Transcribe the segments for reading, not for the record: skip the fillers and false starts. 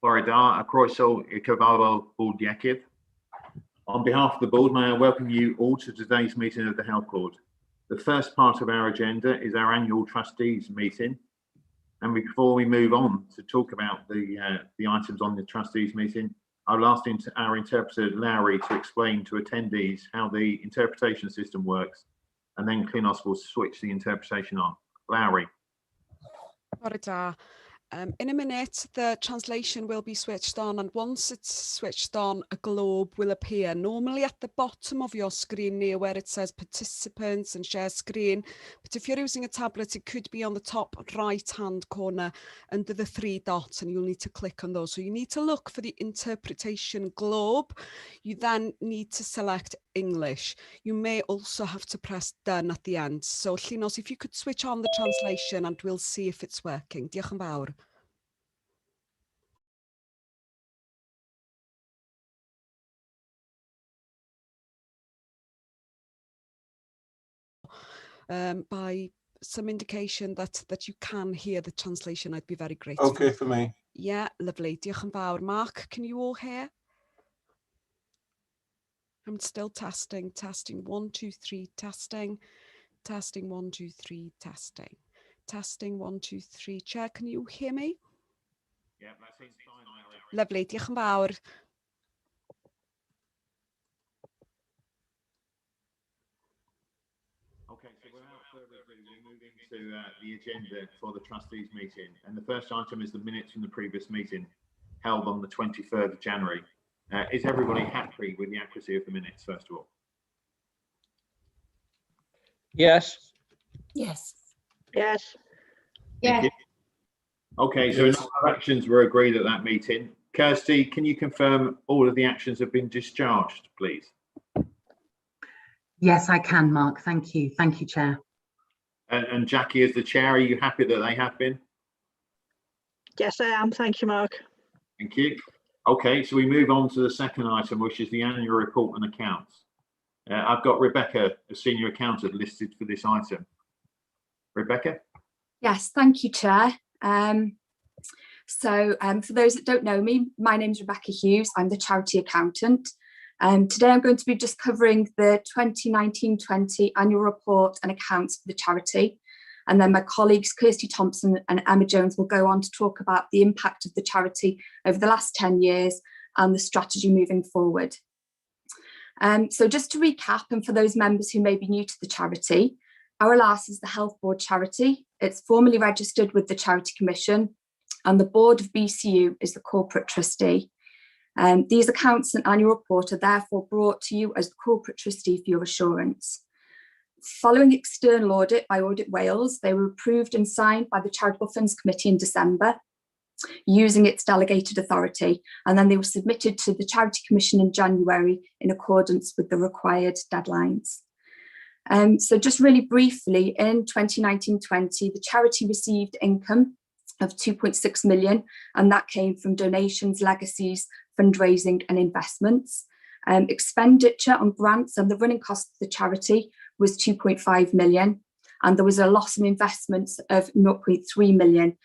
Florida, Croeso i'r cyfarfod Board Iechyd. On behalf of the board, may I welcome you all to today's meeting of the Health Board. The first part of our agenda is our annual trustees meeting. And before we move on to talk about the items on the trustees meeting, I'll ask our interpreter, Larry, to explain to attendees how the interpretation system works, and then Klinos will switch the interpretation on. Larry. In a minute, the translation will be switched on, and once it's switched on, a globe will appear, normally at the bottom of your screen near where it says participants and share screen. But if you're using a tablet, it could be on the top right-hand corner under the 3 dots, and you'll need to click on those. So you need to look for the interpretation globe. You then need to select English. You may also have to press done at the end. So Llinos, if you could switch on the translation and we'll see if it's working. Diolch yn fawr. By some indication that you can hear the translation, I'd be very grateful. Okay for me. Yeah, lovely. Diolch yn fawr. Mark, can you all hear? I'm still testing. 1, 2, 3, testing. 1, 2, 3, testing. 1, 2, 3. Chair, can you hear me? Yeah, that seems fine. Lovely. Diolch yn fawr. Okay, so without further ado, we'll move into the agenda for the trustees meeting. And the first item is the minutes from the previous meeting held on the 23rd of January. Is everybody happy with the accuracy of the minutes, first of all? Yes. Yes. Yes. Thank you. Okay, so no actions were agreed at that meeting. Kirsty, can you confirm all of the actions have been discharged, please? Yes, I can, Mark. Thank you. Thank you, Chair. And Jackie, as the chair, are you happy that they have been? Yes, I am. Thank you, Mark. Thank you. Okay, so we move on to the second item, which is the annual report and accounts. I've got Rebecca, a senior accountant, listed for this item. Rebecca? Yes, thank you, Chair. For those that don't know me, my name is Rebecca Hughes. I'm the charity accountant. Today I'm going to be just covering the 2019-20 annual report and accounts for the charity. And then my colleagues Kirsty Thompson and Emma Jones will go on to talk about the impact of the charity over the last 10 years and the strategy moving forward. So just to recap, and for those members who may be new to the charity, our LAS is the Health Board charity. It's formally registered with the Charity Commission, and the board of BCU is the corporate trustee. These accounts and annual report are therefore brought to you as the corporate trustee for your assurance. Following external audit by Audit Wales, they were approved and signed by the Charitable Funds Committee in December, using its delegated authority, and then they were submitted to the Charity Commission in January in accordance with the required deadlines. So just really briefly, in 2019-20, the charity received income of 2.6 million, and that came from donations, legacies, fundraising and investments. Expenditure on grants and the running costs of the charity was 2.5 million, and there was a loss in investments of 0.3 million.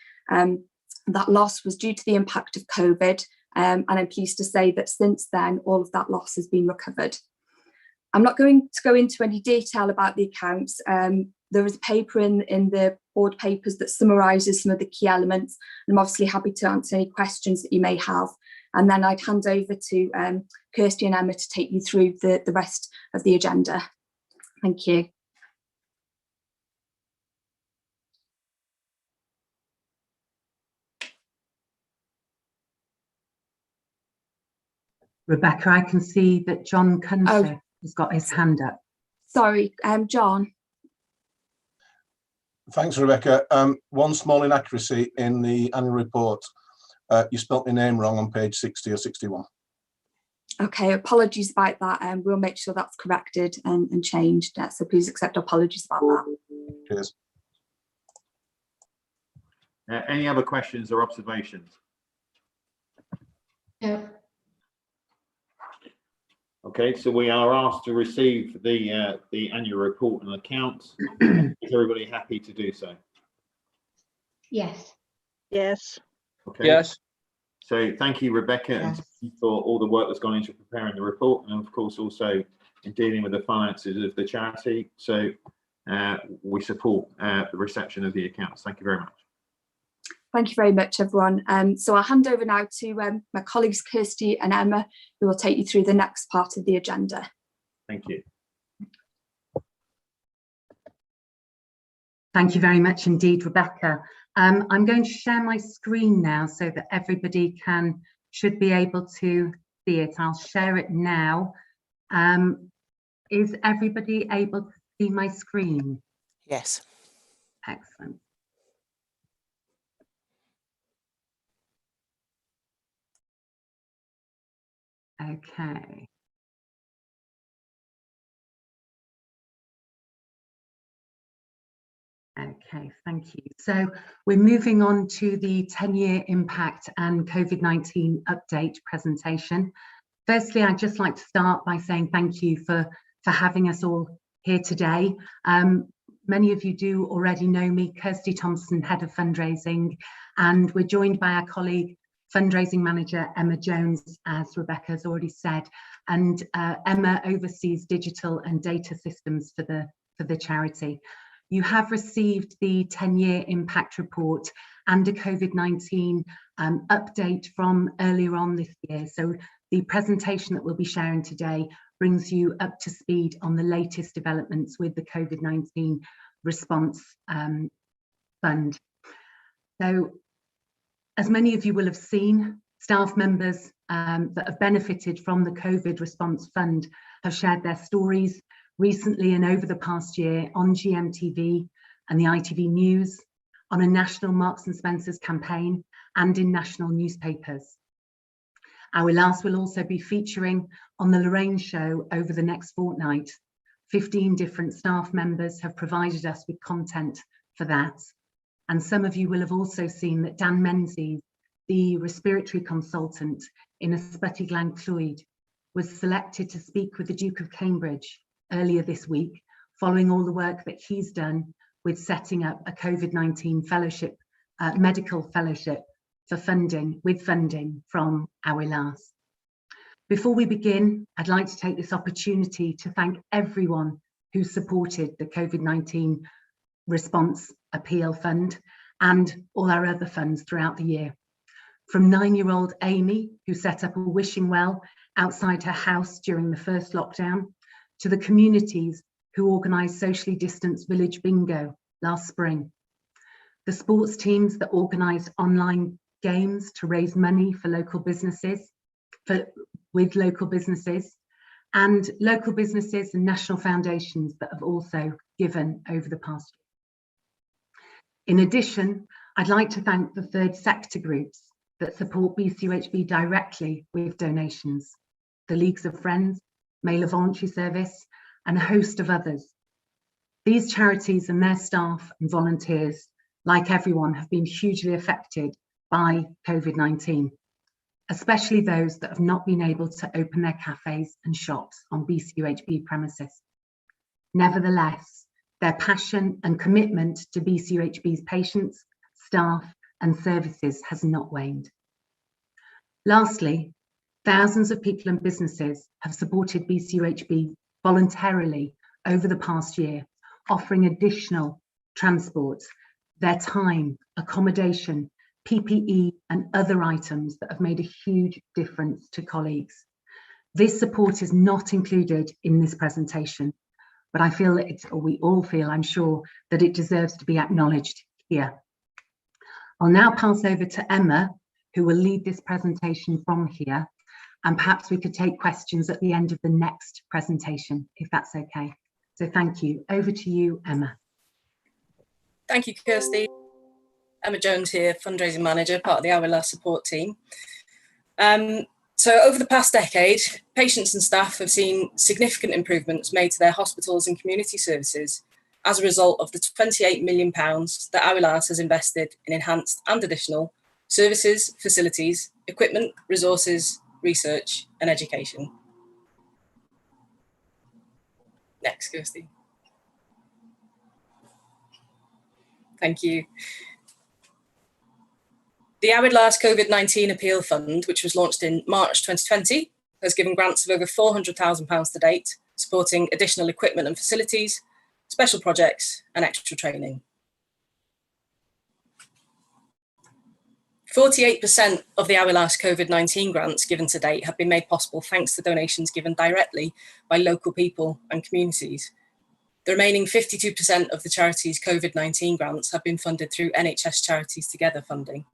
That loss was due to the impact of COVID, and I'm pleased to say that since then, all of that loss has been recovered. I'm not going to go into any detail about the accounts. There is a paper in the board papers that summarises some of the key elements, and I'm obviously happy to answer any questions that you may have. And then I'd hand over to Kirsty and Emma to take you through the rest of the agenda. Thank you. Rebecca, I can see that John Cunter has got his hand up. Sorry, John. Thanks, Rebecca. One small inaccuracy in the annual report. You spelt my name wrong on page 60 or 61. Okay, apologies about that, and we'll make sure that's corrected and changed. So please accept apologies about that. Cheers. Any other questions or observations? No. Okay, so we are asked to receive the annual report and accounts. Is everybody happy to do so? Yes. Yes. Okay. Yes. So thank you, Rebecca, and for all the work that's gone into preparing the report, and of course also in dealing with the finances of the charity. So we support the reception of the accounts. Thank you very much. Thank you very much, everyone. So I'll hand over now to my colleagues Kirsty and Emma, who will take you through the next part of the agenda. Thank you. Thank you very much indeed, Rebecca. I'm going to share my screen now so that everybody should be able to see it. I'll share it now. Is everybody able to see my screen? Yes. Excellent. Okay. Okay, thank you. So we're moving on to the 10-year impact and COVID-19 update presentation. Firstly, I'd just like to start by saying thank you for having us all here today. Many of you do already know me, Kirsty Thompson, Head of Fundraising, and we're joined by our colleague, Fundraising Manager Emma Jones, as Rebecca has already said. And Emma oversees digital and data systems for the charity. You have received the 10-year impact report and a COVID-19 update from earlier on this year. So the presentation that we'll be sharing today brings you up to speed on the latest developments with the COVID-19 response fund. So, as many of you will have seen, staff members that have benefited from the COVID response fund have shared their stories recently and over the past year on GMTV and the ITV News, on a national Marks and Spencer's campaign, and in national newspapers. Our last will also be featuring on the Lorraine Show over the next fortnight. 15 different staff members have provided us with content for that. And some of you will have also seen that Dan Menzies, the respiratory consultant in Ysbyty Glan Clwyd, was selected to speak with the Duke of Cambridge earlier this week, following all the work that he's done with setting up a COVID-19 fellowship, medical fellowship for funding from our LAS. Before we begin, I'd like to take this opportunity to thank everyone who supported the COVID-19 response appeal fund and all our other funds throughout the year. From 9-year-old Amy, who set up a wishing well outside her house during the first lockdown, to the communities who organised socially distanced village bingo last spring, the sports teams that organised online games to raise money for local businesses, with local businesses, and local businesses and national foundations that have also given over the past year. In addition, I'd like to thank the third sector groups that support BCUHB directly with donations, the Leagues of Friends, Mailer Voluntary Service, and a host of others. These charities and their staff and volunteers, like everyone, have been hugely affected by COVID-19, especially those that have not been able to open their cafes and shops on BCUHB premises. Nevertheless, their passion and commitment to BCUHB's patients, staff, and services has not waned. Lastly, thousands of people and businesses have supported BCUHB voluntarily over the past year, offering additional transport, their time, accommodation, PPE, and other items that have made a huge difference to colleagues. This support is not included in this presentation, but I feel that or we all feel, I'm sure, that it deserves to be acknowledged here. I'll now pass over to Emma, who will lead this presentation from here, and perhaps we could take questions at the end of the next presentation, if that's okay. So thank you. Over to you, Emma. Thank you, Kirsty. Emma Jones here, Fundraising Manager, part of the Our Last support team. So over the past decade, patients and staff have seen significant improvements made to their hospitals and community services as a result of the £28 million that Our Last has invested in enhanced and additional services, facilities, equipment, resources, research and education. Next, Kirsty. Thank you. The Awyd Last COVID-19 Appeal Fund, which was launched in March 2020, has given grants of over £400,000 to date, supporting additional equipment and facilities, special projects and extra training. 48% of the Awyd Last COVID-19 grants given to date have been made possible thanks to donations given directly by local people and communities. The remaining 52% of the charity's COVID-19 grants have been funded through NHS Charities Together funding.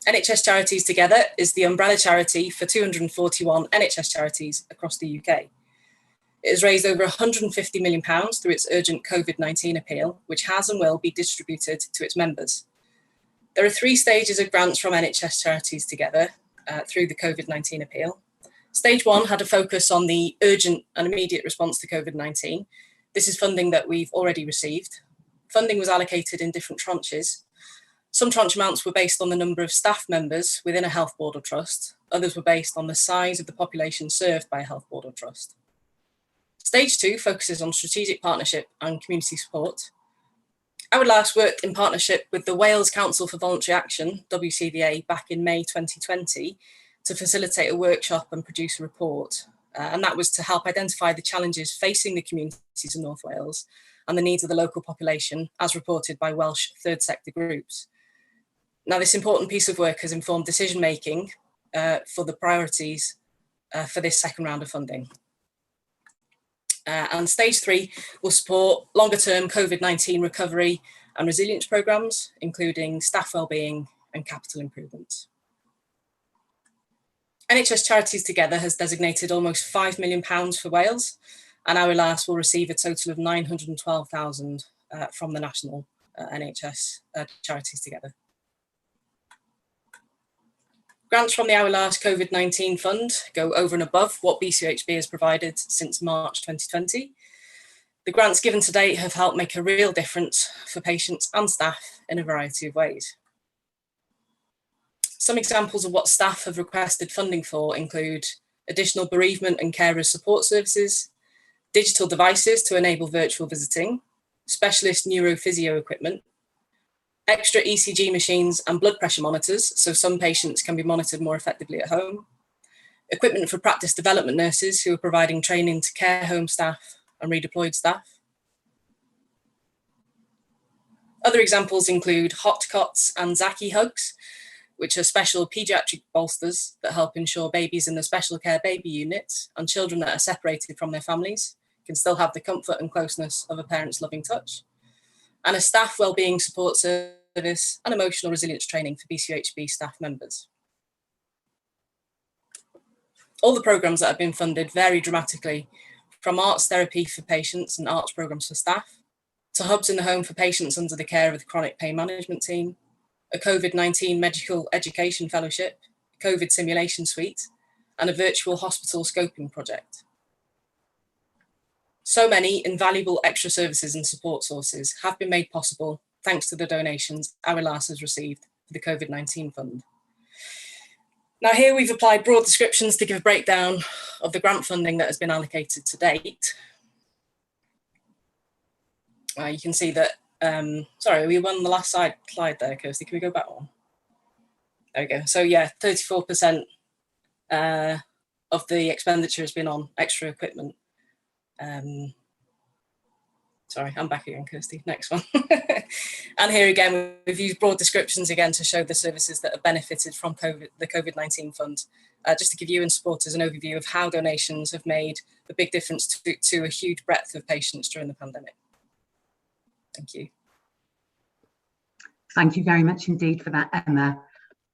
NHS Charities Together is the umbrella charity for 241 NHS charities across the UK. It has raised over £150 million through its urgent COVID-19 appeal, which has and will be distributed to its members. There are 3 stages of grants from NHS Charities Together through the COVID-19 appeal. Stage 1 had a focus on the urgent and immediate response to COVID-19. This is funding that we've already received. Funding was allocated in different tranches. Some tranche amounts were based on the number of staff members within a health board or trust. Others were based on the size of the population served by a health board or trust. Stage 2 focuses on strategic partnership and community support. Awyd Last worked in partnership with the Wales Council for Voluntary Action, WCVA, back in May 2020 to facilitate a workshop and produce a report. And that was to help identify the challenges facing the communities in North Wales and the needs of the local population as reported by Welsh third sector groups. Now, this important piece of work has informed decision-making for the priorities for this second round of funding. And stage 3 will support longer-term COVID-19 recovery and resilience programmes, including staff wellbeing and capital improvements. NHS Charities Together has designated almost £5 million for Wales, and Awyd Last will receive a total of £912,000 from the national NHS Charities Together. Grants from the Awyd Last COVID-19 Fund go over and above what BCUHB has provided since March 2020. The grants given to date have helped make a real difference for patients and staff in a variety of ways. Some examples of what staff have requested funding for include additional bereavement and carers support services, digital devices to enable virtual visiting, specialist neurophysio equipment, extra ECG machines and blood pressure monitors, so some patients can be monitored more effectively at home, equipment for practice development nurses who are providing training to care home staff and redeployed staff. Other examples include hot cots and Zaki hugs, which are special paediatric bolsters that help ensure babies in the special care baby units and children that are separated from their families can still have the comfort and closeness of a parent's loving touch, and a staff wellbeing support service and emotional resilience training for BCUHB staff members. All the programmes that have been funded vary dramatically, from arts therapy for patients and arts programmes for staff, to hubs in the home for patients under the care of the chronic pain management team, a COVID-19 medical education fellowship, a COVID simulation suite, and a virtual hospital scoping project. So many invaluable extra services and support sources have been made possible thanks to the donations Awyd Last has received for the COVID-19 Fund. Now here we've applied broad descriptions to give a breakdown of the grant funding that has been allocated to date. You can see that, sorry, we won the last slide there, Kirsty, can we go back one? There we go. So yeah, 34% of the expenditure has been on extra equipment. Sorry, I'm back again, Kirsty. Next one. And here again, we've used broad descriptions again to show the services that have benefited from the COVID-19 Fund, just to give you and supporters an overview of how donations have made a big difference to a huge breadth of patients during the pandemic. Thank you. Thank you very much indeed for that, Emma.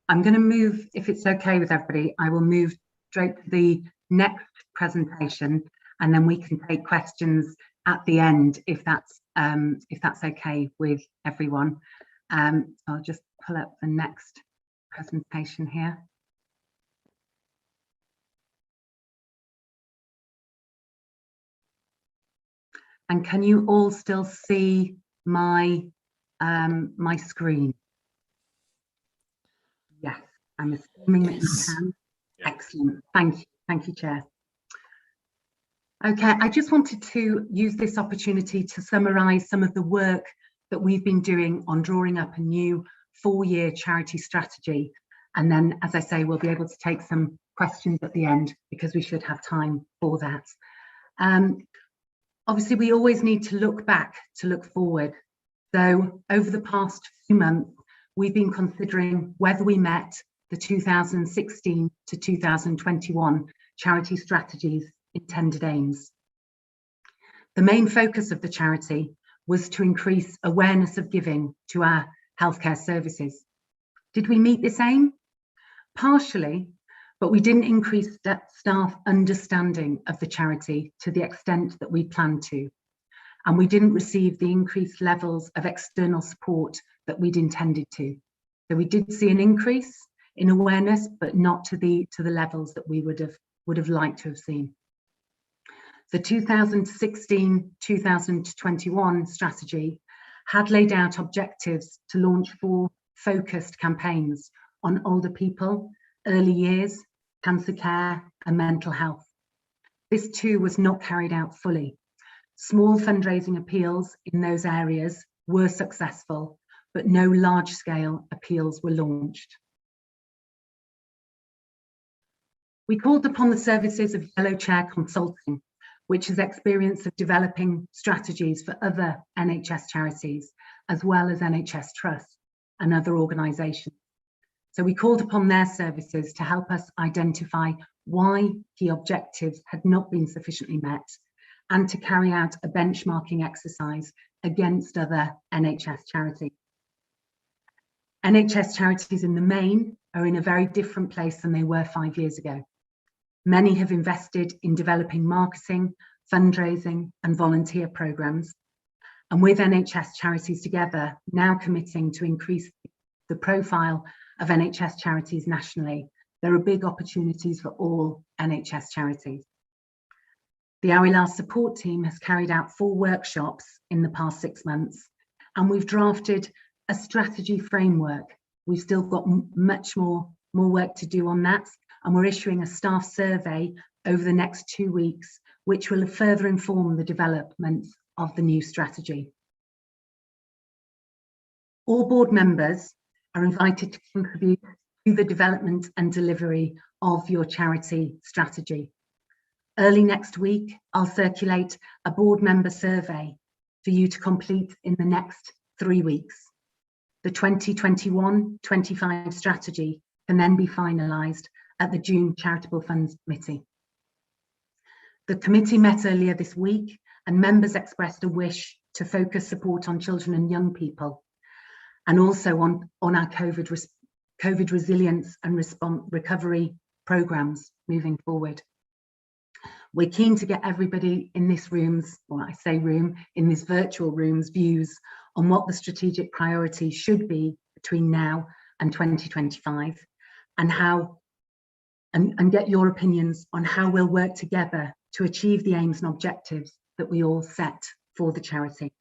I'm going to move, if it's okay with everybody, I will move straight to the next presentation, and then we can take questions at the end if that's okay with everyone. I'll just pull up the next presentation here. And can you all still see my my screen? Yes, I'm assuming that you can. Excellent. Thank you, Chair. Okay, I just wanted to use this opportunity to summarise some of the work that we've been doing on drawing up a new 4-year charity strategy. And then, as I say, we'll be able to take some questions at the end because we should have time for that. Obviously, we always need to look back to look forward. So over the past few months, we've been considering whether we met the 2016 to 2021 charity strategies intended aims. The main focus of the charity was to increase awareness of giving to our healthcare services. Did we meet this aim? Partially, but we didn't increase staff understanding of the charity to the extent that we planned to. And we didn't receive the increased levels of external support that we'd intended to. So we did see an increase in awareness, but not to the levels that we would have liked to have seen. The 2016-2021 strategy had laid out objectives to launch 4 focused campaigns on older people, early years, cancer care and mental health. This too was not carried out fully. Small fundraising appeals in those areas were successful, but no large-scale appeals were launched. We called upon the services of Yellow Chair Consulting, which has experience of developing strategies for other NHS charities, as well as NHS trusts and other organisations. So we called upon their services to help us identify why key objectives had not been sufficiently met and to carry out a benchmarking exercise against other NHS charities. NHS charities in the main are in a very different place than they were 5 years ago. Many have invested in developing marketing, fundraising and volunteer programmes. And with NHS charities together, now committing to increase the profile of NHS charities nationally, there are big opportunities for all NHS charities. The Our support team has carried out 4 workshops in the past 6 months, and we've drafted a strategy framework. We've still got much more work to do on that, and we're issuing a staff survey over the next 2 weeks, which will further inform the development of the new strategy. All board members are invited to contribute to the development and delivery of your charity strategy. Early next week, I'll circulate a board member survey for you to complete in the next 3 weeks. The 2021-25 strategy can then be finalised at the June Charitable Funds Committee. The committee met earlier this week and members expressed a wish to focus support on children and young people, and also on our COVID resilience and recovery programmes moving forward. We're keen to get everybody in this room's, or I say room, in this virtual room's views on what the strategic priorities should be between now and 2025, and how, and get your opinions on how we'll work together to achieve the aims and objectives that we all set for the charity.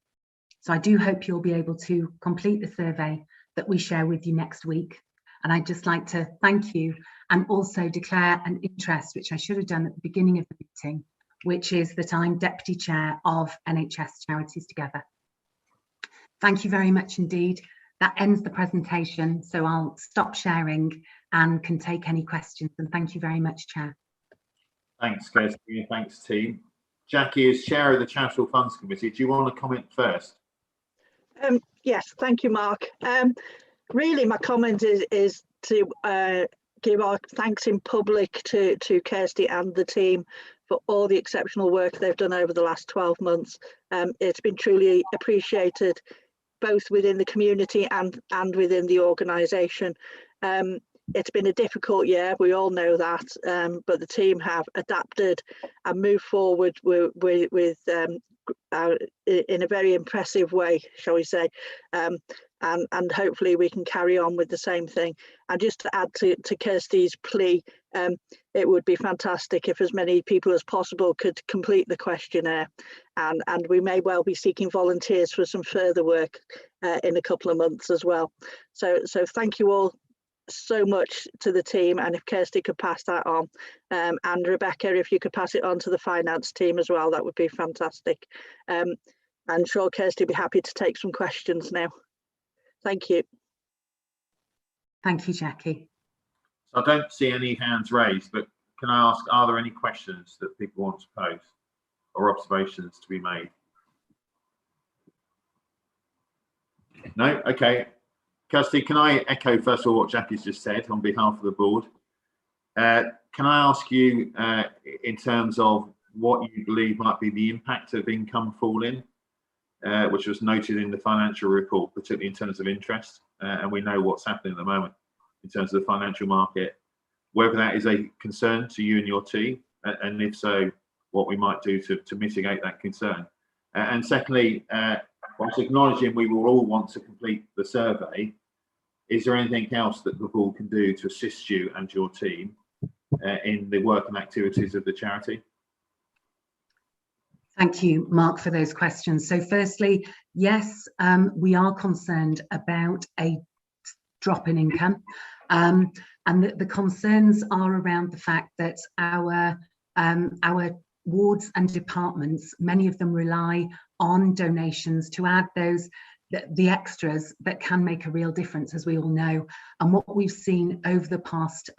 So I do hope you'll be able to complete the survey that we share with you next week. And I'd just like to thank you and also declare an interest, which I should have done at the beginning of the meeting, which is that I'm Deputy Chair of NHS Charities Together. Thank you very much indeed. That ends the presentation, so I'll stop sharing and can take any questions. And thank you very much, Chair. Thanks, Kirsty. Thanks, team. Jackie, as Chair of the Charitable Funds Committee, do you want to comment first? Yes, thank you, Mark. Really, my comment is to give our thanks in public to Kirsty and the team for all the exceptional work they've done over the last 12 months. It's been truly appreciated, both within the community and within the organisation. It's been a difficult year, we all know that, but the team have adapted and moved forward in a very impressive way, shall we say, and hopefully we can carry on with the same thing. And just to add to Kirsty's plea, it would be fantastic if as many people as possible could complete the questionnaire, and we may well be seeking volunteers for some further work in a couple of months as well. So thank you all so much to the team, and if Kirsty could pass that on, and Rebecca, if you could pass it on to the finance team as well, that would be fantastic. I'm sure Kirsty will be happy to take some questions now. Thank you. Thank you, Jackie. So I don't see any hands raised, but can I ask, are there any questions that people want to pose or observations to be made? No? Okay. Kirsty, can I echo first of all what Jackie's just said on behalf of the board? Can I ask you in terms of what you believe might be the impact of income falling, which was noted in the financial report, particularly in terms of interest, and we know what's happening at the moment in terms of the financial market, whether that is a concern to you and your team, and if so, what we might do to mitigate that concern. And secondly, whilst acknowledging we will all want to complete the survey, is there anything else that the board can do to assist you and your team in the work and activities of the charity? Thank you, Mark, for those questions. So firstly, yes, we are concerned about a drop in income. And the concerns are around the fact that our wards and departments, many of them rely on donations to add those the extras that can make a real difference, as we all know. And what we've seen over the past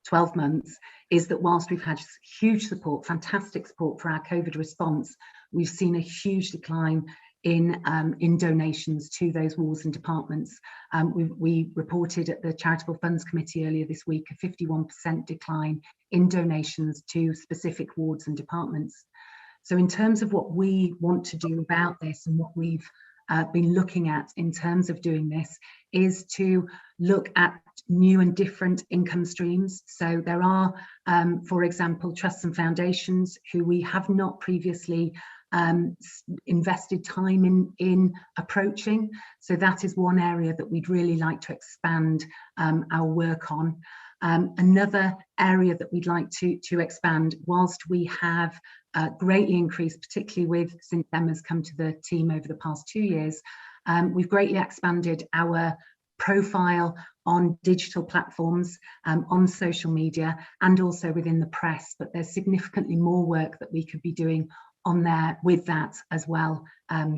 12 months is that whilst we've had huge support, fantastic support for our COVID response, we've seen a huge decline in donations to those wards and departments. We reported at the Charitable Funds Committee earlier this week a 51% decline in donations to specific wards and departments. So in terms of what we want to do about this and what we've been looking at in terms of doing this is to look at new and different income streams. So there are, for example, trusts and foundations who we have not previously invested time in approaching. So that is one area that we'd really like to expand our work on. Another area that we'd like to expand, whilst we have greatly increased, particularly since Emma's come to the team over the past 2 years, we've greatly expanded our profile on digital platforms, on social media, and also within the press. But there's significantly more work that we could be doing on there with that as well,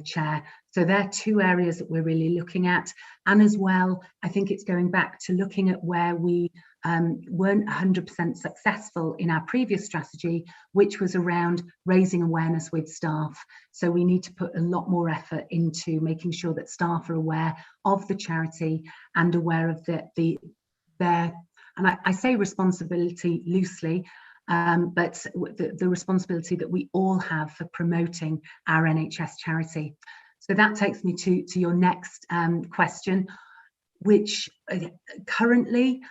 Chair. So there are two areas that we're really looking at. And as well, I think it's going back to looking at where we weren't 100% successful in our previous strategy, which was around raising awareness with staff. So we need to put a lot more effort into making sure that staff are aware of the charity and aware of their, and I say responsibility loosely, but the responsibility that we all have for promoting our NHS charity. So that takes me to your next question, which currently,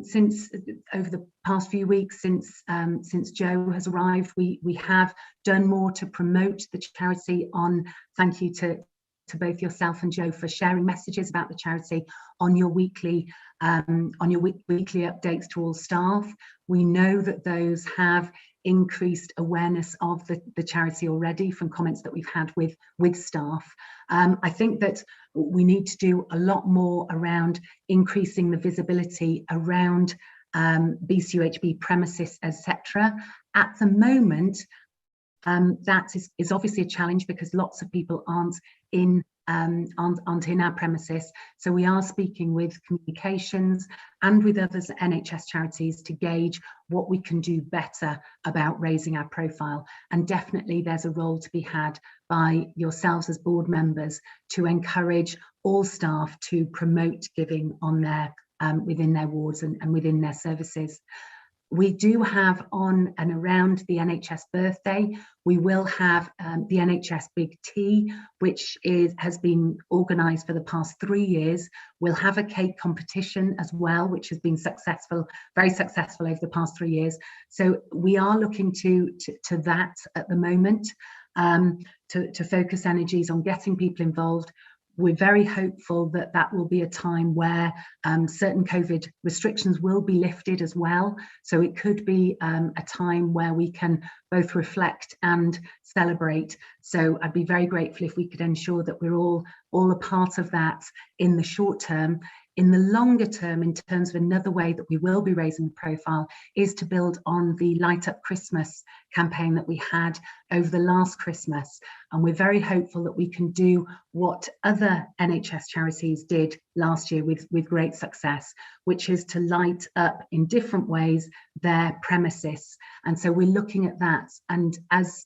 since over the past few weeks, since Joe has arrived, we have done more to promote the charity. Thank you to both yourself and Joe for sharing messages about the charity on your weekly updates to all staff. We know that those have increased awareness of the charity already from comments that we've had with staff. I think that we need to do a lot more around increasing the visibility around BCUHB premises, etc. At the moment, that is obviously a challenge because lots of people aren't in our premises. So we are speaking with communications and with others at NHS charities to gauge what we can do better about raising our profile. And definitely there's a role to be had by yourselves as board members to encourage all staff to promote giving on their within their wards and within their services. We do have on and around the NHS birthday, we will have the NHS Big Tea, which has been organised for the past 3 years. We'll have a cake competition as well, which has been successful, very successful over the past 3 years. So we are looking to that at the moment, to focus energies on getting people involved. We're very hopeful that that will be a time where certain COVID restrictions will be lifted as well. So it could be a time where we can both reflect and celebrate. So I'd be very grateful if we could ensure that we're all a part of that in the short term. In the longer term, in terms of another way that we will be raising the profile, is to build on the Light Up Christmas campaign that we had over the last Christmas. And we're very hopeful that we can do what other NHS charities did last year with great success, which is to light up in different ways their premises. And so we're looking at that. And as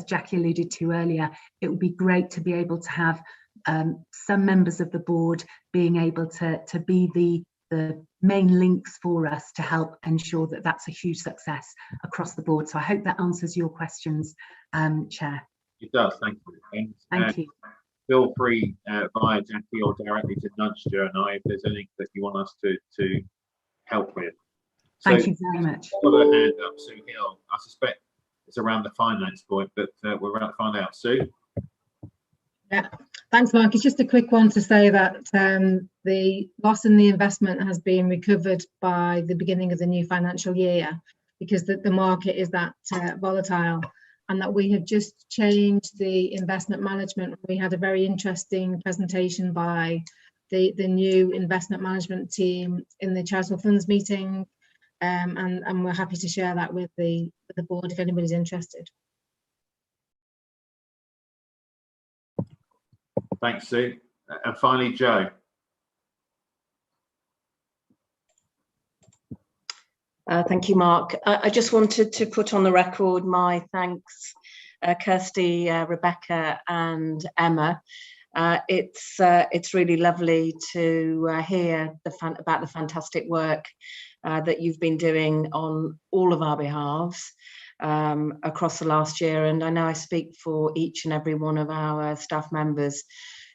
Jackie alluded to earlier, it would be great to be able to have some members of the board being able to be the main links for us to help ensure that that's a huge success across the board. So I hope that answers your questions, Chair. It does, thank you. And, thank you. Feel free via Jackie or directly to nudge Jo and I if there's anything that you want us to help with. So, thank you very much. Got a hand up, Sue Hill. I suspect it's around the finance point, but we're about to find out. Sue? Yeah, thanks, Mark. It's just a quick one to say that the loss in the investment has been recovered by the beginning of the new financial year, because the market is that volatile, and that we have just changed the investment management. We had a very interesting presentation by the new investment management team in the charitable funds meeting, and we're happy to share that with the board if anybody's interested. Thanks, Sue. And finally, Jo. Thank you, Mark. I just wanted to put on the record my thanks, Kirsty, Rebecca and Emma. It's really lovely to hear about the fantastic work that you've been doing on all of our behalves across the last year. And I know I speak for each and every one of our staff members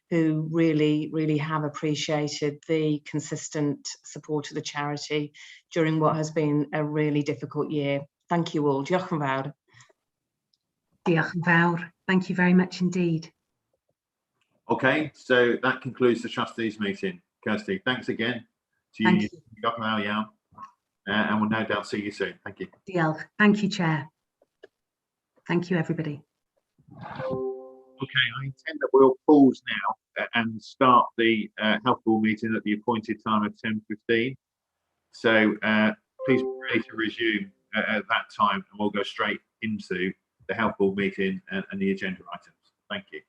who really have appreciated the consistent support of the charity during what has been a really difficult year. Thank you all. Diolch yn fawr. Diolch yn fawr. Thank you very much indeed. Okay, so that concludes the trustees meeting. Kirsty, thanks again to you. Thank you. Diolch yn fawr iawn. And we'll no doubt see you soon. Thank you. Diolch. Thank you, Chair. Thank you, everybody. Okay, I intend that we'll pause now and start the health board meeting at the appointed time of 10:15. So please be ready to resume at that time, and we'll go straight into the health board meeting and the agenda items. Thank you.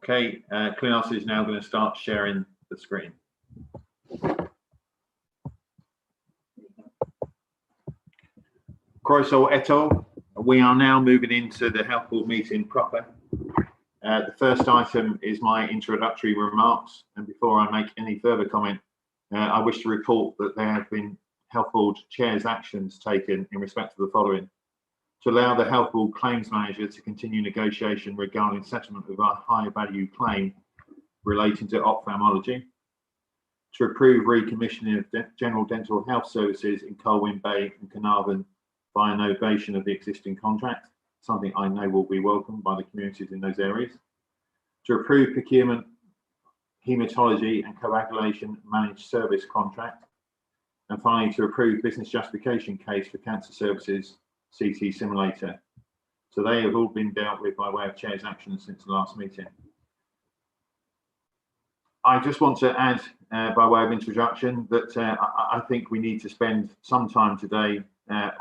Okay, Cleos is now going to start sharing the screen. Croissant et al. We are now moving into the Health Board meeting proper. The first item is my introductory remarks, and before I make any further comment, I wish to report that there have been Health Board Chair's actions taken in respect to the following: to allow the Health Board Claims Manager to continue negotiation regarding settlement of our higher value claim relating to ophthalmology, to approve recommissioning of general dental health services in Colwyn Bay and Carnarvon by an ovation of the existing contract, something I know will be welcomed by the communities in those areas, to approve procurement, haematology and coagulation managed service contract, and finally to approve business justification case for cancer services CT simulator. So they have all been dealt with by way of Chair's action since the last meeting. I just want to add, by way of introduction, that I think we need to spend some time today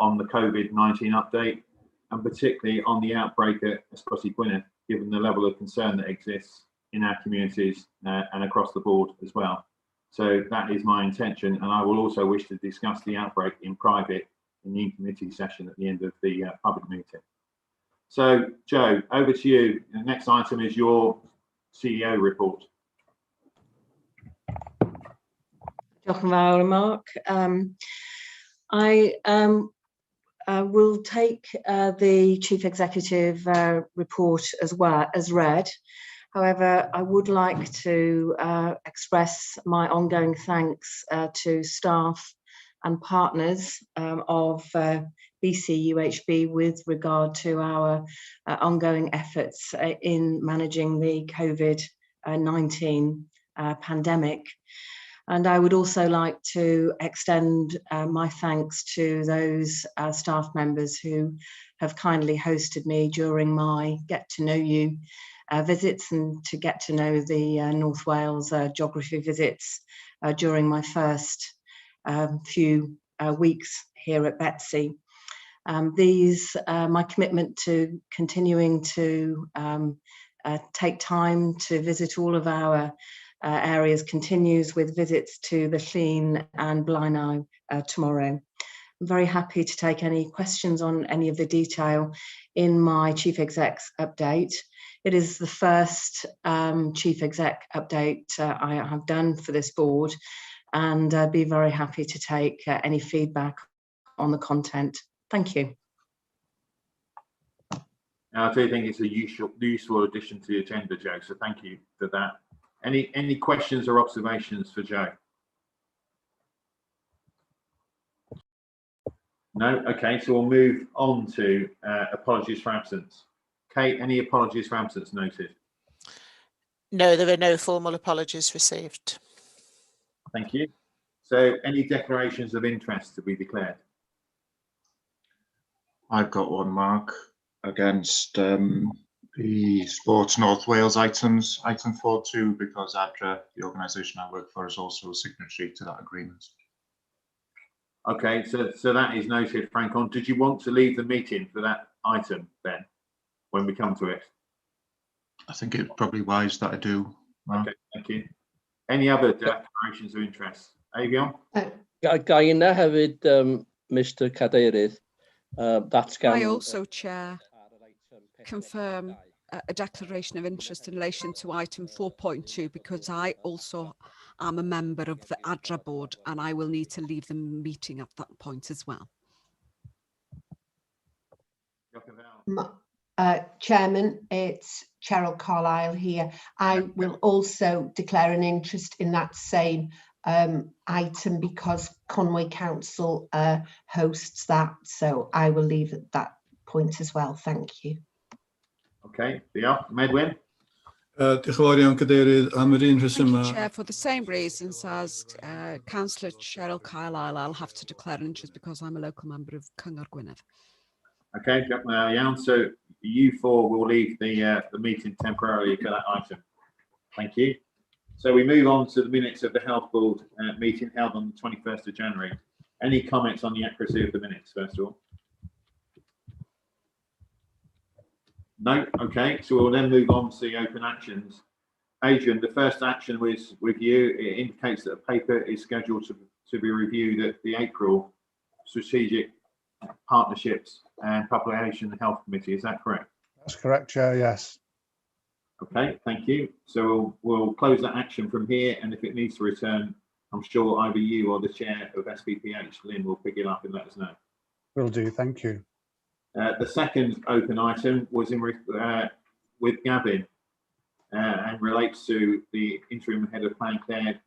on the COVID-19 update, and particularly on the outbreak at Ysbyty Gwynedd, given the level of concern that exists in our communities and across the board as well. So that is my intention, and I will also wish to discuss the outbreak in private in the in-committee session at the end of the public meeting. So, Joe, over to you. The next item is your CEO report. Diolch yn fawr, Mark. I will take the Chief Executive report as well as read. However, I would like to express my ongoing thanks to staff and partners of BCU with regard to our ongoing efforts in managing the COVID-19 pandemic. And I would also like to extend my thanks to those staff members who have kindly hosted me during my Get to Know You visits, and to get to know the North Wales geography visits during my first few weeks here at Betsy. My commitment to continuing to take time to visit all of our areas continues with visits to the Llyn and Blaenau tomorrow. I'm very happy to take any questions on any of the detail in my Chief Exec's update. It is the first Chief Exec update I have done for this board, and I'd be very happy to take any feedback on the content. Thank you. I do think it's a useful addition to the agenda, Joe, so thank you for that. Any questions or observations for Joe? No? Okay, so we'll move on to apologies for absence. Kate, any apologies for absence noted? No, there were no formal apologies received. Thank you. So any declarations of interest to be declared? I've got one, Mark, against the Sports North Wales items, item 4.2, because ADRA, the organisation I work for, is also a signatory to that agreement. Okay, so that is noted, Frank. Did you want to leave the meeting for that item then, when we come to it? I think it's probably wise that I do, Mark. Okay, thank you. Any other declarations of interest? Avion? Gai yna hefyd, Mr Cadeirydd, that's I also, Chair, confirm a declaration of interest in relation to item 4.2, because I also am a member of the ADRA board and I will need to leave the meeting at that point as well. Chairman, it's Cheryl Carlisle here. I will also declare an interest in that same item because Conway Council hosts that, so I will leave at that point as well. Thank you. Okay, Medwyn. Thank you, Chair. For the same reasons as Councillor Cheryl Carlisle, I'll have to declare an interest because I'm a local member of Cyngor Gwynedd. Okay, so you four will leave the meeting temporarily for that item. Thank you. So we move on to the minutes of the Health Board meeting held on the 21st of January. Any comments on the accuracy of the minutes, first of all? No? Okay, so we'll then move on to the open actions. Adrian, the first action was with you. It indicates that a paper is scheduled to be reviewed at the April Strategic Partnerships and Population Health Committee. Is that correct? That's correct, Chair, yes. Okay, thank you. So we'll close that action from here, and if it needs to return, I'm sure either you or the chair of SPPH, Lynn, will pick it up and let us know. Will do, thank you. The second open item was with Gavin and relates to the interim head of Plan Care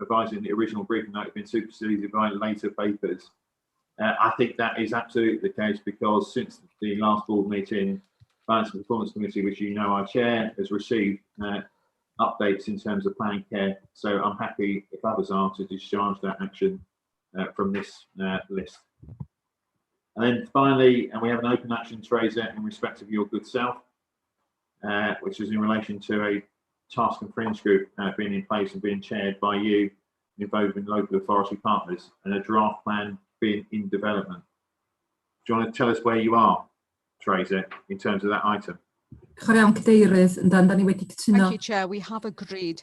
advising the original briefing note had been superseded by later papers. I think that is absolutely the case, because since the last board meeting, Finance and Performance Committee, which you know I chair, has received updates in terms of Plan Care. So I'm happy, if others are, to discharge that action from this list. And then finally, and we have an open action, Teresa, in respect of your good self, which is in relation to a task and fringe group being in place and being chaired by you, involving local authority partners, and a draft plan being in development. Do you want to tell us where you are, Teresa, in terms of that item? Thank you, Chair. We have agreed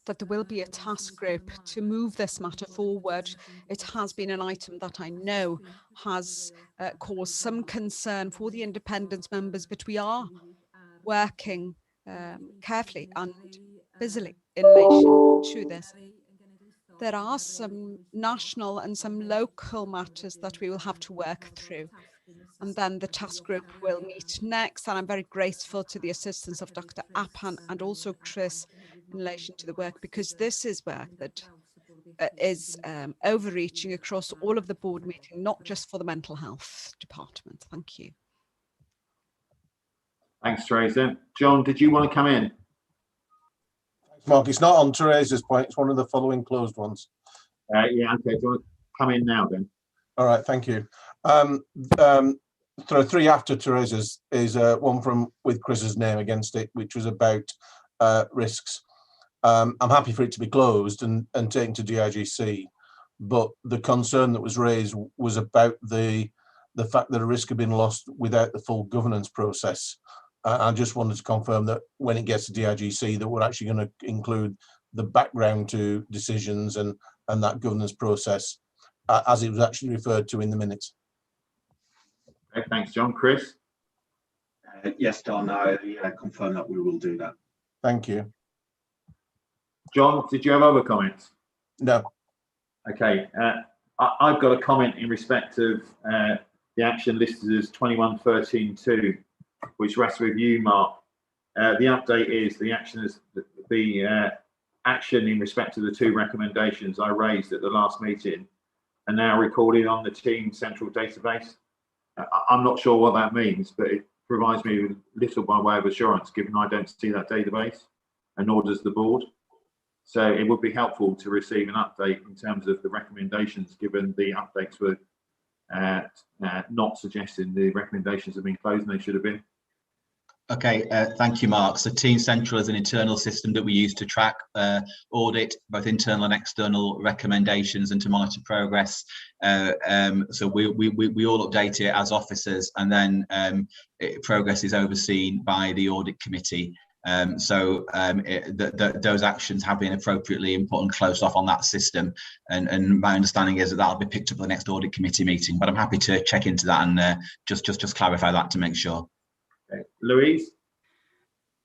that there will be a task group to move this matter forward. It has been an item that I know has caused some concern for the independent members, but we are working carefully and busily in relation to this. There are some national and some local matters that we will have to work through. And then the task group will meet next. And I'm very grateful to the assistance of Dr. Appan and also Chris in relation to the work, because this is work that is overreaching across all of the board meeting, not just for the mental health department. Thank you. Thanks, Teresa. John, did you want to come in? Thanks, Mark. It's not on Teresa's point. It's one of the following closed ones. Yeah, okay. Do you want to come in now then? All right, thank you. Three after Teresa's is one from with Chris's name against it, which was about risks. I'm happy for it to be closed and taken to DIGC, but the concern that was raised was about the fact that a risk had been lost without the full governance process. I just wanted to confirm that when it gets to DIGC, that we're actually going to include the background to decisions and that governance process as it was actually referred to in the minutes. Okay, thanks, John. Chris? Yes, Don, I confirm that we will do that. Thank you. John, did you have other comments? No. Okay, I've got a comment in respect of the action listed as 21.13.2, which rests with you, Mark. The update is the action is the action in respect to the two recommendations I raised at the last meeting are now recorded on the team central database. I'm not sure what that means, but it provides me with little by way of assurance, given I don't see that database, and nor does the board. So it would be helpful to receive an update in terms of the recommendations, given the updates were not suggesting the recommendations have been closed and they should have been. Okay, thank you, Mark. So Team Central is an internal system that we use to track, audit, both internal and external recommendations and to monitor progress. So we all update it as officers, and then progress is overseen by the audit committee. Those actions have been appropriately input and closed off on that system, and my understanding is that that'll be picked up at the next audit committee meeting. But I'm happy to check into that and just clarify that to make sure. Okay. Louise?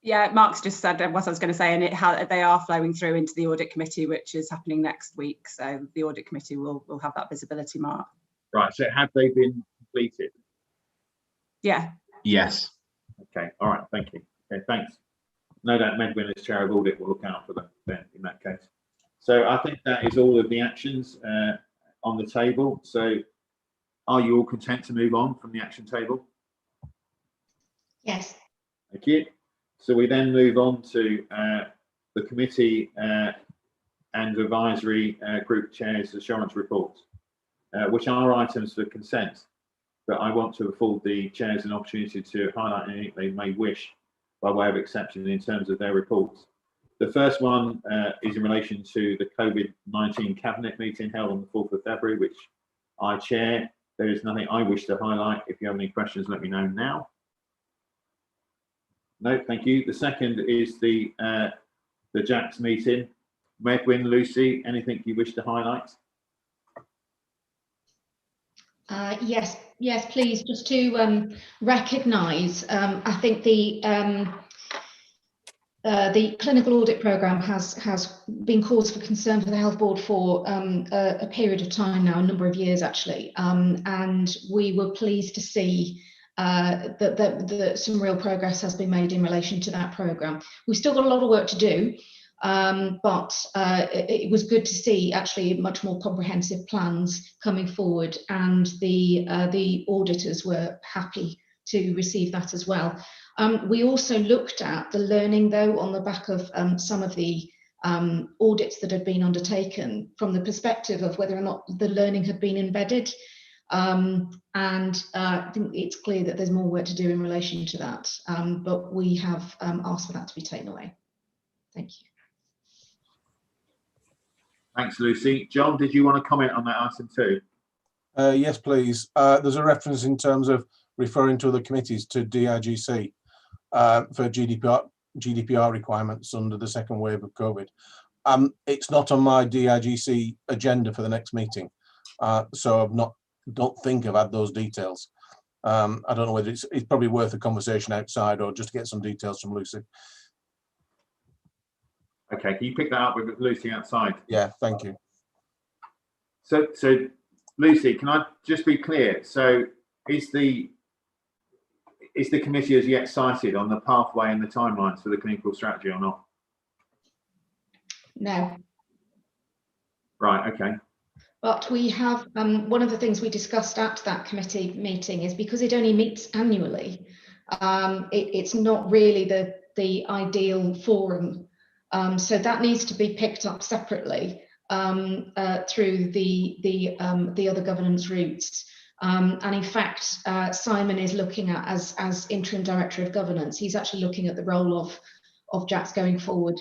Yeah, Mark's just said what I was going to say, and they are flowing through into the audit committee, which is happening next week. So the audit committee will have that visibility, Mark. Right. So have they been completed? Yeah. Yes. Okay. All right. Thank you. Okay. Thanks. No doubt Medwin as chair of audit will look out for them then in that case. So I think that is all of the actions on the table. So are you all content to move on from the action table? Yes. Thank you. So we then move on to the committee and advisory group chairs assurance reports, which are items for consent, but I want to afford the chairs an opportunity to highlight anything they may wish by way of exception in terms of their reports. The first one is in relation to the COVID-19 cabinet meeting held on the 4th of February, which I chair. There is nothing I wish to highlight. If you have any questions, let me know now. No, thank you. The second is the the JACS meeting. Medwin, Lucy, anything you wish to highlight? Yes, please. Just to recognise, I think the clinical audit programme has been cause for concern for the Health Board for a period of time now, a number of years actually, and we were pleased to see that some real progress has been made in relation to that programme. We've still got a lot of work to do, but it was good to see actually much more comprehensive plans coming forward, and the auditors were happy to receive that as well. We also looked at the learning, though, on the back of some of the audits that had been undertaken from the perspective of whether or not the learning had been embedded. I think it's clear that there's more work to do in relation to that, but we have asked for that to be taken away. Thank you. Thanks, Lucy. John, did you want to comment on that item too? Yes, please. There's a reference in terms of referring to other committees to DIGC for GDPR requirements under the second wave of COVID. It's not on my DIGC agenda for the next meeting, so don't think I've had those details. I don't know whether it's probably worth a conversation outside or just to get some details from Lucy. Okay, can you pick that up with Lucy outside? Yeah, thank you. So Lucy, can I just be clear? So is the committee as yet cited on the pathway and the timelines for the clinical strategy or not? No. Right, okay. But we have, one of the things we discussed at that committee meeting is because it only meets annually, it's not really the ideal forum. So that needs to be picked up separately through the other governance routes. And in fact, Simon is looking at, as interim director of governance, he's actually looking at the role of JACS going forward.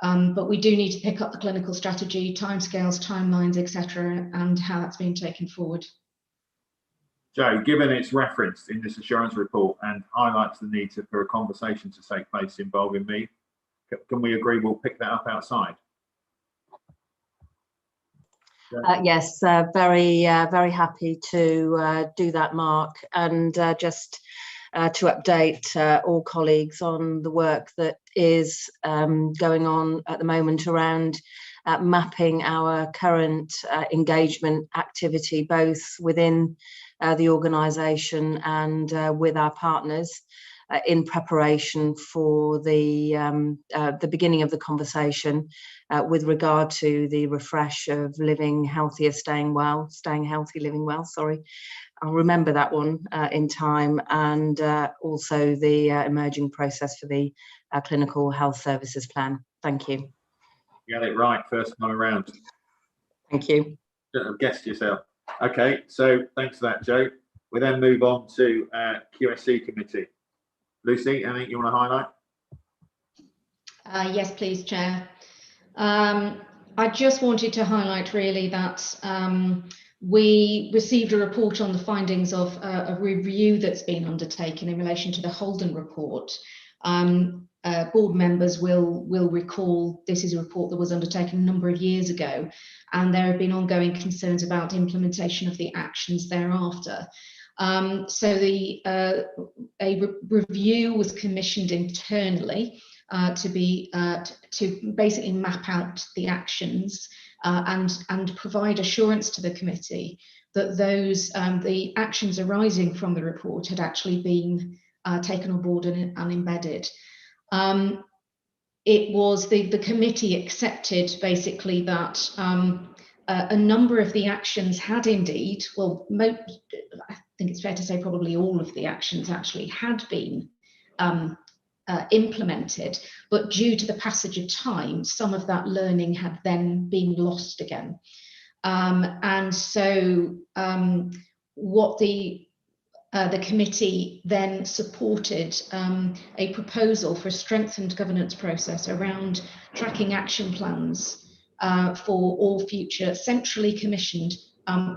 But we do need to pick up the clinical strategy, timescales, timelines, etc., and how that's being taken forward. Joe, given its referenced in this assurance report and highlights the need for a conversation to take place involving me, can we agree we'll pick that up outside? Yes, very happy to do that, Mark, and just to update all colleagues on the work that is going on at the moment around mapping our current engagement activity, both within the organisation and with our partners, in preparation for the beginning of the conversation with regard to the refresh of living healthier, staying healthy, living well, sorry. I'll remember that one in time, and also the emerging process for the clinical health services plan. Thank you. You got it right first time around. Thank you. Shouldn't have guessed yourself. Okay, so thanks for that, Joe. We then move on to QSC committee. Lucy, anything you want to highlight? Yes, please, Chair. I just wanted to highlight really that we received a report on the findings of a review that's been undertaken in relation to the Holden report. Board members will recall this is a report that was undertaken a number of years ago, and there have been ongoing concerns about implementation of the actions thereafter. So a review was commissioned internally to basically map out the actions and provide assurance to the committee that those the actions arising from the report had actually been taken on board and embedded. It was the committee accepted basically that a number of the actions had indeed, well, I think it's fair to say probably all of the actions actually had been implemented, but due to the passage of time, some of that learning had then been lost again. And so what the committee then supported a proposal for a strengthened governance process around tracking action plans for all future centrally commissioned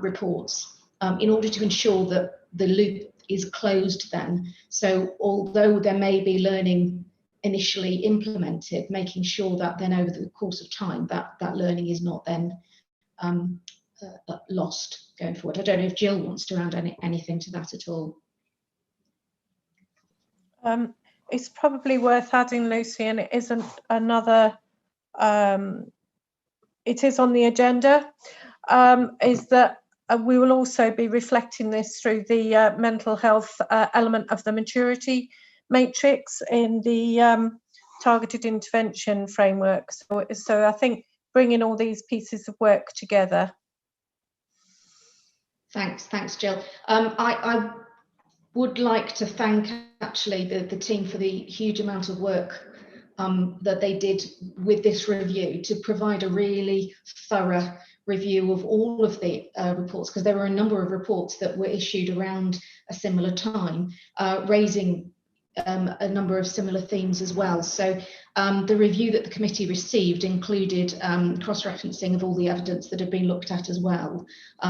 reports in order to ensure that the loop is closed then. So although there may be learning initially implemented, making sure that then over the course of time that learning is not then lost going forward. I don't know if Jill wants to add anything to that at all. It's probably worth adding, Lucy, and it isn't another, it is on the agenda, is that we will also be reflecting this through the mental health element of the maturity matrix in the targeted intervention framework. So I think bringing all these pieces of work together. Thanks, Jill. I would like to thank actually the team for the huge amount of work that they did with this review to provide a really thorough review of all of the reports, because there were a number of reports that were issued around a similar time, raising a number of similar themes as well. So the review that the committee received included cross-referencing of all the evidence that had been looked at as well,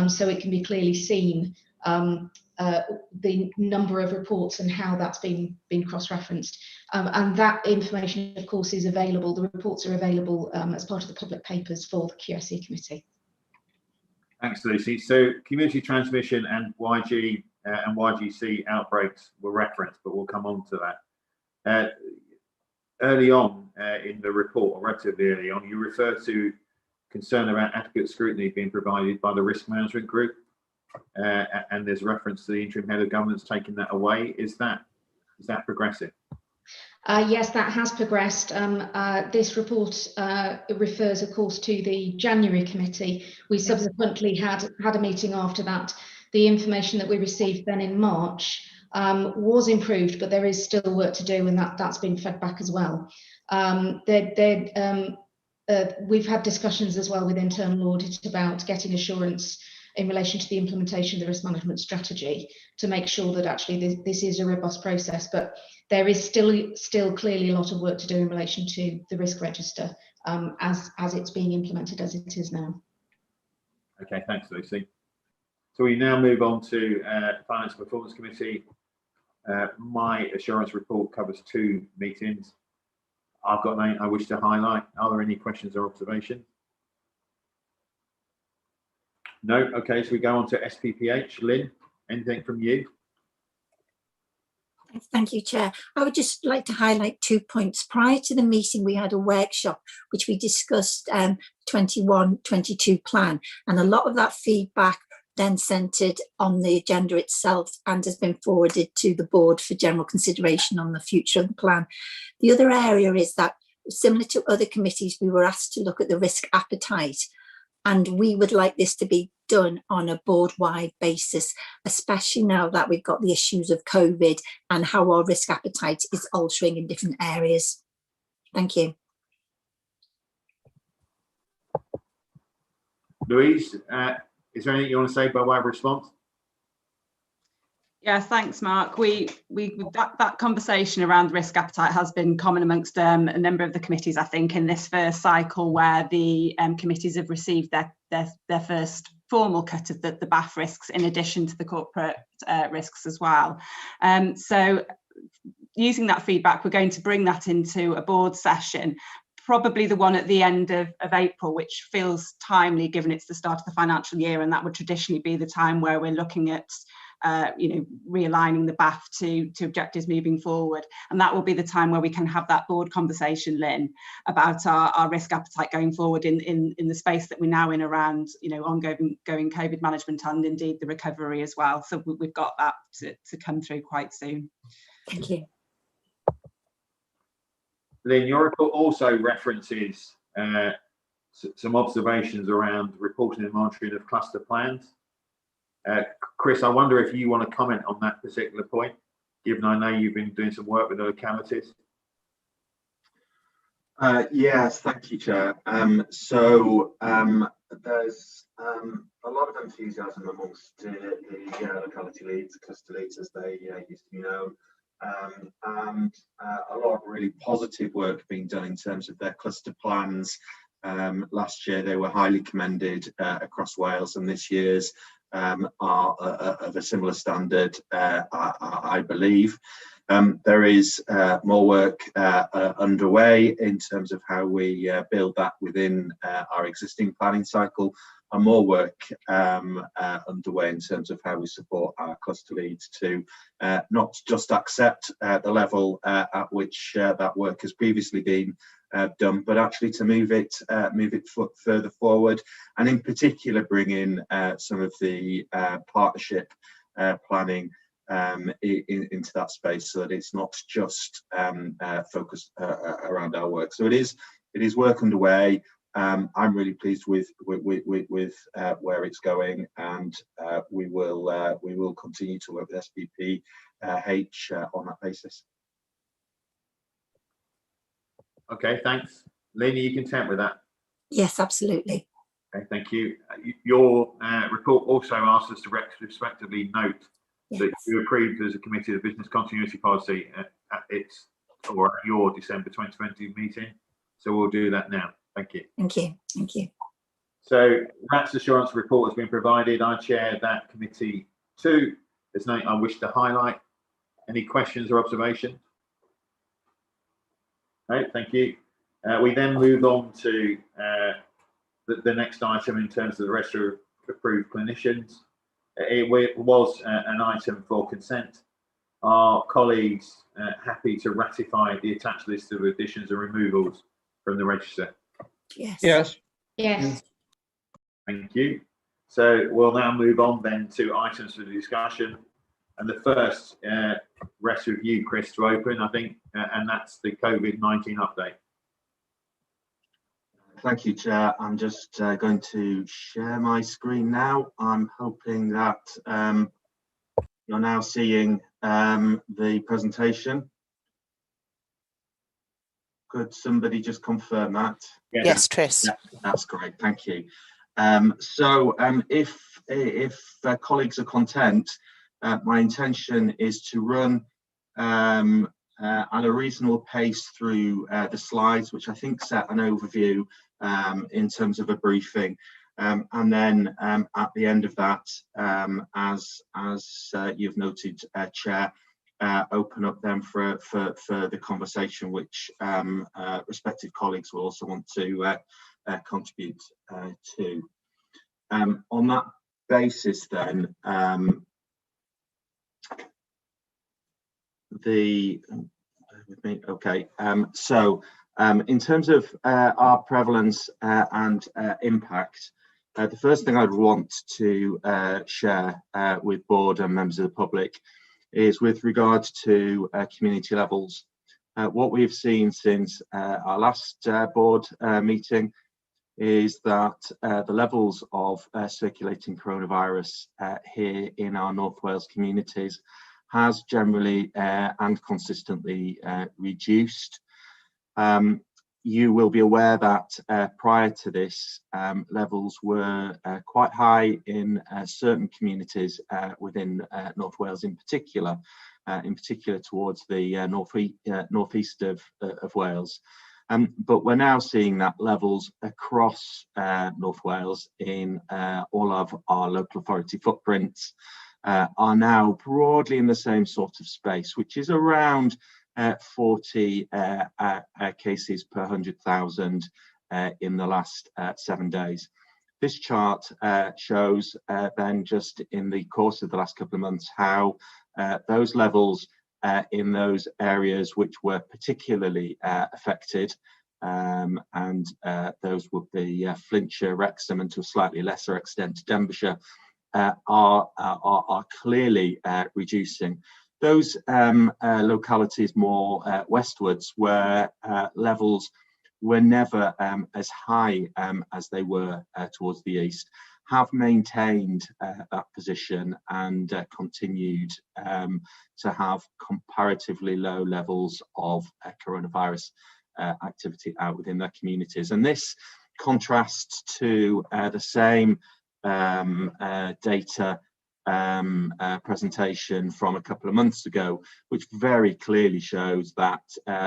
so it can be clearly seen the number of reports and how that's been cross-referenced, and that information of course is available. The reports are available as part of the public papers for the QSE committee. Thanks, Lucy. So community transmission and YG and YGC outbreaks were referenced, but we'll come on to that. Early on in the report, or relatively early on, you refer to concern about adequate scrutiny being provided by the risk management group, and there's reference to the interim head of governance taking that away. Is that progressive? Yes, that has progressed. This report refers, of course, to the January committee. We subsequently had a meeting after that. The information that we received then in March was improved, but there is still work to do, and that's been fed back as well. We've had discussions as well with internal audit about getting assurance in relation to the implementation of the risk management strategy to make sure that actually this is a robust process, but there is still clearly a lot of work to do in relation to the risk register as it's being implemented as it is now. Okay, thanks, Lucy. So we now move on to Finance Performance Committee. My assurance report covers 2 meetings. I've got 9 I wish to highlight. Are there any questions or observations? No. Okay, so we go on to SPPH. Lynn, anything from you? Thank you, Chair. I would just like to highlight 2 points. Prior to the meeting, we had a workshop which we discussed 21-22 plan, and a lot of that feedback then centred on the agenda itself and has been forwarded to the board for general consideration on the future of the plan. The other area is that, similar to other committees, we were asked to look at the risk appetite, and we would like this to be done on a board-wide basis, especially now that we've got the issues of COVID and how our risk appetite is altering in different areas. Thank you. Louise, is there anything you want to say by way of response? Yeah, thanks, Mark. That conversation around risk appetite has been common amongst a number of the committees, I think, in this first cycle where the committees have received their first formal cut of the BAF risks in addition to the corporate risks as well. So using that feedback, we're going to bring that into a board session, probably the one at the end of April, which feels timely given it's the start of the financial year, and that would traditionally be the time where we're looking at realigning the BAF to objectives moving forward, and that will be the time where we can have that board conversation, Lynn, about our risk appetite going forward in the space that we're now in around ongoing COVID management and indeed the recovery as well. So we've got that to come through quite soon. Thank you. Lynn, your report also references some observations around reporting and monitoring of cluster plans. Chris, I wonder if you want to comment on that particular point, given I know you've been doing some work with the localities. Yes, thank you, Chair. So there's a lot of enthusiasm amongst the locality leads, cluster leads as they used to be known, and a lot of really positive work being done in terms of their cluster plans. Last year they were highly commended across Wales, and this year's are of a similar standard, I believe. There is more work underway in terms of how we build that within our existing planning cycle, and more work underway in terms of how we support our cluster leads to not just accept the level at which that work has previously been done, but actually to move it further forward, and in particular bring in some of the partnership planning into that space, so that it's not just focused around our work. So it is work underway. I'm really pleased with where it's going, and we will continue to work with SPP H on that basis. Okay, thanks. Lena, you content with that? Yes, absolutely. Okay, thank you. Your report also asks us to retrospectively note that you approved as a committee the business continuity policy at your December 2020 meeting. So we'll do that now. Thank you. Thank you. Thank you. So RAT's assurance report has been provided. I chair that committee too. There's nothing I wish to highlight. Any questions or observations? Right, thank you. We then move on to the next item in terms of the rest of approved clinicians. It was an item for consent. Are colleagues happy to ratify the attached list of additions and removals from the register? Yes. Yes. Yes. Thank you. So we'll now move on then to items for discussion. And the first rests with you, Chris, to open, I think, and that's the COVID-19 update. Thank you, Chair. I'm just going to share my screen now. I'm hoping that you're now seeing the presentation. Could somebody just confirm that? Yes, Chris. Yeah, that's great. Thank you. If colleagues are content, my intention is to run at a reasonable pace through the slides, which I think set an overview in terms of a briefing, and then at the end of that, as you've noted, Chair, open up then for the conversation which respective colleagues will also want to contribute to. On that basis then, in terms of our prevalence and impact, the first thing I'd want to share with board and members of the public is with regards to community levels. What we've seen since our last board meeting is that the levels of circulating coronavirus here in our North Wales communities has generally and consistently reduced. You will be aware that prior to this, levels were quite high in certain communities within North Wales in particular towards the northeast of Wales. But we're now seeing that levels across North Wales in all of our local authority footprints are now broadly in the same sort of space, which is around 40 cases per 100,000 in the last 7 days. This chart shows then just in the course of the last couple of months how those levels in those areas which were particularly affected, and those would be Flintshire, Wrexham, and to a slightly lesser extent Denbighshire, are clearly reducing. Those localities more westwards, where levels were never as high as they were towards the east, have maintained that position and continued to have comparatively low levels of coronavirus activity out within their communities. And this contrasts to the same data presentation from a couple of months ago, which very clearly shows that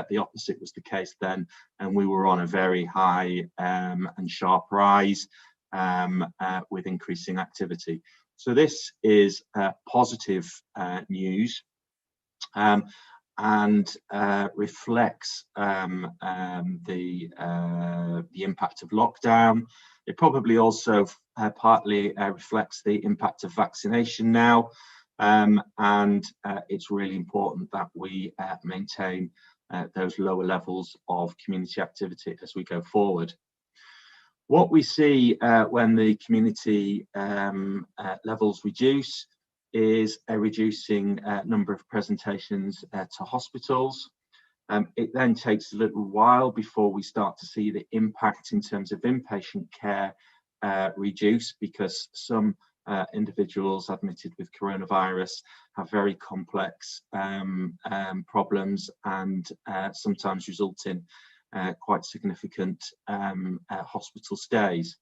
the opposite was the case then, and we were on a very high and sharp rise with increasing activity. So this is positive news. and reflects the impact of lockdown. It probably also partly reflects the impact of vaccination now, and it's really important that we maintain those lower levels of community activity as we go forward. What we see when the community levels reduce is a reducing number of presentations to hospitals. It then takes a little while before we start to see the impact in terms of inpatient care reduce, because some individuals admitted with coronavirus have very complex problems and sometimes result in quite significant hospital stays.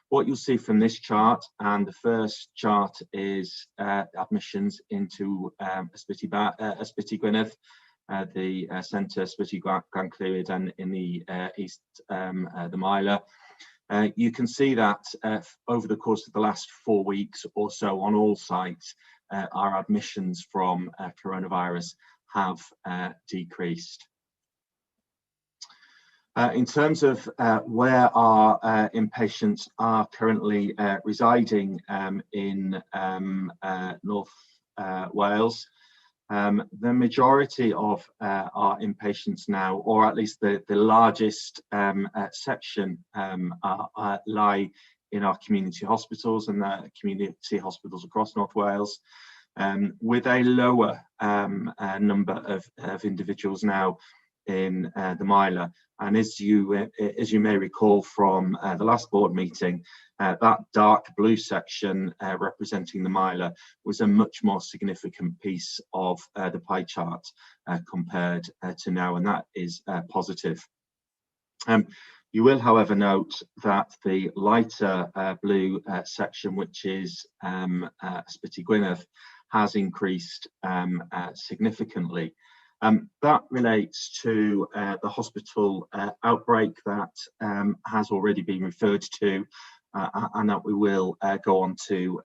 What you'll see from this chart, and the first chart is admissions into Ysbyty Gwynedd, the centre Ysbyty Gran Clwyd, and in the east the Myla. You can see that over the course of the last 4 weeks or so on all sites, our admissions from coronavirus have decreased. In terms of where our inpatients are currently residing in North Wales, the majority of our inpatients now, or at least the largest section, lie in our community hospitals and the community hospitals across North Wales, with a lower number of individuals now in the Myla. And as you may recall from the last board meeting, that dark blue section representing the Myla was a much more significant piece of the pie chart compared to now, and that is positive. You will, however, note that the lighter blue section, which is Ysbyty Gwynedd, has increased significantly. That relates to the hospital outbreak that has already been referred to, and that we will go on to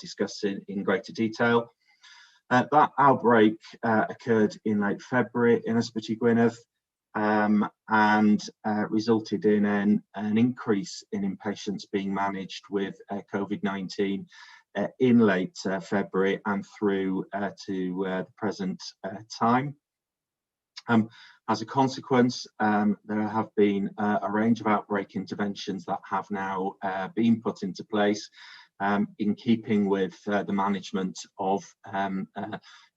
discuss in greater detail. That outbreak occurred in late February in Ysbyty Gwynedd, and resulted in an increase in inpatients being managed with COVID-19 in late February and through to the present time. As a consequence, there have been a range of outbreak interventions that have now been put into place in keeping with the management of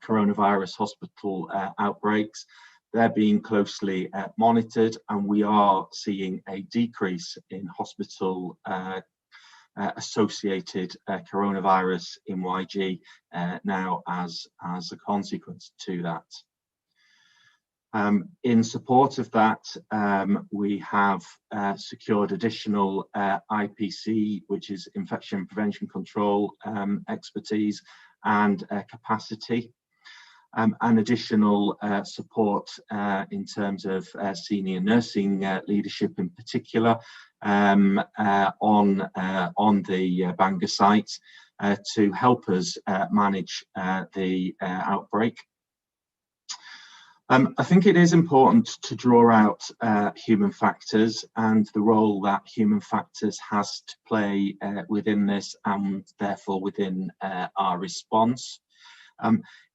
coronavirus hospital outbreaks. They're being closely monitored, and we are seeing a decrease in hospital associated coronavirus in YG now as a consequence to that. In support of that, we have secured additional IPC, which is infection prevention control expertise and capacity, and additional support in terms of senior nursing leadership in particular on the Bangor site to help us manage the outbreak. I think it is important to draw out human factors and the role that human factors has to play within this, and therefore within our response.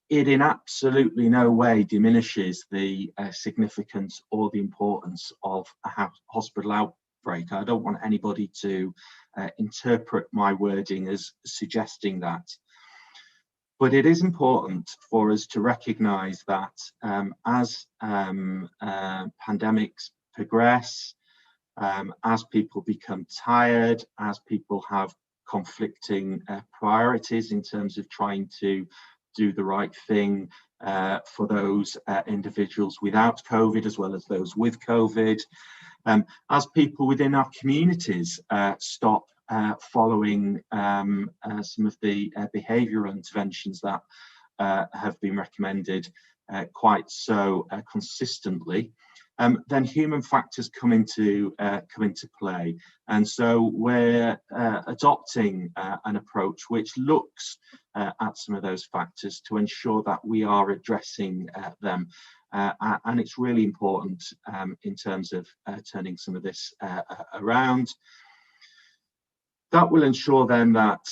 It in absolutely no way diminishes the significance or the importance of a hospital outbreak. I don't want anybody to interpret my wording as suggesting that. But it is important for us to recognise that as pandemics progress, as people become tired, as people have conflicting priorities in terms of trying to do the right thing for those individuals without COVID as well as those with COVID, as people within our communities stop following some of the behavioural interventions that have been recommended quite so consistently, then human factors come into play. And so we're adopting an approach which looks at some of those factors to ensure that we are addressing them. And it's really important in terms of turning some of this around. That will ensure then that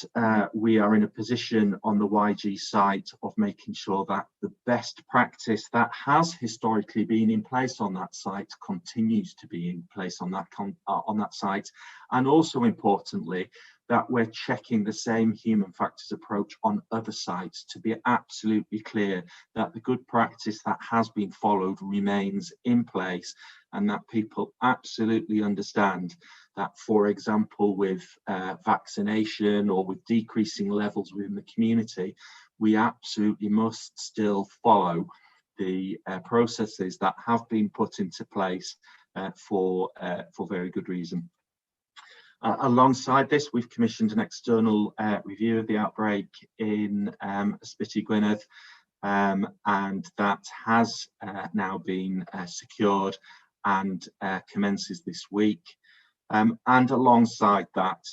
we are in a position on the YG site of making sure that the best practice that has historically been in place on that site continues to be in place on that site, and also importantly that we're checking the same human factors approach on other sites to be absolutely clear that the good practice that has been followed remains in place, and that people absolutely understand that, for example, with vaccination or with decreasing levels within the community, we absolutely must still follow the processes that have been put into place for very good reason. Alongside this, we've commissioned an external review of the outbreak in Ysbyty Gwynedd, and that has now been secured and commences this week. And alongside that,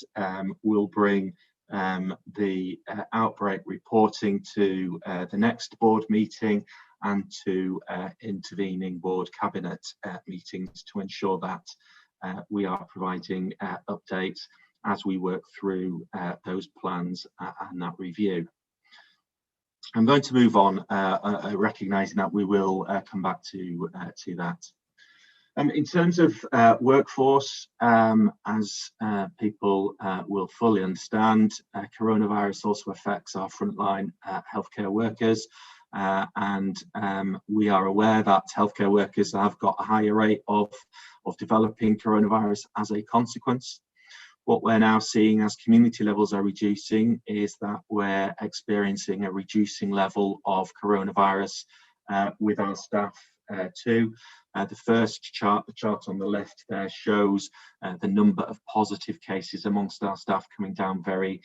we'll bring the outbreak reporting to the next board meeting and to intervening board cabinet meetings to ensure that we are providing updates as we work through those plans and that review. I'm going to move on, recognising that we will come back to that. In terms of workforce, as people will fully understand, coronavirus also affects our frontline healthcare workers, and we are aware that healthcare workers have got a higher rate of developing coronavirus as a consequence. What we're now seeing as community levels are reducing is that we're experiencing a reducing level of coronavirus with our staff too. The first chart, the chart on the left there, shows the number of positive cases amongst our staff coming down very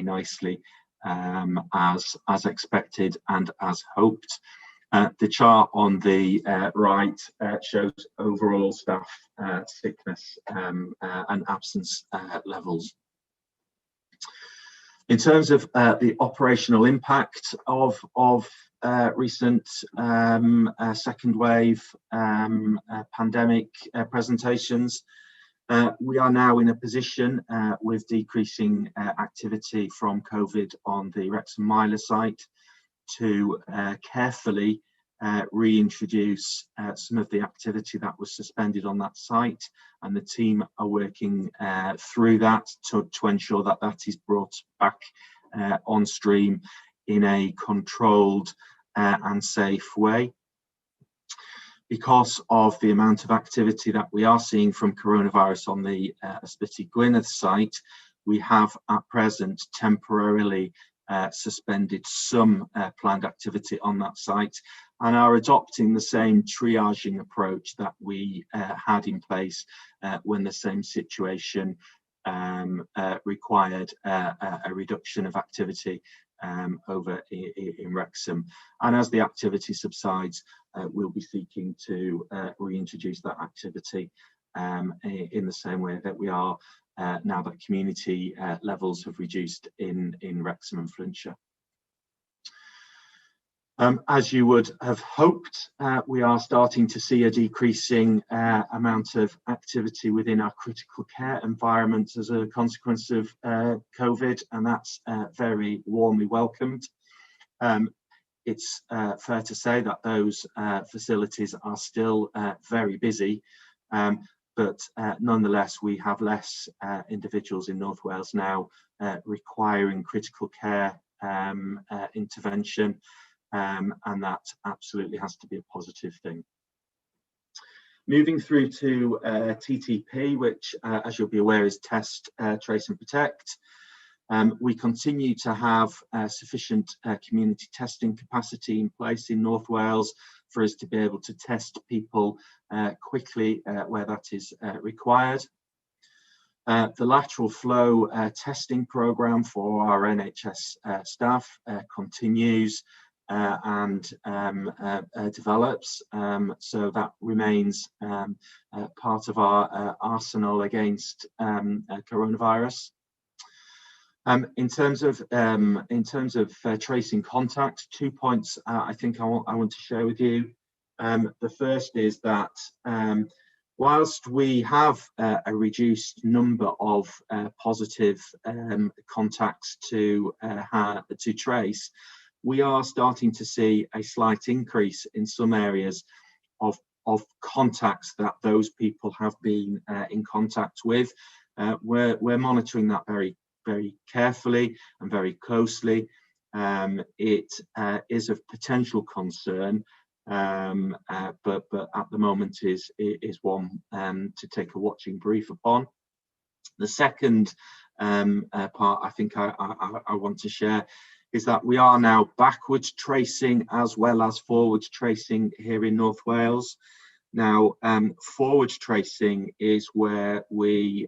nicely, as expected and as hoped. The chart on the right shows overall staff sickness and absence levels. In terms of the operational impact of recent second wave pandemic presentations, we are now in a position with decreasing activity from COVID on the Wrexham Miler site to carefully reintroduce some of the activity that was suspended on that site, and the team are working through that to ensure that that is brought back on stream in a controlled and safe way. Because of the amount of activity that we are seeing from coronavirus on the Ysbyty Gwynedd site, we have at present temporarily suspended some planned activity on that site, and are adopting the same triaging approach that we had in place when the same situation required a reduction of activity over in Wrexham. And as the activity subsides, we'll be seeking to reintroduce that activity in the same way that we are now that community levels have reduced in Wrexham and Flintshire. As you would have hoped, we are starting to see a decreasing amount of activity within our critical care environments as a consequence of COVID, and that's very warmly welcomed. It's fair to say that those facilities are still very busy, but nonetheless we have less individuals in North Wales now requiring critical care intervention, and that absolutely has to be a positive thing. Moving through to TTP, which as you'll be aware is Test, Trace and Protect. We continue to have sufficient community testing capacity in place in North Wales for us to be able to test people quickly where that is required. The lateral flow testing programme for our NHS staff continues and develops, so that remains part of our arsenal against coronavirus. In terms of tracing contacts, 2 points I think I want to share with you. The first is that whilst we have a reduced number of positive contacts to trace, we are starting to see a slight increase in some areas of contacts that those people have been in contact with. We're monitoring that very carefully and very closely. It is of potential concern, but at the moment is one to take a watching brief upon. The second part I think I want to share is that we are now backwards tracing as well as forwards tracing here in North Wales. Now, forwards tracing is where we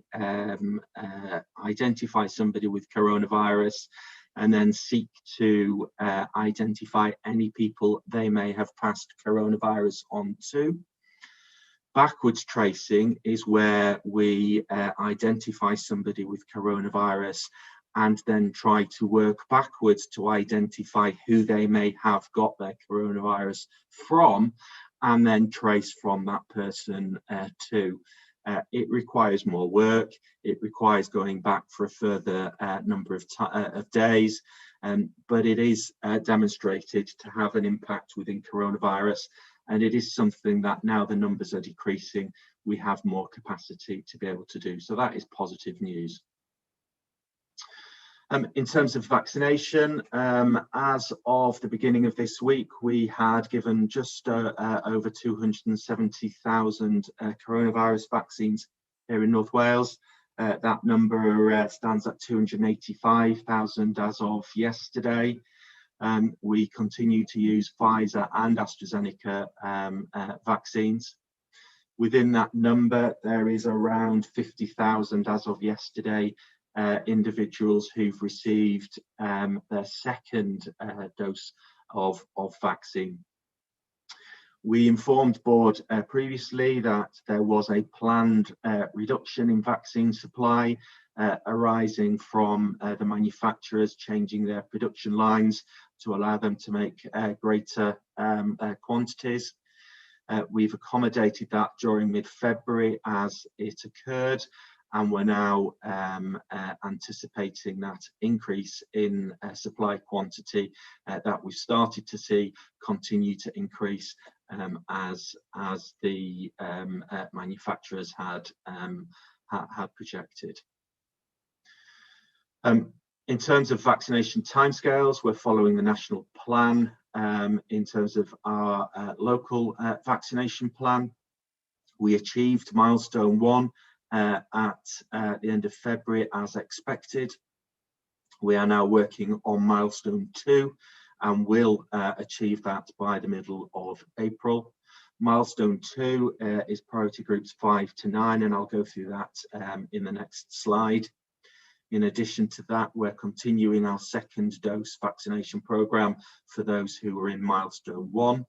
identify somebody with coronavirus and then seek to identify any people they may have passed coronavirus on to. Backwards tracing is where we identify somebody with coronavirus and then try to work backwards to identify who they may have got their coronavirus from, and then trace from that person to. It requires more work. It requires going back for a further number of days, but it is demonstrated to have an impact within coronavirus, and it is something that now the numbers are decreasing, we have more capacity to be able to do. So that is positive news. In terms of vaccination, as of the beginning of this week, we had given just over 270,000 coronavirus vaccines here in North Wales. That number stands at 285,000 as of yesterday. We continue to use Pfizer and AstraZeneca vaccines. Within that number, there is around 50,000 as of yesterday individuals who've received their second dose of vaccine. We informed board previously that there was a planned reduction in vaccine supply arising from the manufacturers changing their production lines to allow them to make greater quantities. We've accommodated that during mid-February as it occurred, and we're now anticipating that increase in supply quantity that we've started to see continue to increase as the manufacturers had projected. In terms of vaccination timescales, we're following the national plan in terms of our local vaccination plan. We achieved milestone 1 at the end of February as expected. We are now working on milestone 2 and will achieve that by the middle of April. Milestone 2 is priority groups 5 to 9, and I'll go through that in the next slide. In addition to that, we're continuing our second dose vaccination programme for those who are in milestone 1.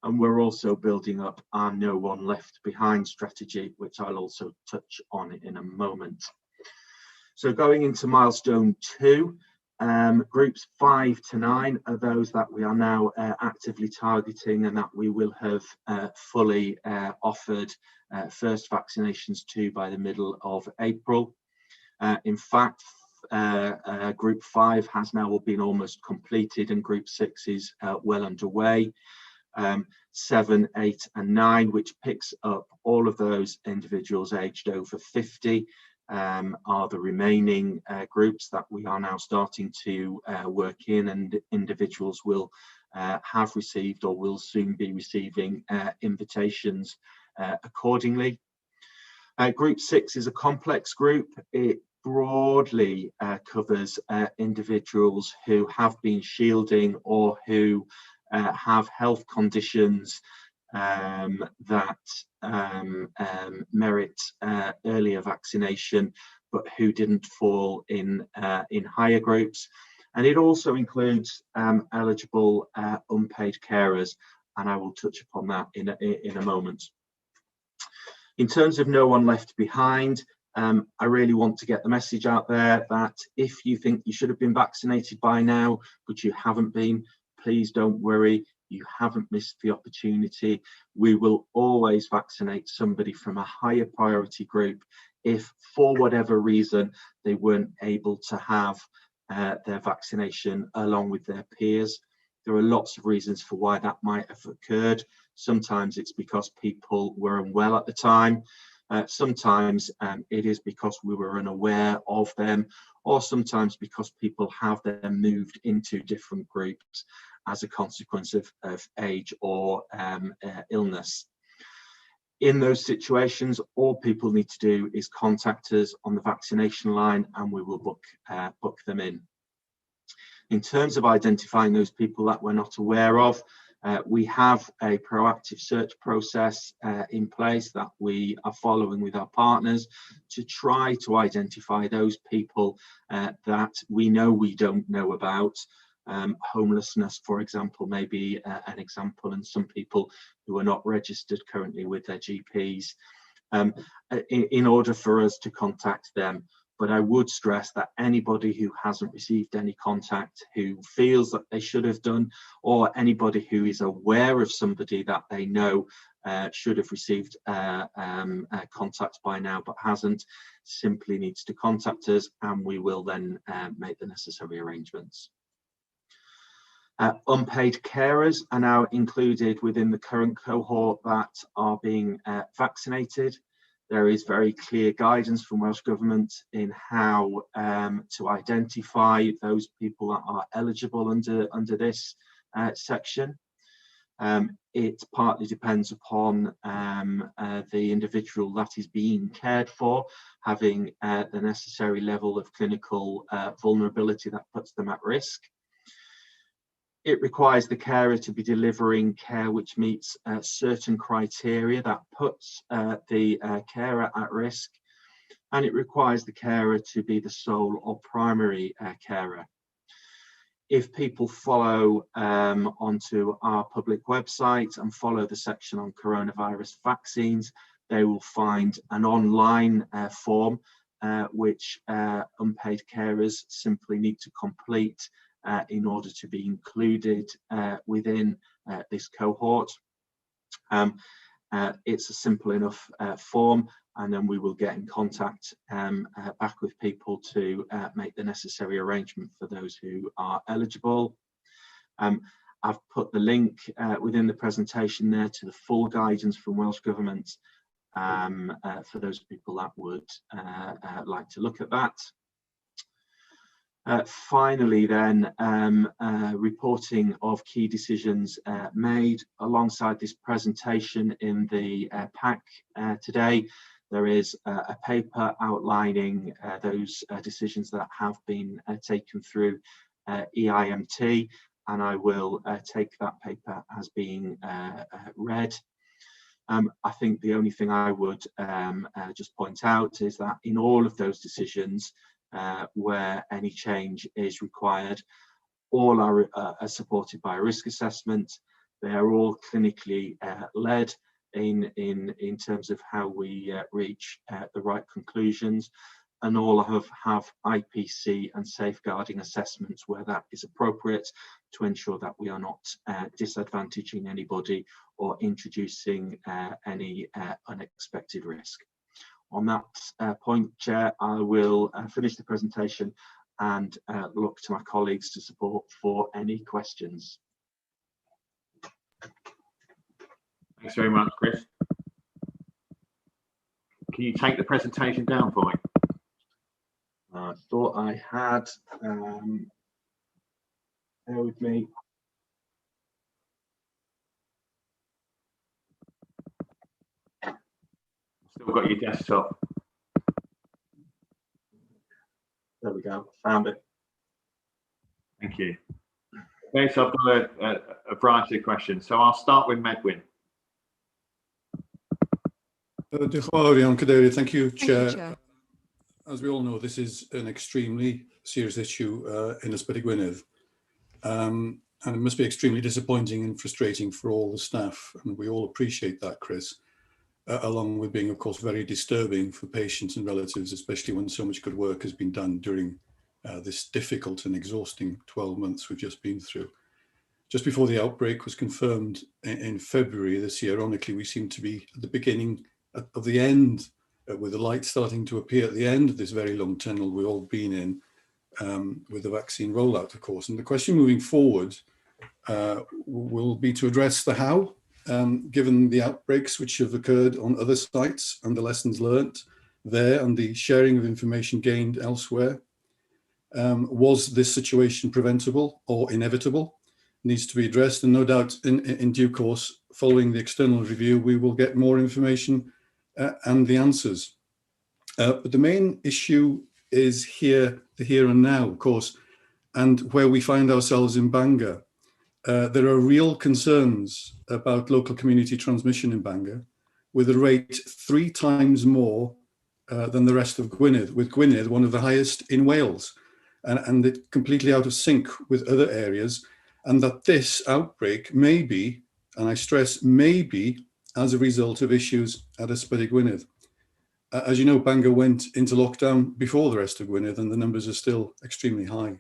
And we're also building up our No One Left Behind strategy, which I'll also touch on in a moment. So going into milestone 2, groups 5 to 9 are those that we are now actively targeting and that we will have fully offered first vaccinations to by the middle of April. In fact, group 5 has now been almost completed and group 6 is well underway. 7, 8 and 9, which picks up all of those individuals aged over 50, are the remaining groups that we are now starting to work in, and individuals will have received or will soon be receiving invitations accordingly. Group 6 is a complex group. It broadly covers individuals who have been shielding or who have health conditions that merit earlier vaccination, but who didn't fall in higher groups. And it also includes eligible unpaid carers, and I will touch upon that in a moment. In terms of No One Left Behind, I really want to get the message out there that if you think you should have been vaccinated by now, but you haven't been, please don't worry. You haven't missed the opportunity. We will always vaccinate somebody from a higher priority group if, for whatever reason, they weren't able to have their vaccination along with their peers. There are lots of reasons for why that might have occurred. Sometimes it's because people were unwell at the time. Sometimes it is because we were unaware of them, or sometimes because people have then moved into different groups as a consequence of age or illness. In those situations, all people need to do is contact us on the vaccination line and we will book them in. In terms of identifying those people that we're not aware of, we have a proactive search process in place that we are following with our partners to try to identify those people that we know we don't know about. Homelessness, for example, may be an example, and some people who are not registered currently with their GPs, in order for us to contact them. But I would stress that anybody who hasn't received any contact, who feels that they should have done, or anybody who is aware of somebody that they know should have received contact by now but hasn't, simply needs to contact us and we will then make the necessary arrangements. Unpaid carers are now included within the current cohort that are being vaccinated. There is very clear guidance from Welsh Government in how to identify those people that are eligible under this section. It partly depends upon the individual that is being cared for, having the necessary level of clinical vulnerability that puts them at risk. It requires the carer to be delivering care which meets certain criteria that puts the carer at risk, and it requires the carer to be the sole or primary carer. If people follow onto our public website and follow the section on coronavirus vaccines, they will find an online form which unpaid carers simply need to complete in order to be included within this cohort. It's a simple enough form, and then we will get in contact back with people to make the necessary arrangement for those who are eligible. I've put the link within the presentation there to the full guidance from Welsh Government for those people that would like to look at that. Finally then, reporting of key decisions made. Alongside this presentation in the pack today, there is a paper outlining those decisions that have been taken through EIMT, and I will take that paper as being read. I think the only thing I would just point out is that in all of those decisions, where any change is required, all are supported by a risk assessment. They are all clinically led in terms of how we reach the right conclusions, and all have IPC and safeguarding assessments where that is appropriate to ensure that we are not disadvantaging anybody or introducing any unexpected risk. On that point, Chair, I will finish the presentation and look to my colleagues to support for any questions. Thanks very much, Chris. Can you take the presentation down for me? I thought I had. Bear with me. Still got your desktop. There we go, found it. Thank you. Okay, so I've got a variety of questions. So I'll start with Medwyn. Diolch yn fawr iawn, Cadeirydd. Thank you, Chair. Thank you, Chair. As we all know, this is an extremely serious issue in Ysbyty Gwynedd. And it must be extremely disappointing and frustrating for all the staff, and we all appreciate that, Chris. along with being, of course, very disturbing for patients and relatives, especially when so much good work has been done during this difficult and exhausting 12 months we've just been through. Just before the outbreak was confirmed in February this year, ironically, we seem to be at the beginning of the end, with the light starting to appear at the end of this very long tunnel we've all been in, with the vaccine rollout, of course. And the question moving forward will be to address the how, given the outbreaks which have occurred on other sites and the lessons learnt there and the sharing of information gained elsewhere. Was this situation preventable or inevitable? Needs to be addressed, and no doubt in due course, following the external review, we will get more information and the answers. But the main issue is the here and now, of course, and where we find ourselves in Bangor. There are real concerns about local community transmission in Bangor, with a rate 3 times more than the rest of Gwynedd, with Gwynedd one of the highest in Wales, and it completely out of sync with other areas, and that this outbreak may be, and I stress may be, as a result of issues at Ysbyty Gwynedd. As you know, Bangor went into lockdown before the rest of Gwynedd, and the numbers are still extremely high.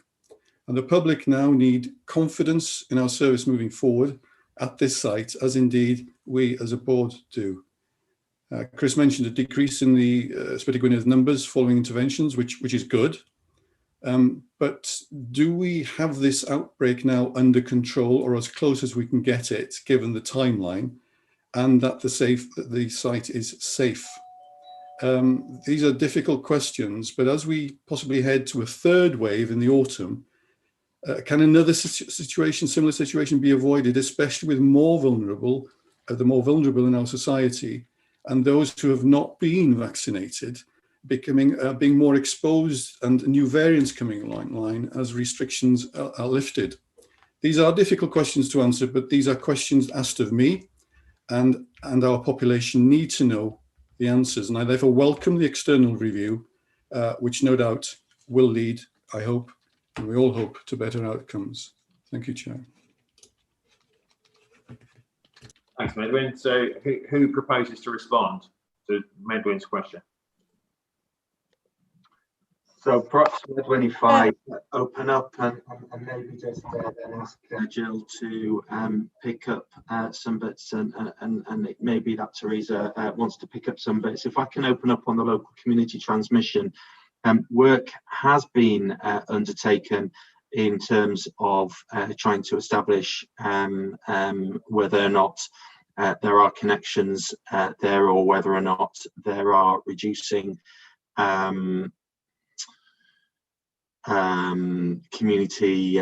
And the public now need confidence in our service moving forward at this site, as indeed we as a board do. Chris mentioned a decrease in the Ysbyty Gwynedd numbers following interventions, which is good. But do we have this outbreak now under control, or as close as we can get it, given the timeline, and that the site is safe? These are difficult questions, but as we possibly head to a third wave in the autumn, can another similar situation be avoided, especially with the more vulnerable in our society, and those who have not been vaccinated being more exposed, and new variants coming online as restrictions are lifted? These are difficult questions to answer, but these are questions asked of me, and our population need to know the answers. And I therefore welcome the external review, which no doubt will lead, I hope, and we all hope, to better outcomes. Thank you, Chair. Thanks, Medwyn. So who proposes to respond to Medwyn's question? So perhaps when if I open up and maybe just then ask Jill to pick up some bits, and it may be that Teresa wants to pick up some bits. If I can open up on the local community transmission, work has been undertaken in terms of trying to establish whether or not there are connections there, or whether or not there are reducing community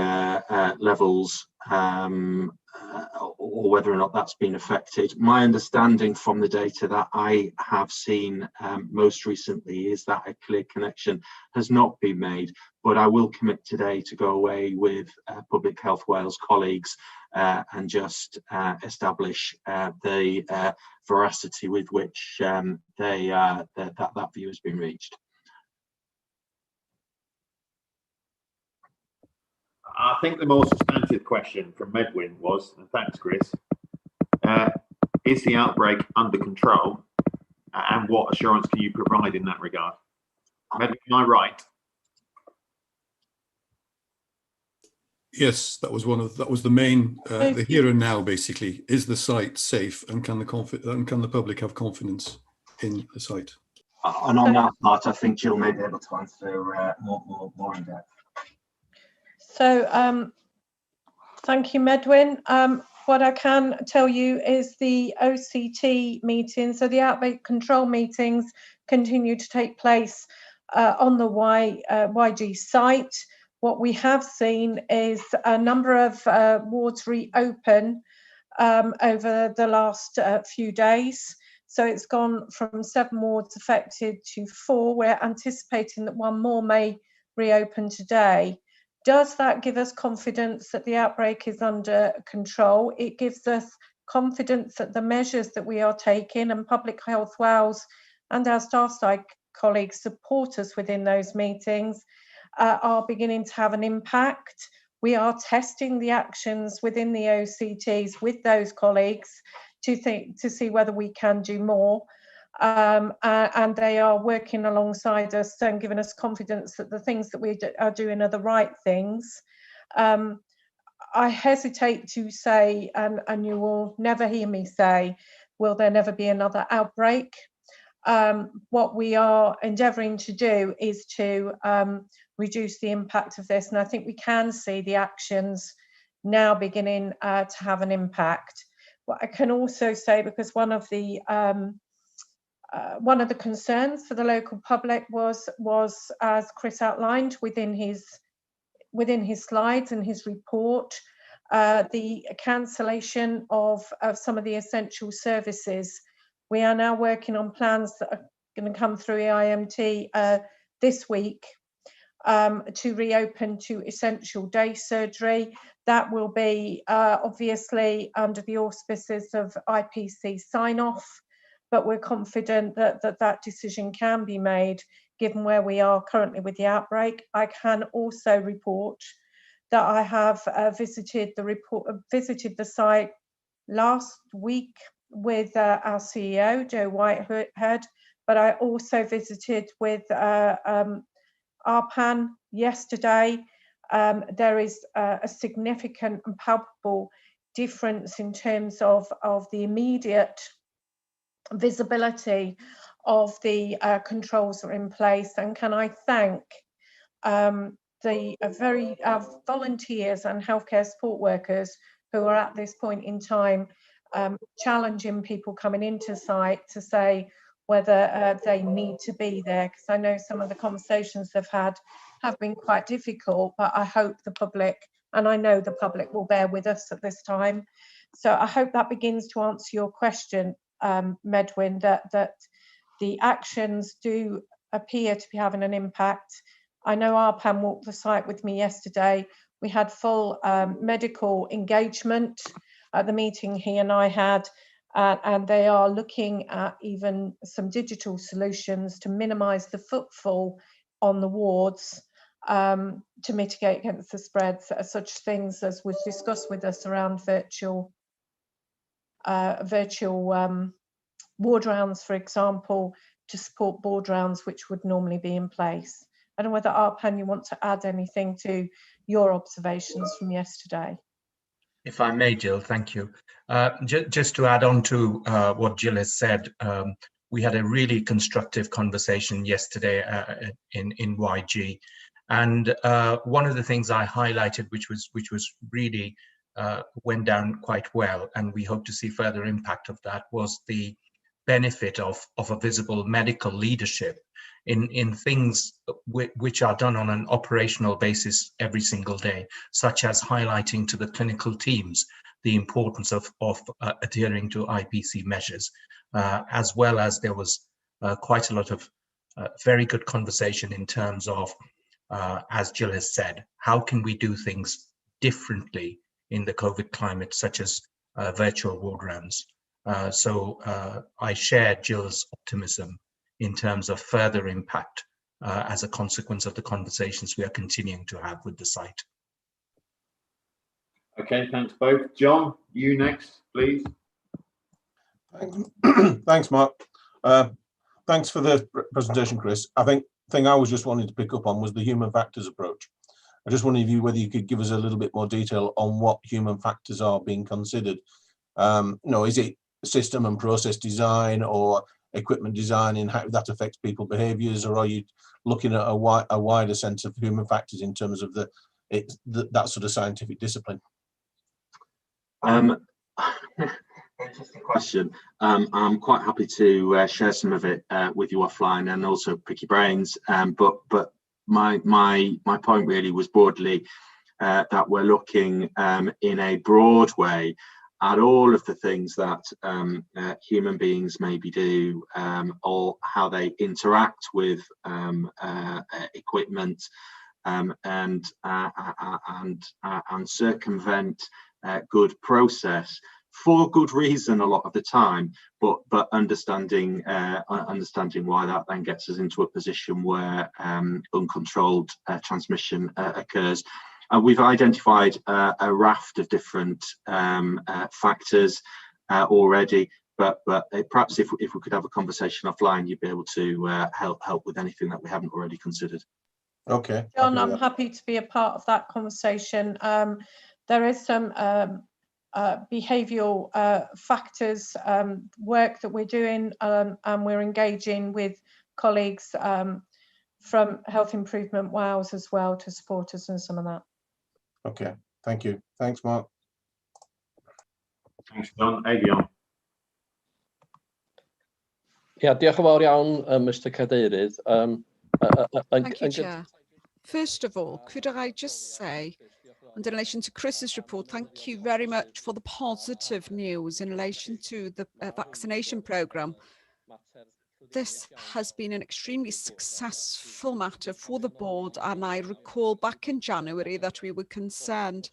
levels, or whether or not that's been affected. My understanding from the data that I have seen most recently is that a clear connection has not been made, but I will commit today to go away with Public Health Wales colleagues and just establish the veracity with which that view has been reached. I think the more substantive question from Medwyn was, and thanks, Chris, is the outbreak under control, and what assurance can you provide in that regard? Medwyn, am I right? Yes, that was the main, the here and now, basically. Is the site safe, and can the public have confidence in the site? And on that part, I think Jill may be able to answer more in depth. So thank you, Medwyn. What I can tell you is the OCT meetings, so the outbreak control meetings, continue to take place on the YG site. What we have seen is a number of wards reopen over the last few days. So it's gone from 7 wards affected to 4. We're anticipating that 1 more may reopen today. Does that give us confidence that the outbreak is under control? It gives us confidence that the measures that we are taking, and Public Health Wales and our staff side colleagues support us within those meetings, are beginning to have an impact. We are testing the actions within the OCTs with those colleagues to see whether we can do more. And they are working alongside us and giving us confidence that the things that we are doing are the right things. I hesitate to say, and you will never hear me say, will there never be another outbreak? What we are endeavouring to do is to reduce the impact of this, and I think we can see the actions now beginning to have an impact. What I can also say, because one of the concerns for the local public was as Chris outlined within his slides and his report, the cancellation of some of the essential services. We are now working on plans that are going to come through EIMT this week to reopen to essential day surgery. That will be obviously under the auspices of IPC sign-off, but we're confident that decision can be made given where we are currently with the outbreak. I can also report that I have visited the site last week with our CEO, Joe Whitehead, but I also visited with ARPAN yesterday. There is a significant and palpable difference in terms of the immediate visibility of the controls that are in place. And can I thank our volunteers and healthcare support workers who are at this point in time challenging people coming into site to say whether they need to be there, because I know some of the conversations they've had have been quite difficult, but I hope the public, and I know the public, will bear with us at this time. So I hope that begins to answer your question, Medwin, that the actions do appear to be having an impact. I know ARPAN walked the site with me yesterday. We had full medical engagement at the meeting he and I had, and they are looking at even some digital solutions to minimise the footfall on the wards to mitigate against the spreads. Such things as was discussed with us around virtual ward rounds, for example, to support board rounds which would normally be in place. I don't know whether ARPAN, you want to add anything to your observations from yesterday. If I may, Jill, thank you. Just to add on to what Jill has said, we had a really constructive conversation yesterday in YG, and one of the things I highlighted, which was really went down quite well, and we hope to see further impact of that, was the benefit of a visible medical leadership in things which are done on an operational basis every single day, such as highlighting to the clinical teams the importance of adhering to IPC measures, as well as there was quite a lot of very good conversation in terms of, as Jill has said, how can we do things differently in the COVID climate, such as virtual ward rounds. So I share Jill's optimism in terms of further impact as a consequence of the conversations we are continuing to have with the site. Okay, thanks both. John, you next, please. Thanks, Mark. Thanks for the presentation, Chris. I think the thing I was just wanting to pick up on was the human factors approach. I just wondered whether you could give us a little bit more detail on what human factors are being considered. Is it system and process design or equipment design and how that affects people's behaviours, or are you looking at a wider sense of human factors in terms of that sort of scientific discipline? Interesting question. I'm quite happy to share some of it with you offline and also pick your brains. But my point really was broadly that we're looking in a broad way at all of the things that human beings maybe do, or how they interact with equipment, and circumvent good process for good reason a lot of the time, but understanding why that then gets us into a position where uncontrolled transmission occurs. We've identified a raft of different factors. already. But perhaps if we could have a conversation offline, you'd be able to help with anything that we haven't already considered. Okay. John, I'm happy to be a part of that conversation. There is some behavioural factors work that we're doing, and we're engaging with colleagues from Health Improvement Wales as well to support us in some of that. Okay, thank you. Thanks, Mark. Thanks, John. Avion. Ia, diolch yn fawr iawn, Mr Cadeirydd. Thank you, Chair. First of all, could I just say, in relation to Chris's report, thank you very much for the positive news in relation to the vaccination programme. This has been an extremely successful matter for the board, and I recall back in January that we were concerned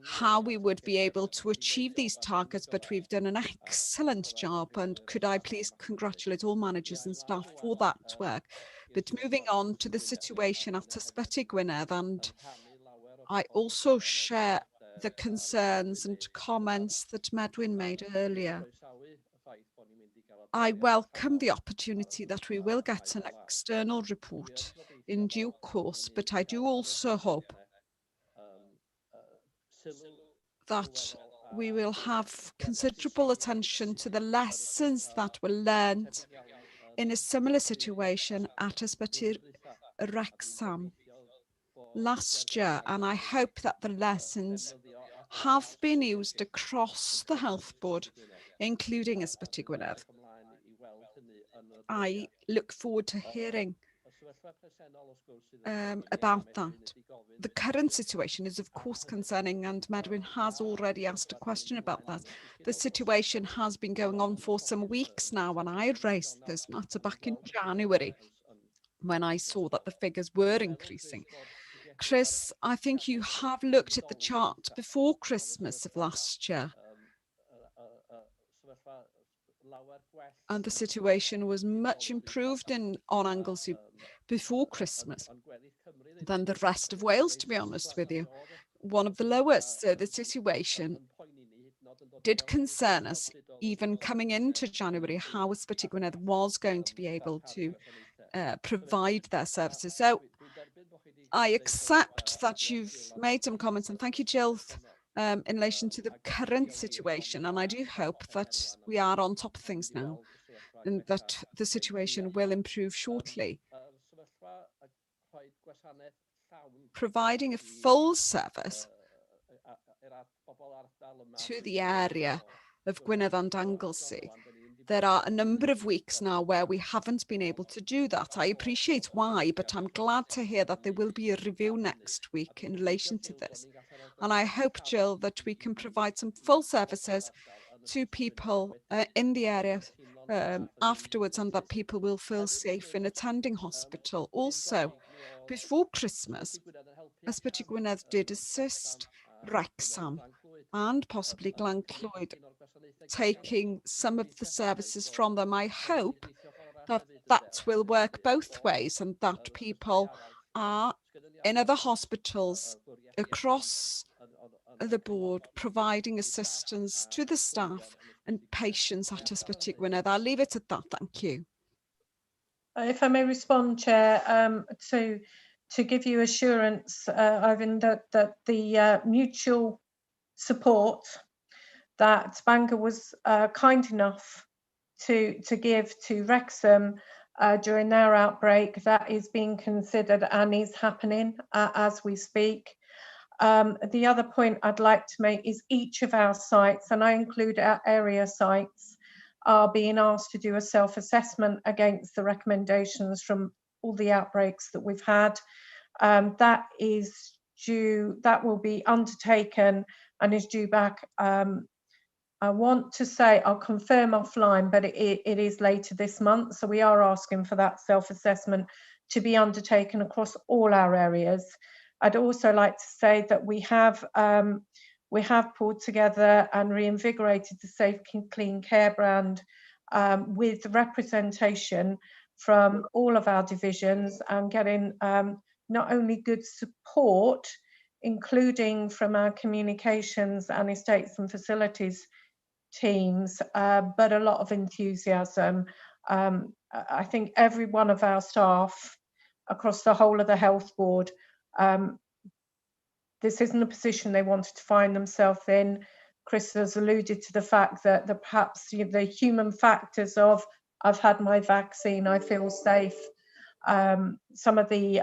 how we would be able to achieve these targets, but we've done an excellent job, and could I please congratulate all managers and staff for that work. But moving on to the situation at Ysbyty Gwynedd, and I also share the concerns and comments that Medwyn made earlier. I welcome the opportunity that we will get an external report in due course, but I do also hope that we will have considerable attention to the lessons that were learned in a similar situation at Ysbyty Wrecsam last year, and I hope that the lessons have been used across the health board, including Ysbyty Gwynedd. I look forward to hearing about that. The current situation is of course concerning, and Medwyn has already asked a question about that. The situation has been going on for some weeks now, and I raised this matter back in January when I saw that the figures were increasing. Chris, I think you have looked at the chart before Christmas of last year, and the situation was much improved on Anglesey before Christmas than the rest of Wales, to be honest with you. One of the lowest. So the situation did concern us even coming into January, how Ysbyty Gwynedd was going to be able to provide their services. So I accept that you've made some comments, and thank you, Jill, in relation to the current situation, and I do hope that we are on top of things now and that the situation will improve shortly. Providing a full service to the area of Gwynedd and Anglesey, there are a number of weeks now where we haven't been able to do that. I appreciate why, but I'm glad to hear that there will be a review next week in relation to this. And I hope, Jill, that we can provide some full services to people in the area afterwards, and that people will feel safe in attending hospital. Also, before Christmas, Ysbyty Gwynedd did assist Wrecsam and possibly Glenclwyd taking some of the services from them. I hope that that will work both ways, and that people are in other hospitals across the board providing assistance to the staff and patients at Ysbyty Gwynedd. I'll leave it at that. Thank you. If I may respond, Chair, to give you assurance, Ivan, that the mutual support that Bangor was kind enough to give to Wrexham during their outbreak, that is being considered and is happening as we speak. The other point I'd like to make is each of our sites, and I include our area sites, are being asked to do a self-assessment against the recommendations from all the outbreaks that we've had. That will be undertaken and is due back. I want to say, I'll confirm offline, but it is later this month. So we are asking for that self-assessment to be undertaken across all our areas. I'd also like to say that we have pulled together and reinvigorated the Safe Clean Care brand with representation from all of our divisions and getting not only good support, including from our communications and estates and facilities teams, but a lot of enthusiasm. I think every one of our staff across the whole of the health board, this isn't a position they wanted to find themselves in. Chris has alluded to the fact that perhaps the human factors of I've had my vaccine, I feel safe. Some of the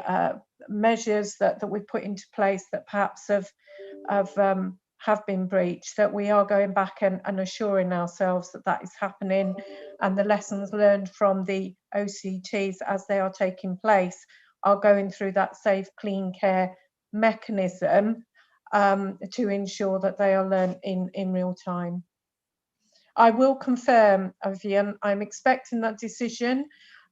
measures that we've put into place that perhaps have been breached, that we are going back and assuring ourselves that that is happening, and the lessons learned from the OCTs as they are taking place are going through that safe, clean care mechanism to ensure that they are learned in real time. I will confirm, Vivian, I'm expecting that decision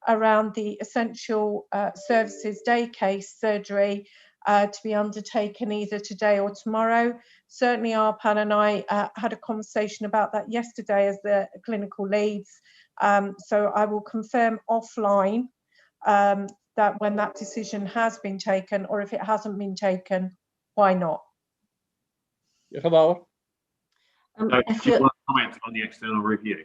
around the essential services day case surgery to be undertaken either today or tomorrow. Certainly Arpan and I had a conversation about that yesterday as the clinical leads. So I will confirm offline that when that decision has been taken, or if it hasn't been taken, why not? Do you want to comment on the external review?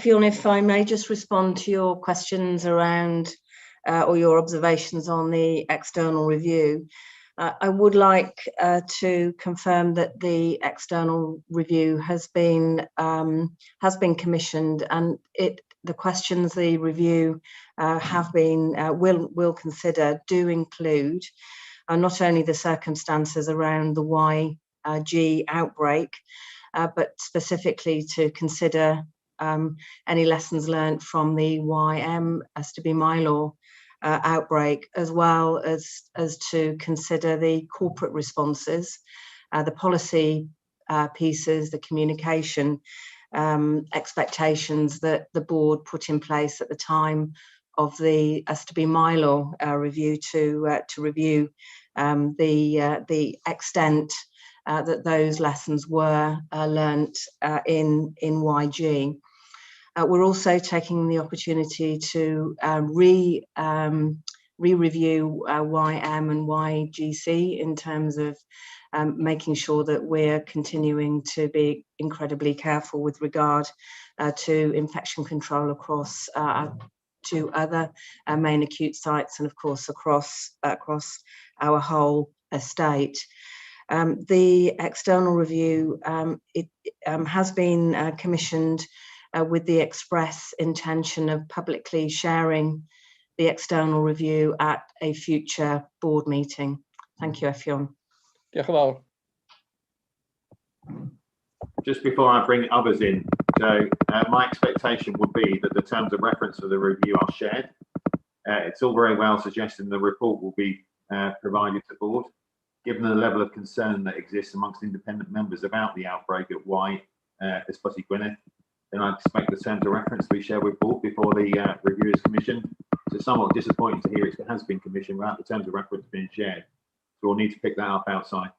Fiona, if I may just respond to your questions around or your observations on the external review. I would like to confirm that the external review has been commissioned, and the questions the review will consider do include not only the circumstances around the YG outbreak, but specifically to consider any lessons learned from the YM as to be Mylor outbreak, as well as to consider the corporate responses, the policy pieces, the communication expectations that the board put in place at the time of the as to be Mylor review to review the extent that those lessons were learnt in YG. We're also taking the opportunity to re-review YM and YGC in terms of making sure that we're continuing to be incredibly careful with regard to infection control across two other main acute sites, and of course across our whole estate. The external review has been commissioned with the express intention of publicly sharing the external review at a future board meeting. Thank you, Effion. Just before I bring others in, so my expectation would be that the terms of reference for the review are shared. It's all very well suggesting the report will be provided to board. Given the level of concern that exists amongst independent members about the outbreak at Ysbyty Gwynedd, then I expect the terms of reference to be shared with board before the review is commissioned. So it's somewhat disappointing to hear it has been commissioned without the terms of reference being shared. So we'll need to pick that up outside.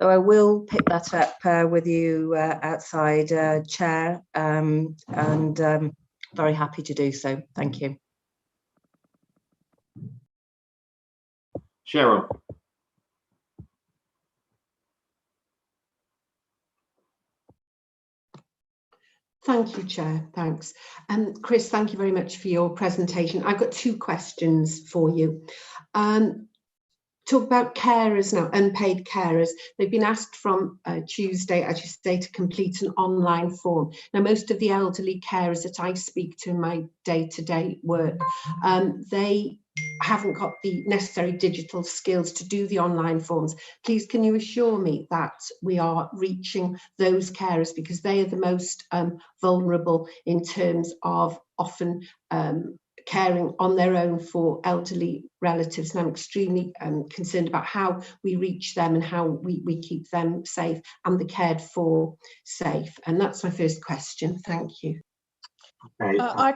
So I will pick that up with you outside, Chair, and very happy to do so. Thank you. Cheryl. Thank you, Chair. Thanks. Chris, thank you very much for your presentation. I've got two questions for you. Talk about carers now, unpaid carers. They've been asked from Tuesday, as you say, to complete an online form. Now, most of the elderly carers that I speak to in my day-to-day work, they haven't got the necessary digital skills to do the online forms. Please, can you assure me that we are reaching those carers, because they are the most vulnerable in terms of often caring on their own for elderly relatives, and I'm extremely concerned about how we reach them and how we keep them safe and the cared for safe. And that's my first question. Thank you. Okay. I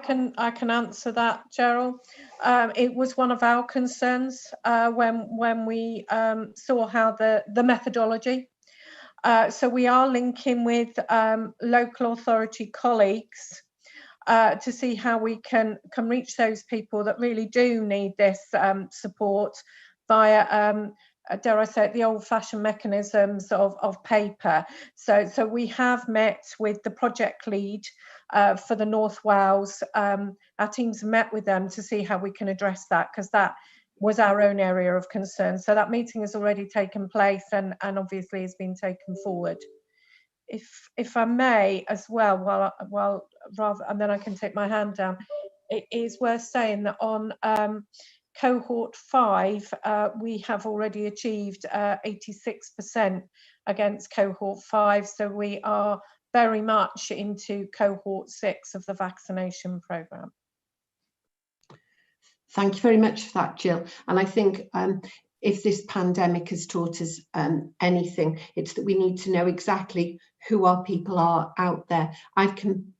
can answer that, Gerald. It was one of our concerns when we saw how the methodology. So we are linking with local authority colleagues to see how we can reach those people that really do need this support via dare I say it, the old-fashioned mechanisms of paper. So we have met with the project lead for the North Wales. Our teams met with them to see how we can address that, because that was our own area of concern. So that meeting has already taken place and obviously has been taken forward. If I may as well, while rather, and then I can take my hand down, it is worth saying that on cohort 5, we have already achieved 86% against cohort 5. So we are very much into cohort 6 of the vaccination programme. Thank you very much for that, Jill. And I think if this pandemic has taught us anything, it's that we need to know exactly who our people are out there. I've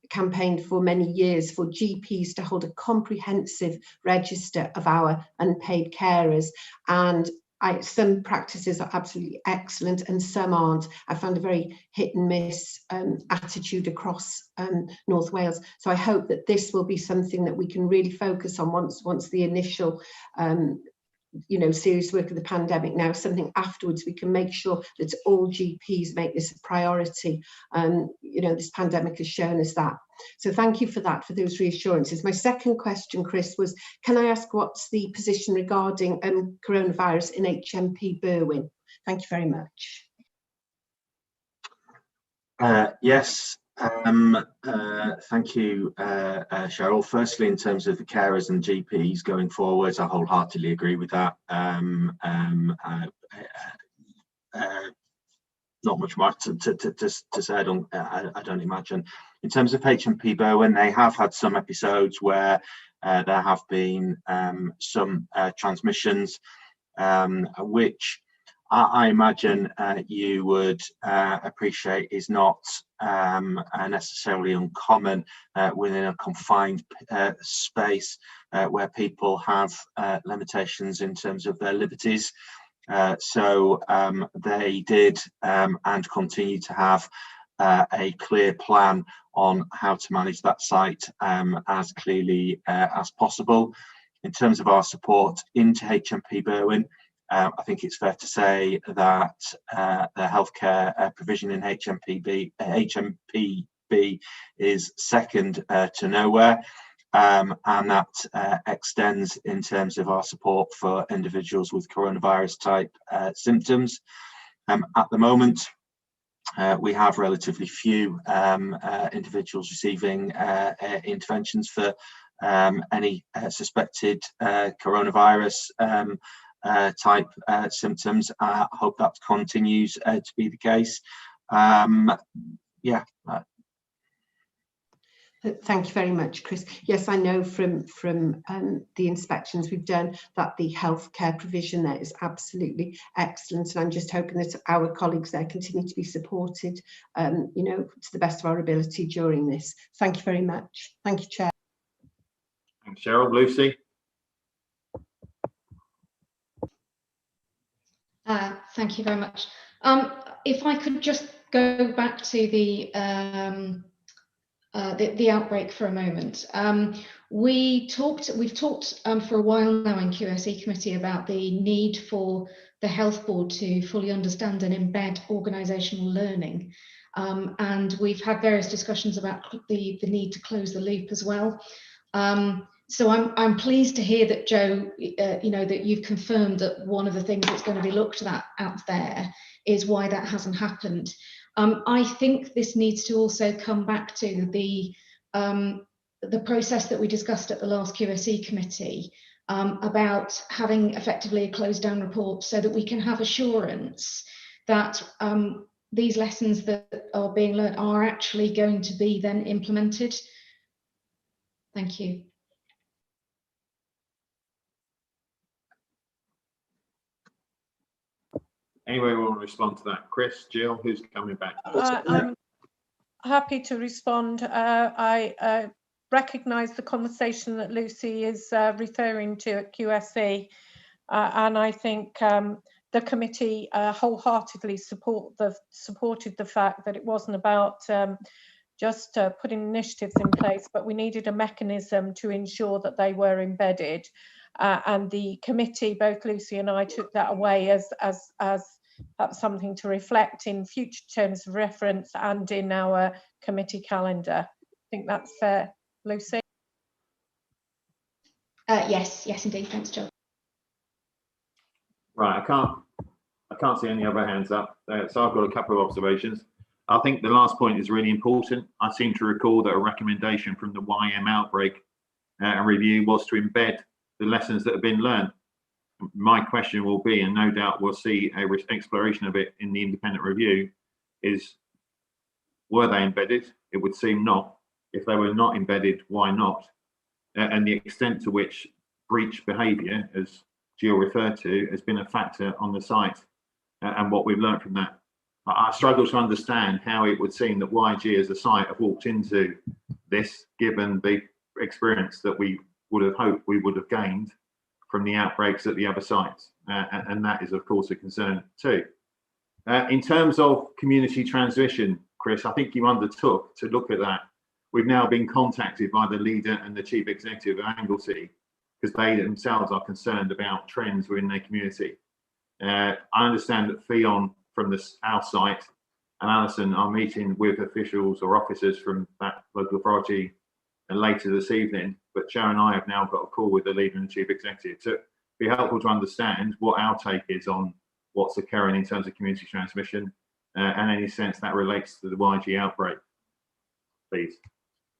campaigned for many years for GPs to hold a comprehensive register of our unpaid carers, and some practices are absolutely excellent and some aren't. I found a very hit and miss attitude across North Wales. So I hope that this will be something that we can really focus on once the initial serious work of the pandemic, now something afterwards we can make sure that all GPs make this a priority. This pandemic has shown us that. So thank you for that, for those reassurances. My second question, Chris, was can I ask what's the position regarding coronavirus in HMP Berwyn? Thank you very much. Yes. Thank you, Cheryl. Firstly, in terms of the carers and GPs going forwards, I wholeheartedly agree with that. Not much more to say, I don't imagine. In terms of HMP Berwyn, they have had some episodes where there have been some transmissions, which I imagine you would appreciate is not necessarily uncommon within a confined space where people have limitations in terms of their liberties. So they did and continue to have a clear plan on how to manage that site as clearly as possible. In terms of our support into HMP Berwyn, I think it's fair to say that the healthcare provision in HMPB is second to nowhere, and that extends in terms of our support for individuals with coronavirus type symptoms. At the moment, we have relatively few individuals receiving interventions for any suspected coronavirus type symptoms. I hope that continues to be the case. Thank you very much, Chris. Yes, I know from the inspections we've done that the healthcare provision there is absolutely excellent, and I'm just hoping that our colleagues there continue to be supported, to the best of our ability during this. Thank you very much. Thank you, Chair. Thanks, Cheryl. Lucy. Thank you very much. If I could just go back to the outbreak for a moment. We've talked for a while now in QSE committee about the need for the health board to fully understand and embed organisational learning. And we've had various discussions about the need to close the loop as well. So I'm pleased to hear that, Joe, that you've confirmed that one of the things that's going to be looked at out there is why that hasn't happened. I think this needs to also come back to the process that we discussed at the last QSE committee about having effectively a closed down report so that we can have assurance that these lessons that are being learned are actually going to be then implemented. Thank you. Anyway, we want to respond to that. Chris, Jill, who's coming back? I'm happy to respond. I recognise the conversation that Lucy is referring to at QSE, and I think the committee wholeheartedly supported the fact that it wasn't about just putting initiatives in place, but we needed a mechanism to ensure that they were embedded. and the committee, both Lucy and I, took that away as that's something to reflect in future terms of reference and in our committee calendar. I think that's fair, Lucy. Yes, indeed. Thanks, Jill. Right, I can't see any other hands up, so I've got a couple of observations. I think the last point is really important. I seem to recall that a recommendation from the YM outbreak review was to embed the lessons that have been learned. My question will be, and no doubt we'll see a exploration of it in the independent review, is were they embedded? It would seem not. If they were not embedded, why not? And the extent to which breach behaviour, as Jill referred to, has been a factor on the site and what we've learned from that. I struggle to understand how it would seem that YG as a site have walked into this, given the experience that we would have hoped we would have gained from the outbreaks at the other sites. And that is, of course, a concern too. In terms of community transmission, Chris, I think you undertook to look at that. We've now been contacted by the leader and the chief executive of Anglesey because they themselves are concerned about trends within their community. I understand that Fionn from our site and Alison are meeting with officials or officers from that local authority later this evening, but Joe and I have now got a call with the leader and the chief executive. So it'd be helpful to understand what our take is on what's occurring in terms of community transmission and any sense that relates to the YG outbreak, please.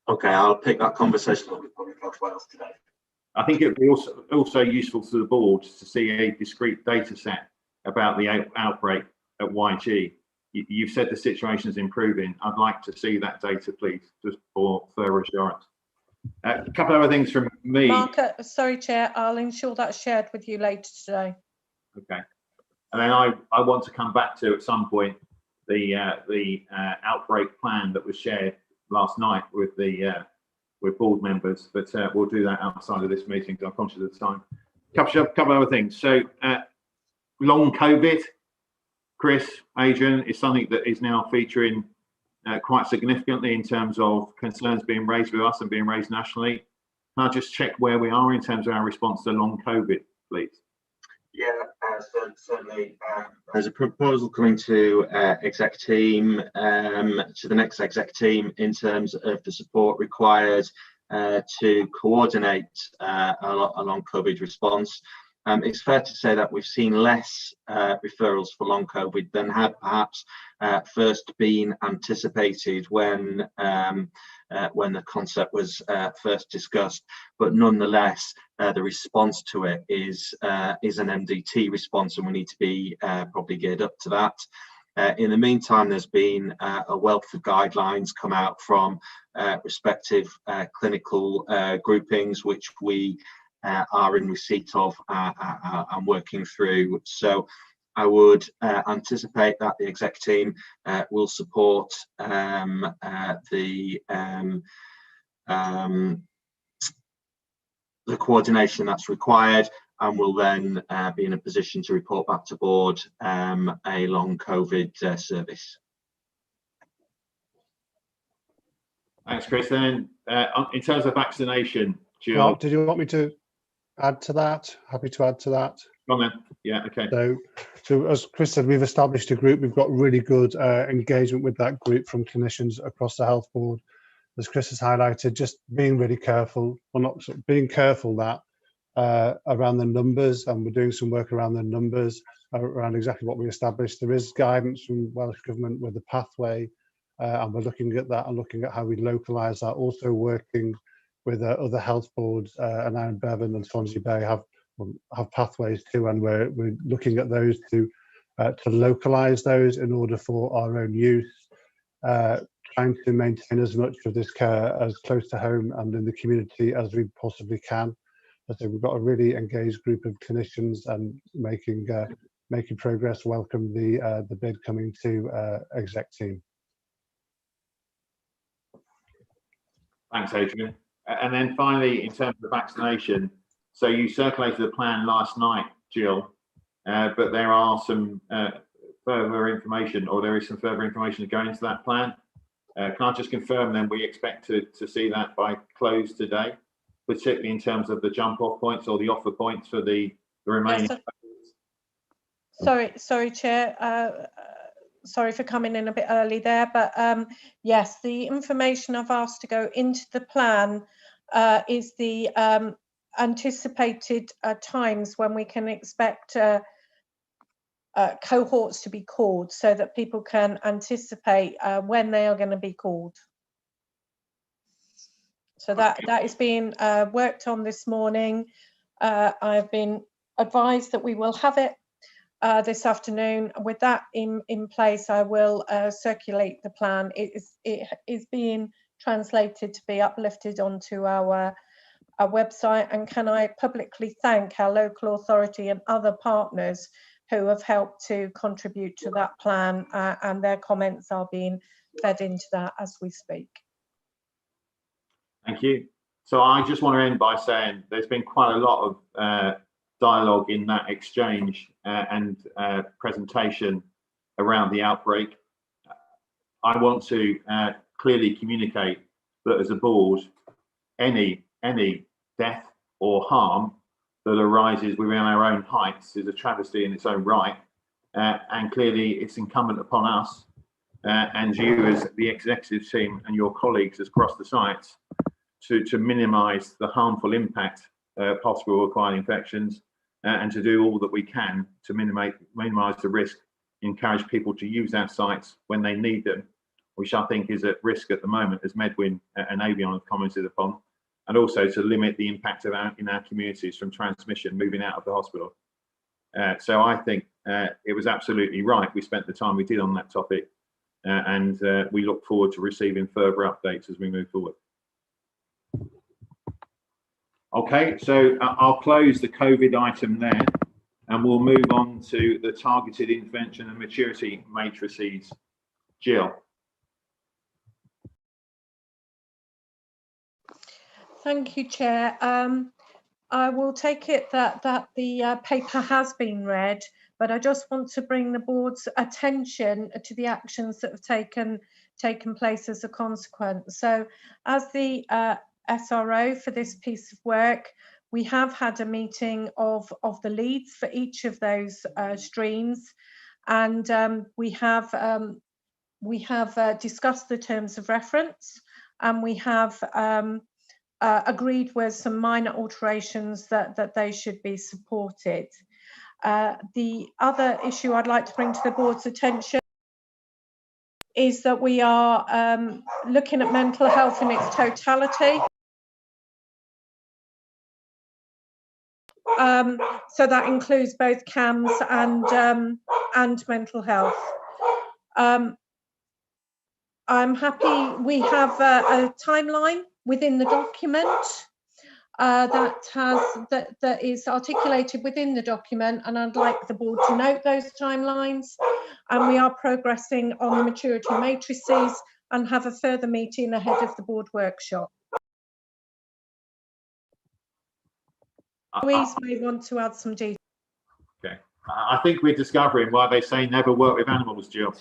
Okay, I'll pick that conversation up with Public Health Wales today. I think it would be also useful to the board to see a discrete data set about the outbreak at YG. You've said the situation is improving. I'd like to see that data, please, just for further assurance. A couple of other things from me. Mark, sorry, Chair, I'll ensure that's shared with you later today. Okay. And then I want to come back to, at some point, the outbreak plan that was shared last night with with board members, but we'll do that outside of this meeting because I'm conscious of the time. Couple of other things. So long COVID, Chris, Adrian, is something that is now featuring quite significantly in terms of concerns being raised with us and being raised nationally. Can I just check where we are in terms of our response to long COVID, please? Yeah, certainly. There's a proposal coming to exec team, to the next exec team in terms of the support required to coordinate a long COVID response. It's fair to say that we've seen less referrals for long COVID than had perhaps first been anticipated when the concept was first discussed. But nonetheless, the response to it is an MDT response, and we need to be probably geared up to that. In the meantime, there's been a wealth of guidelines come out from respective clinical groupings, which we are in receipt of and working through. So I would anticipate that the exec team will support the coordination that's required, and will then be in a position to report back to board a long COVID service. Thanks, Chris. Then in terms of vaccination, Jill. Mark, did you want me to add to that? Happy to add to that. Go on then. Yeah, okay. So as Chris said, we've established a group. We've got really good engagement with that group from clinicians across the health board. As Chris has highlighted, just being really careful, or not being careful that around the numbers, and we're doing some work around the numbers, around exactly what we established. There is guidance from Welsh Government with the pathway, and we're looking at that and looking at how we localise that. Also working with other health boards, and now in Bevan and Swansea Bay have pathways too, and we're looking at those to localise those in order for our own use, trying to maintain as much of this care as close to home and in the community as we possibly can. So we've got a really engaged group of clinicians and making progress. Welcome the bid coming to exec team. Thanks, Adrian. And then finally, in terms of vaccination, so you circulated the plan last night, Jill, but there are some further information, or there is some further information to go into that plan. Can I just confirm then we expect to see that by close today? particularly in terms of the jump-off points or the offer points for the remaining? Yes, sorry, Chair. Sorry for coming in a bit early there, but yes, the information I've asked to go into the plan is the anticipated times when we can expect cohorts to be called, so that people can anticipate when they are going to be called. So that is being worked on this morning. I've been advised that we will have it this afternoon. With that in place, I will circulate the plan. It is being translated to be uplifted onto our website. And can I publicly thank our local authority and other partners who have helped to contribute to that plan, and their comments are being fed into that as we speak. Thank you. So I just want to end by saying there's been quite a lot of dialogue in that exchange and presentation around the outbreak. I want to clearly communicate that as a board, any death or harm that arises within our own heights is a travesty in its own right, and clearly it's incumbent upon us and you as the executive team and your colleagues across the sites to minimise the harmful impact possible of acquired infections, and to do all that we can to minimise the risk, encourage people to use our sites when they need them, which I think is at risk at the moment, as Medwin and Avion have commented upon, and also to limit the impact in our communities from transmission moving out of the hospital. So I think it was absolutely right we spent the time we did on that topic, and we look forward to receiving further updates as we move forward. Okay, so I'll close the COVID item there, and we'll move on to the targeted intervention and maturity matrices. Jill. Thank you, Chair. I will take it that the paper has been read, but I just want to bring the board's attention to the actions that have taken place as a consequence. So, as the SRO for this piece of work, we have had a meeting of the leads for each of those streams, and we have discussed the terms of reference, and we have agreed with some minor alterations that they should be supported. The other issue I'd like to bring to the board's attention is that we are looking at mental health in its totality. So that includes both CAMS and mental health. I'm happy we have a timeline within the document that is articulated within the document, and I'd like the board to note those timelines. And we are progressing on the maturity matrices and have a further meeting ahead of the board workshop. Louise may want to add some detail. Okay, I think we're discovering why they say never work with animals, Jill.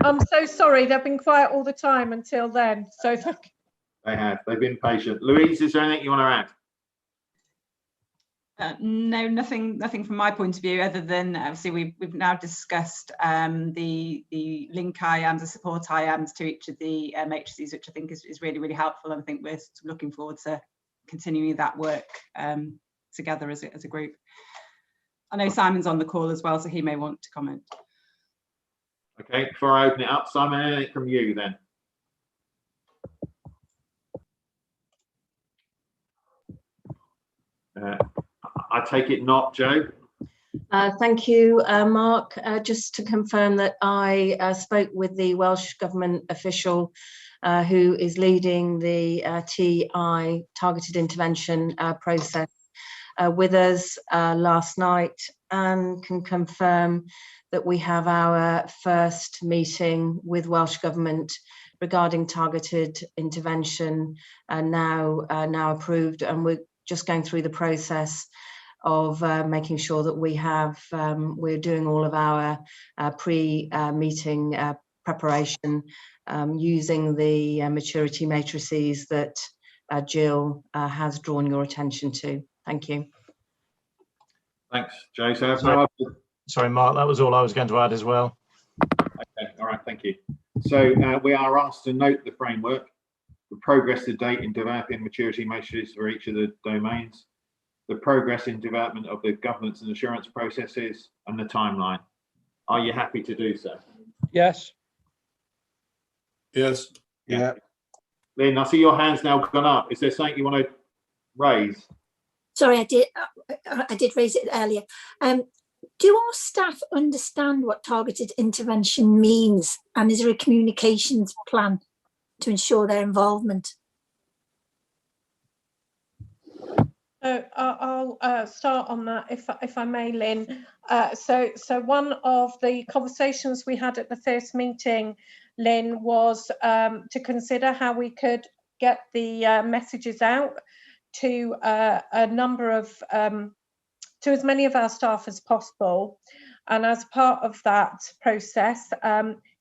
I'm so sorry, they've been quiet all the time until then. So thank you. They have. They've been patient. Louise, is there anything you want to add? No, nothing from my point of view, other than obviously we've now discussed the link IAMs, the support IAMs to each of the matrices, which I think is really helpful, and I think we're looking forward to continuing that work together as a group. I know Simon's on the call as well, so he may want to comment. Okay, before I open it up, Simon, anything from you then? I take it not, Joe? Thank you, Mark. Just to confirm that I spoke with the Welsh Government official who is leading the TI, targeted intervention process, with us last night, and can confirm that we have our first meeting with Welsh Government regarding targeted intervention now approved, and we're just going through the process of making sure that we're doing all of our pre-meeting preparation using the maturity matrices that Jill has drawn your attention to. Thank you. Thanks, Joe. So, sorry, Mark, that was all I was going to add as well. Okay, all right, thank you. So we are asked to note the framework, the progress to date in developing maturity matrices for each of the domains, the progress in development of the governance and assurance processes, and the timeline. Are you happy to do so? Yes. Yes. Yeah. Lynn, I see your hand's now gone up. Is there something you want to raise? Sorry, I did raise it earlier. Do our staff understand what targeted intervention means, and is there a communications plan to ensure their involvement? So I'll start on that, if I may, Lynn. So one of the conversations we had at the first meeting, Lynn, was to consider how we could get the messages out to a number of, to as many of our staff as possible. And as part of that process,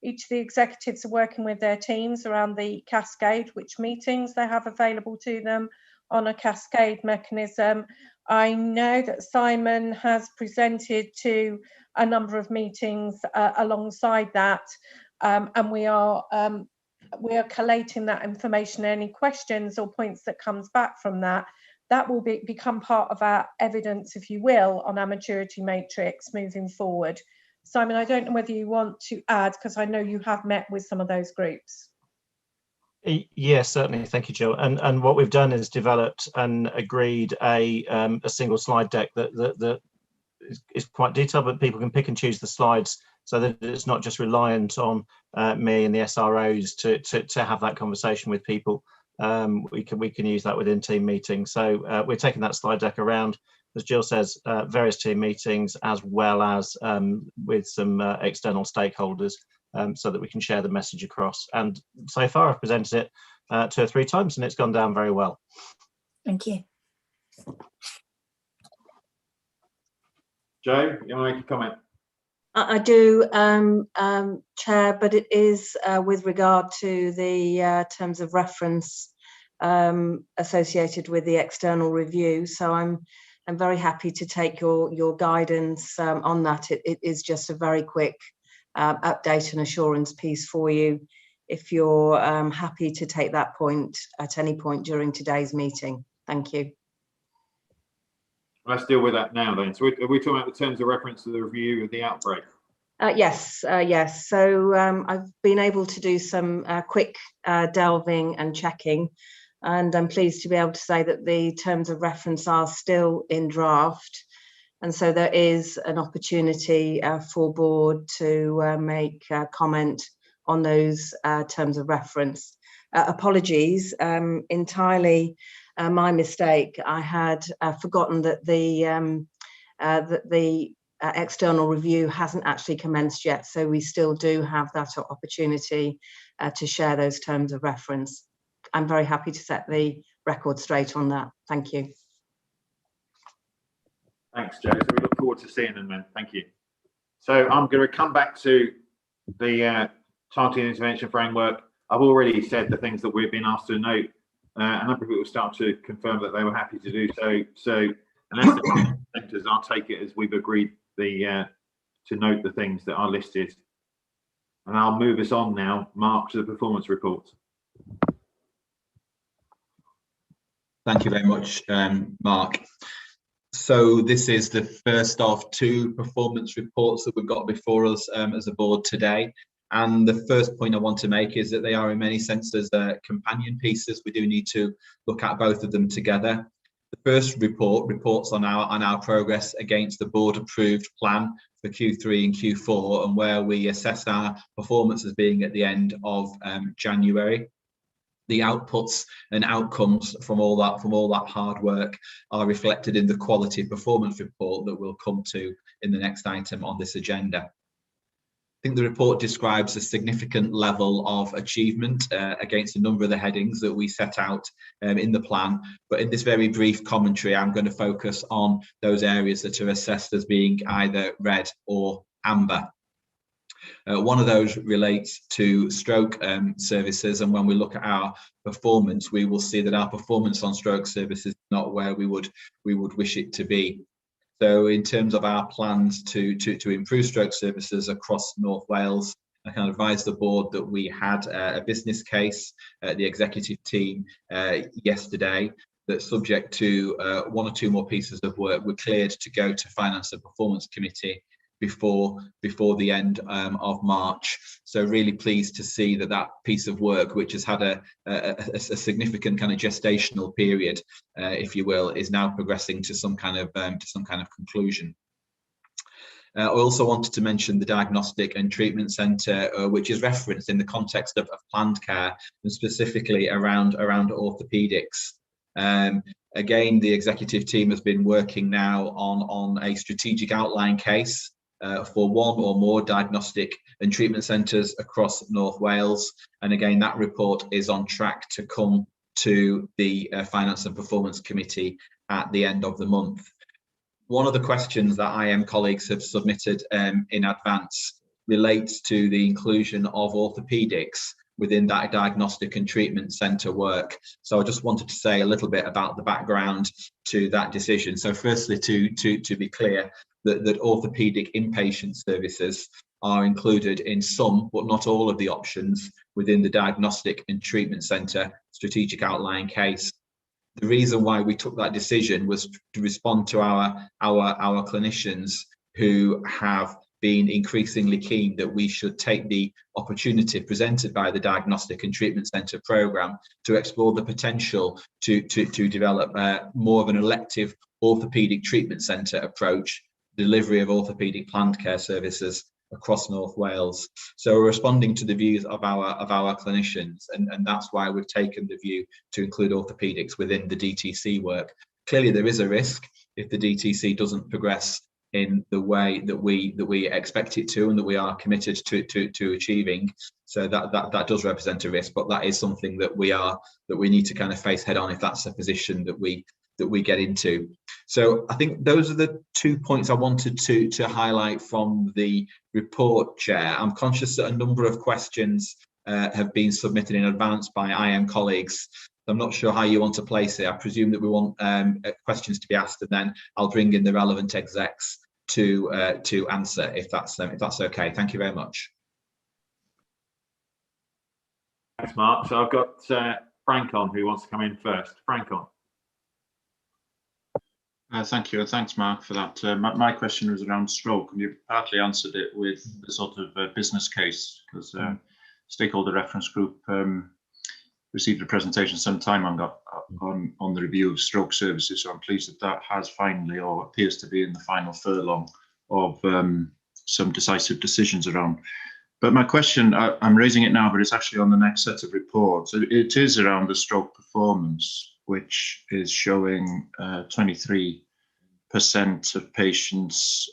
each of the executives are working with their teams around the cascade, which meetings they have available to them on a cascade mechanism. I know that Simon has presented to a number of meetings alongside that, and we are collating that information. Any questions or points that comes back from that, that will become part of our evidence, if you will, on our maturity matrix moving forward. Simon, I don't know whether you want to add, because I know you have met with some of those groups. Yes, certainly. Thank you, Jill. And what we've done is developed and agreed a single slide deck that is quite detailed, but people can pick and choose the slides so that it's not just reliant on me and the SROs to have that conversation with people. We can use that within team meetings. So we're taking that slide deck around, as Jill says, various team meetings, as well as with some external stakeholders, so that we can share the message across. And so far I've presented it 2 or 3 times and it's gone down very well. Thank you. Joe, you want to make a comment? I do, Chair, but it is with regard to the terms of reference associated with the external review. So I'm very happy to take your guidance on that. It is just a very quick update and assurance piece for you, if you're happy to take that point at any point during today's meeting. Thank you. Let's deal with that now then. So are we talking about the terms of reference to the review of the outbreak? Yes. So I've been able to do some quick delving and checking, and I'm pleased to be able to say that the terms of reference are still in draft. And so there is an opportunity for board to make comment on those terms of reference. Apologies, entirely my mistake. I had forgotten that the external review hasn't actually commenced yet, so we still do have that opportunity to share those terms of reference. I'm very happy to set the record straight on that. Thank you. Thanks, Joe. So we look forward to seeing them then. Thank you. So I'm going to come back to the targeted intervention framework. I've already said the things that we've been asked to note. A number of people start to confirm that they were happy to do so. So unless the sectors, I'll take it as we've agreed to note the things that are listed. And I'll move us on now, Mark, to the performance report. Thank you very much, Mark. So this is the first of 2 performance reports that we've got before us as a board today. And the first point I want to make is that they are in many senses companion pieces. We do need to look at both of them together. The first report reports on our progress against the board approved plan for Q3 and Q4, and where we assess our performance as being at the end of January. The outputs and outcomes from all that hard work are reflected in the quality performance report that we'll come to in the next item on this agenda. I think the report describes a significant level of achievement against a number of the headings that we set out in the plan, but in this very brief commentary I'm going to focus on those areas that are assessed as being either red or amber. One of those relates to stroke services, and when we look at our performance, we will see that our performance on stroke services is not where we would wish it to be. So in terms of our plans to improve stroke services across North Wales, I can advise the board that we had a business case at the executive team yesterday that, subject to one or two more pieces of work, were cleared to go to Finance and Performance Committee before the end of March. So really pleased to see that piece of work, which has had a significant kind of gestational period, if you will, is now progressing to some kind of conclusion. I also wanted to mention the Diagnostic and Treatment Centre, which is referenced in the context of planned care, and specifically around orthopaedics. Again, the executive team has been working now on a strategic outline case for one or more diagnostic and treatment centres across North Wales. And again, that report is on track to come to the Finance and Performance Committee at the end of the month. One of the questions that IM colleagues have submitted in advance relates to the inclusion of orthopaedics within that diagnostic and treatment centre work. So I just wanted to say a little bit about the background to that decision. So firstly, to be clear, that orthopaedic inpatient services are included in some, but not all, of the options within the Diagnostic and Treatment Centre strategic outline case. The reason why we took that decision was to respond to our clinicians who have been increasingly keen that we should take the opportunity presented by the Diagnostic and Treatment Centre programme to explore the potential to develop more of an elective orthopaedic treatment centre approach, delivery of orthopaedic planned care services across North Wales. So we're responding to the views of our clinicians, and that's why we've taken the view to include orthopaedics within the DTC work. Clearly, there is a risk if the DTC doesn't progress in the way that we expect it to, and that we are committed to achieving. So that does represent a risk, but that is something that we need to kind of face head on if that's a position that we get into. So I think those are the 2 points I wanted to highlight from the report, Chair. I'm conscious that a number of questions have been submitted in advance by IM colleagues. I'm not sure how you want to place it. I presume that we want questions to be asked, and then I'll bring in the relevant execs to answer if that's okay. Thank you very much. Thanks, Mark. So I've got Frank on, who wants to come in first. Frank on. Thank you, and thanks, Mark, for that. My question was around stroke, and you've partly answered it with the sort of business case, because stakeholder reference group received a presentation some time on the review of stroke services. So I'm pleased that that has finally, or appears to be in the final furlong of some decisive decisions around. But my question, I'm raising it now, but it's actually on the next set of reports. It is around the stroke performance, which is showing 23% of patients,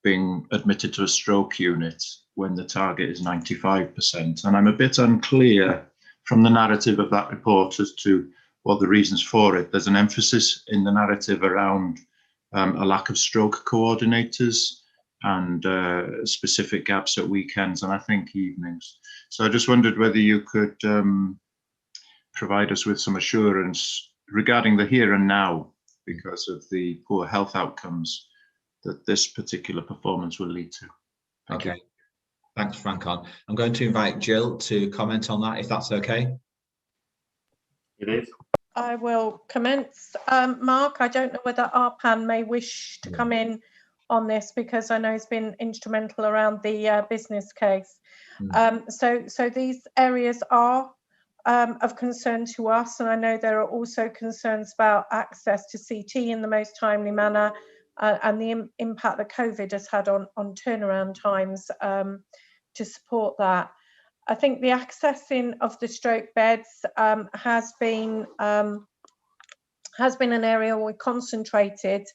being admitted to a stroke unit when the target is 95%. And I'm a bit unclear from the narrative of that report as to what the reasons for it. There's an emphasis in the narrative around a lack of stroke coordinators and specific gaps at weekends and I think evenings. So I just wondered whether you could provide us with some assurance regarding the here and now, because of the poor health outcomes that this particular performance will lead to. Thank you. Thanks, Francon. I'm going to invite Jill to comment on that, if that's okay. It is. I will commence. Mark, I don't know whether Arpan may wish to come in on this, because I know he's been instrumental around the business case. So these areas are of concern to us, and I know there are also concerns about access to CT in the most timely manner, and the impact that COVID has had on turnaround times to support that. I think the accessing of the stroke beds has been an area we concentrated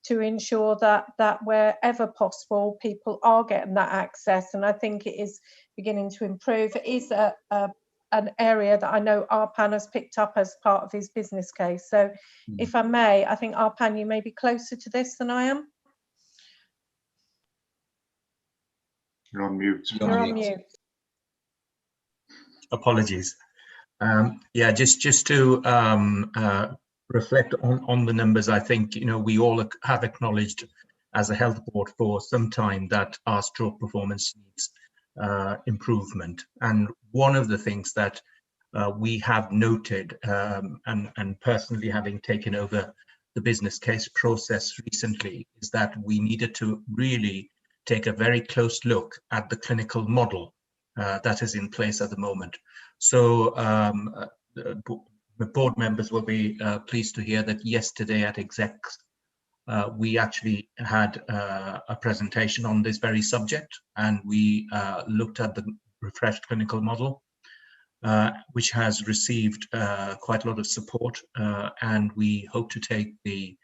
to ensure that wherever possible, people are getting that access, and I think it is beginning to improve. It is an area that I know Arpan has picked up as part of his business case. So if I may, I think Arpan, you may be closer to this than I am. You're on mute. You're on mute. Apologies. Yeah, just to reflect on the numbers, I think, you know, we all have acknowledged as a health board for some time that our stroke performance needs improvement. And one of the things that we have noted, and personally having taken over the business case process recently, is that we needed to really take a very close look at the clinical model that is in place at the moment. So the board members will be pleased to hear that yesterday at execs, we actually had a presentation on this very subject, and we looked at the refreshed clinical model, which has received quite a lot of support, and we hope to take the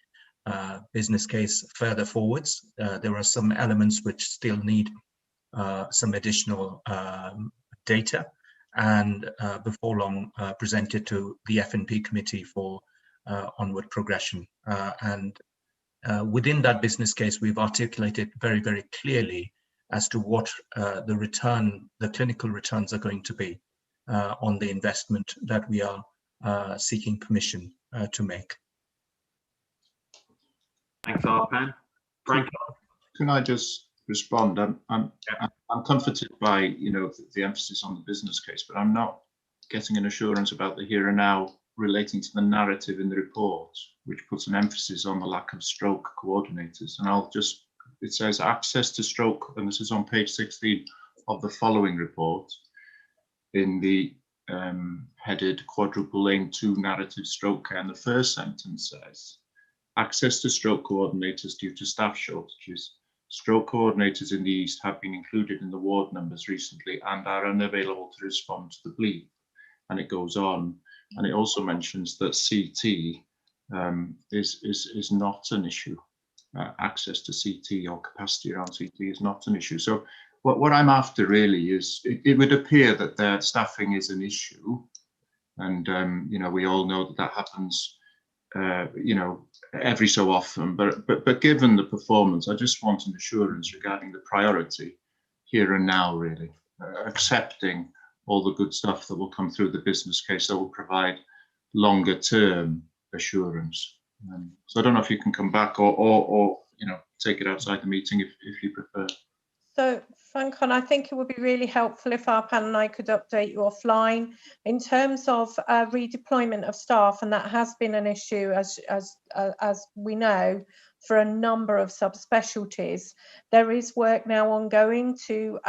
business case further forwards. There are some elements which still need some additional data, and before long presented to the F&P committee for onward progression. And within that business case, we've articulated very, very clearly as to what the clinical returns are going to be on the investment that we are seeking permission to make. Thanks, Arpan. Frank? Can I just respond? I'm comforted by, you know, the emphasis on the business case, but I'm not getting an assurance about the here and now relating to the narrative in the report, which puts an emphasis on the lack of stroke coordinators. And it says access to stroke, and this is on page 16 of the following report, in the headed quadruple aim 2 narrative stroke care. And the first sentence says, access to stroke coordinators due to staff shortages. Stroke coordinators in the East have been included in the ward numbers recently and are unavailable to respond to the bleed. And it goes on, and it also mentions that CT is not an issue. Access to CT or capacity around CT is not an issue. So what I'm after really is, it would appear that their staffing is an issue, and you know, we all know that happens you know, every so often, but given the performance, I just want an assurance regarding the priority here and now, really, accepting all the good stuff that will come through the business case that will provide longer term assurance. So I don't know if you can come back or you know, take it outside the meeting if you prefer. So, Franklin, I think it would be really helpful if Arpan and I could update you offline in terms of redeployment of staff, and that has been an issue, as we know, for a number of subspecialties. There is work now ongoing to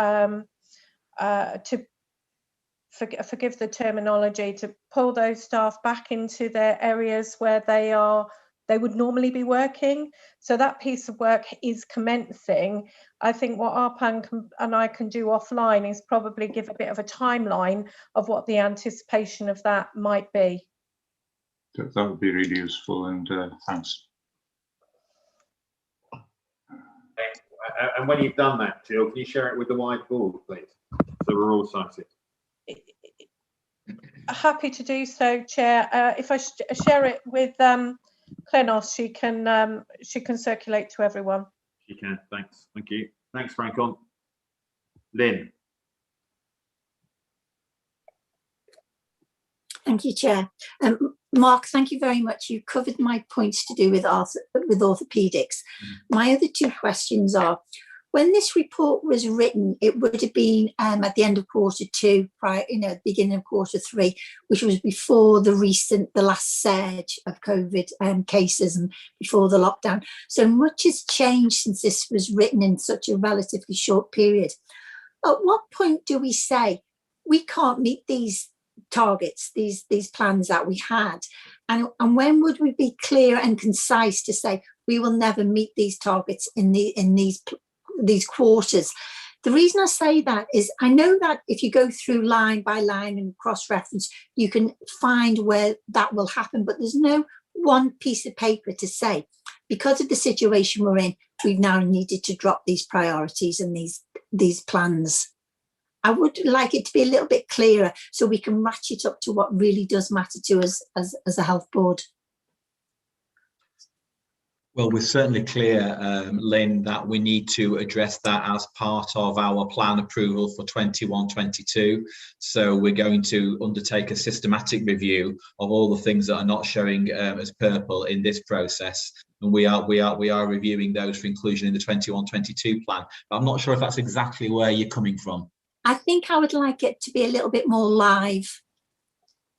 forgive the terminology, to pull those staff back into their areas where they would normally be working. So that piece of work is commencing. I think what Arpan and I can do offline is probably give a bit of a timeline of what the anticipation of that might be. That would be really useful, and thanks. And when you've done that, Jill, can you share it with the wide board, please? So we're all cited. Happy to do so, Chair. If I share it with Klenos, she can circulate to everyone. She can. Thanks. Thank you. Thanks, Francon. Lynn. Thank you, Chair. Mark, thank you very much. You covered my points to do with orthopaedics. My other two questions are, when this report was written, it would have been at the end of Q2, prior, beginning of Q3, which was before the last surge of COVID cases and before the lockdown. So much has changed since this was written in such a relatively short period. At what point do we say we can't meet these targets, these plans that we had, and when would we be clear and concise to say we will never meet these targets in these quarters? The reason I say that is I know that if you go through line by line and cross-reference, you can find where that will happen, but there's no one piece of paper to say, because of the situation we're in, we've now needed to drop these priorities and these plans. I would like it to be a little bit clearer so we can match it up to what really does matter to us as a health board. Well, we're certainly clear, Lynn, that we need to address that as part of our plan approval for 21-22. So we're going to undertake a systematic review of all the things that are not showing as purple in this process. And we are reviewing those for inclusion in the 21-22 plan. But I'm not sure if that's exactly where you're coming from. I think I would like it to be a little bit more live.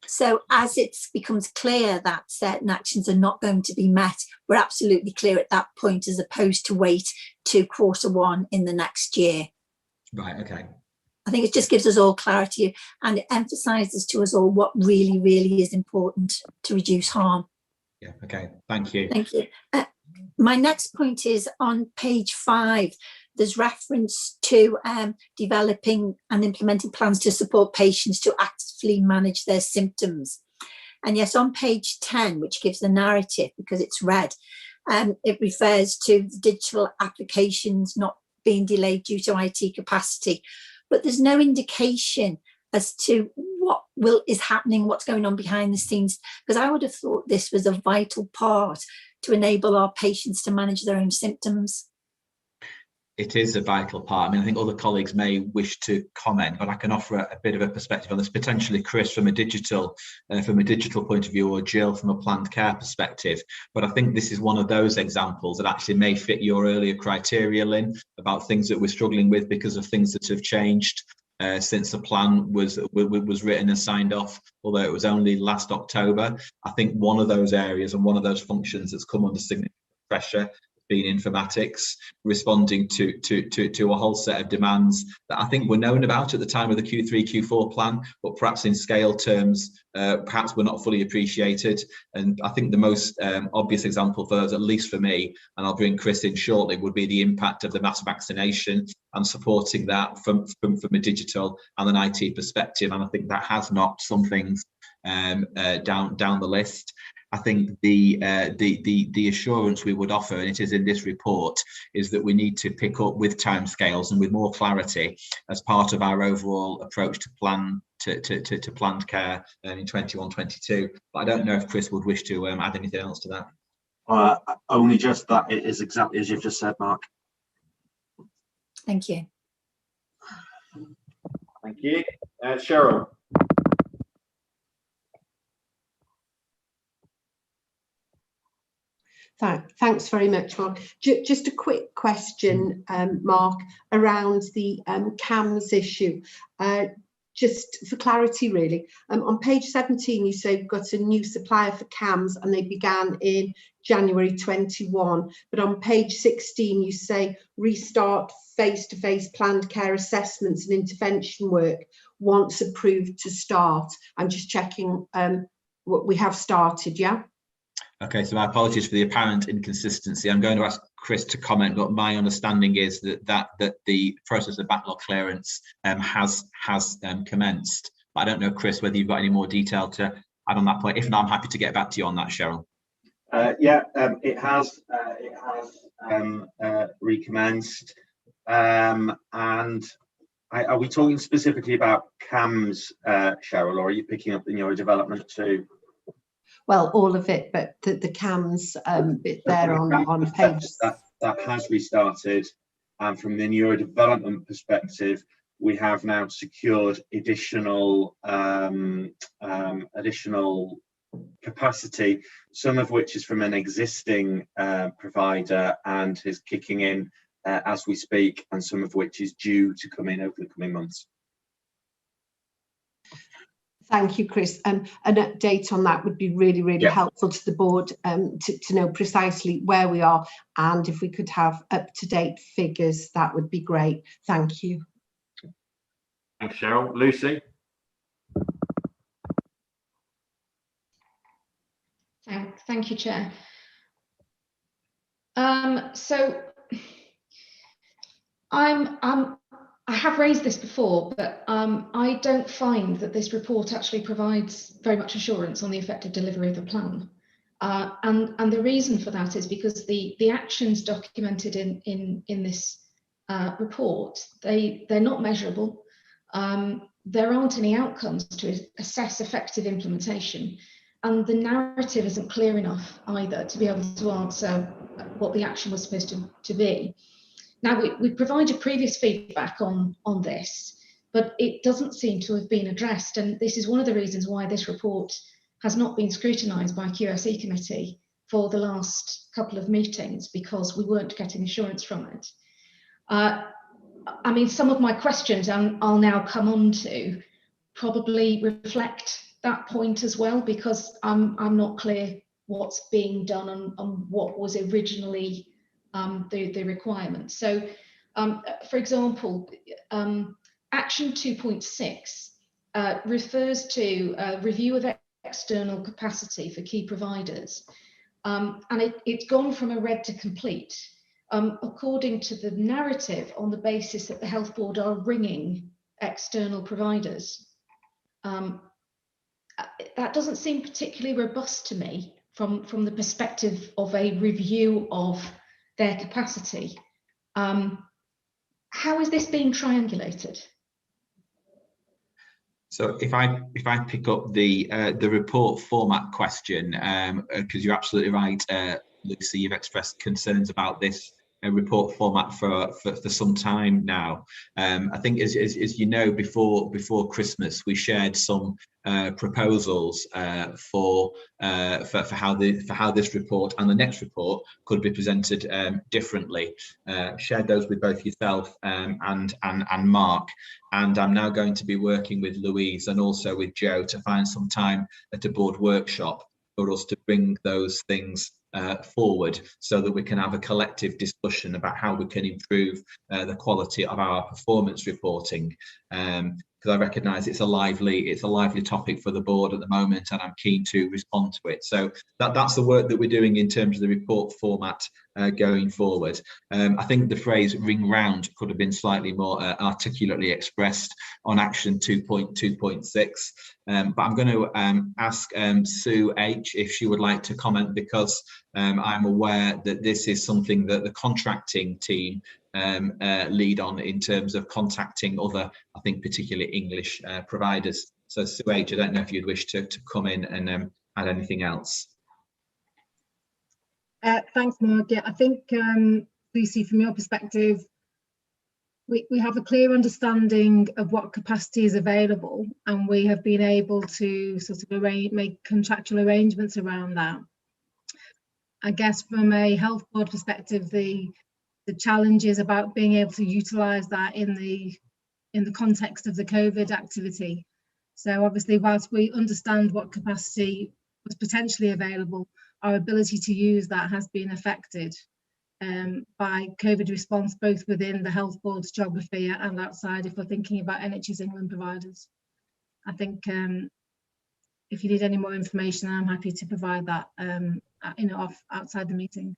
So as it becomes clear that certain actions are not going to be met, we're absolutely clear at that point, as opposed to wait to Q1 in the next year. Right, okay. I think it just gives us all clarity, and it emphasises to us all what really, really is important to reduce harm. Yeah, okay, thank you. Thank you. My next point is on page 5. There's reference to developing and implementing plans to support patients to actively manage their symptoms. And yes, on page 10, which gives the narrative because it's red, it refers to the digital applications not being delayed due to IT capacity. But there's no indication as to what is happening, what's going on behind the scenes, because I would have thought this was a vital part to enable our patients to manage their own symptoms. It is a vital part. I mean, I think other colleagues may wish to comment, but I can offer a bit of a perspective on this. Potentially, Chris, from a digital point of view, or Jill from a planned care perspective. But I think this is one of those examples that actually may fit your earlier criteria, Lynn, about things that we're struggling with because of things that have changed since the plan was written and signed off, although it was only last October. I think one of those areas and one of those functions that's come under significant pressure being informatics, responding to a whole set of demands that I think were known about at the time of the Q3, Q4 plan, but perhaps in scale terms, perhaps were not fully appreciated. And I think the most obvious example for those, at least for me, and I'll bring Chris in shortly, would be the impact of the mass vaccination and supporting that from a digital and an IT perspective. And I think that has knocked some things down the list. I think the assurance we would offer, and it is in this report, is that we need to pick up with timescales and with more clarity as part of our overall approach to planned care in 21-22. But I don't know if Chris would wish to add anything else to that. Only just that it is exactly as you've just said, Mark. Thank you. Thank you. Cheryl. Thanks very much, Mark. Just a quick question, Mark, around the CAMS issue. Just for clarity, really. On page 17, you say you've got a new supplier for CAMS and they began in January 21. But on page 16, you say restart face-to-face planned care assessments and intervention work once approved to start. I'm just checking what we have started, yeah? Okay, so my apologies for the apparent inconsistency. I'm going to ask Chris to comment, but my understanding is that the process of backlog clearance has commenced. But I don't know, Chris, whether you've got any more detail to add on that point. If not, I'm happy to get back to you on that, Cheryl. It has recommenced. And are we talking specifically about CAMS, Cheryl, or are you picking up in your development too? Well, all of it, but the CAMS bit there on page. That has restarted, and from the neurodevelopment perspective, we have now secured additional capacity, some of which is from an existing provider and is kicking in as we speak, and some of which is due to come in over the coming months. Thank you, Chris. An update on that would be really helpful to the board to know precisely where we are, and if we could have up-to-date figures, that would be great. Thank you. Thanks, Cheryl. Lucy? Thank you, Chair. So I have raised this before, but I don't find that this report actually provides very much assurance on the effective delivery of the plan. And the reason for that is because the actions documented in this report, they're not measurable. There aren't any outcomes to assess effective implementation. the narrative isn't clear enough either to be able to answer what the action was supposed to be. Now, we provided previous feedback on this, but it doesn't seem to have been addressed. And this is one of the reasons why this report has not been scrutinised by QSE committee for the last couple of meetings, because we weren't getting assurance from it. I mean, some of my questions I'll now come on to probably reflect that point as well, because I'm not clear what's being done and what was originally the requirement. So, for example, Action 2.6 refers to a review of external capacity for key providers, and it's gone from a red to complete, according to the narrative, on the basis that the Health Board are ringing external providers. That doesn't seem particularly robust to me from the perspective of a review of their capacity. How is this being triangulated? So if I pick up the report format question, because you're absolutely right, Lucy, you've expressed concerns about this report format for some time now. I think, as you know, before Christmas, we shared some proposals for how this report and the next report could be presented differently. Shared those with both yourself and Mark, and I'm now going to be working with Louise and also with Joe to find some time at a board workshop for us to bring those things forward, so that we can have a collective discussion about how we can improve the quality of our performance reporting. Because I recognise it's a lively topic for the board at the moment, and I'm keen to respond to it. So that's the work that we're doing in terms of the report format going forward. I think the phrase "ring round" could have been slightly more articulately expressed on Action 2.2.6. But I'm going to ask Sue H if she would like to comment, because I'm aware that this is something that the contracting team lead on in terms of contacting other, I think, particularly English providers. So Sue H, I don't know if you'd wish to come in and add anything else. Thanks, Mark. Yeah, I think, Lucy, from your perspective, we have a clear understanding of what capacity is available, and we have been able to sort of make contractual arrangements around that. I guess from a health board perspective, the challenge is about being able to utilise that in the context of the COVID activity. So obviously, whilst we understand what capacity was potentially available, our ability to use that has been affected by COVID response, both within the health board's geography and outside, if we're thinking about NHS England providers. I think if you need any more information, I'm happy to provide that outside the meeting.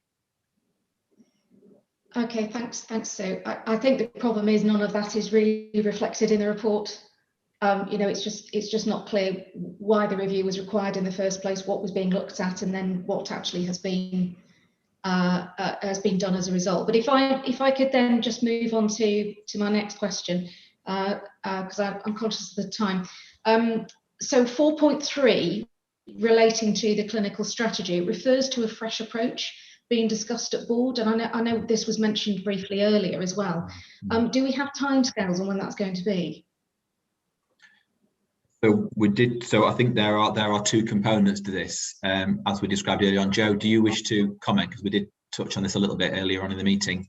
Okay, thanks, Sue. I think the problem is none of that is really reflected in the report. It's just not clear why the review was required in the first place, what was being looked at, and then what actually has been done as a result. But if I could then just move on to my next question, because I'm conscious of the time. So 4.3, relating to the clinical strategy, refers to a fresh approach being discussed at board, and I know this was mentioned briefly earlier as well. Do we have timescales on when that's going to be? So we did. So I think there are two components to this, as we described earlier on. Joe, do you wish to comment, because we did touch on this a little bit earlier on in the meeting?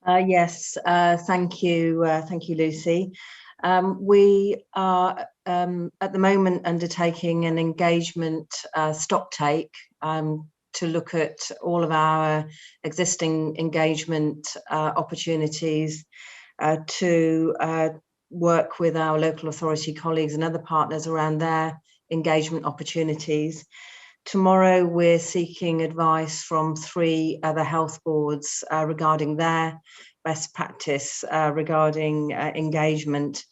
Yes, thank you, Lucy. We are at the moment undertaking an engagement stocktake to look at all of our existing engagement opportunities, to work with our local authority colleagues and other partners around their engagement opportunities. Tomorrow, we're seeking advice from 3 other health boards regarding their best practice regarding engagement.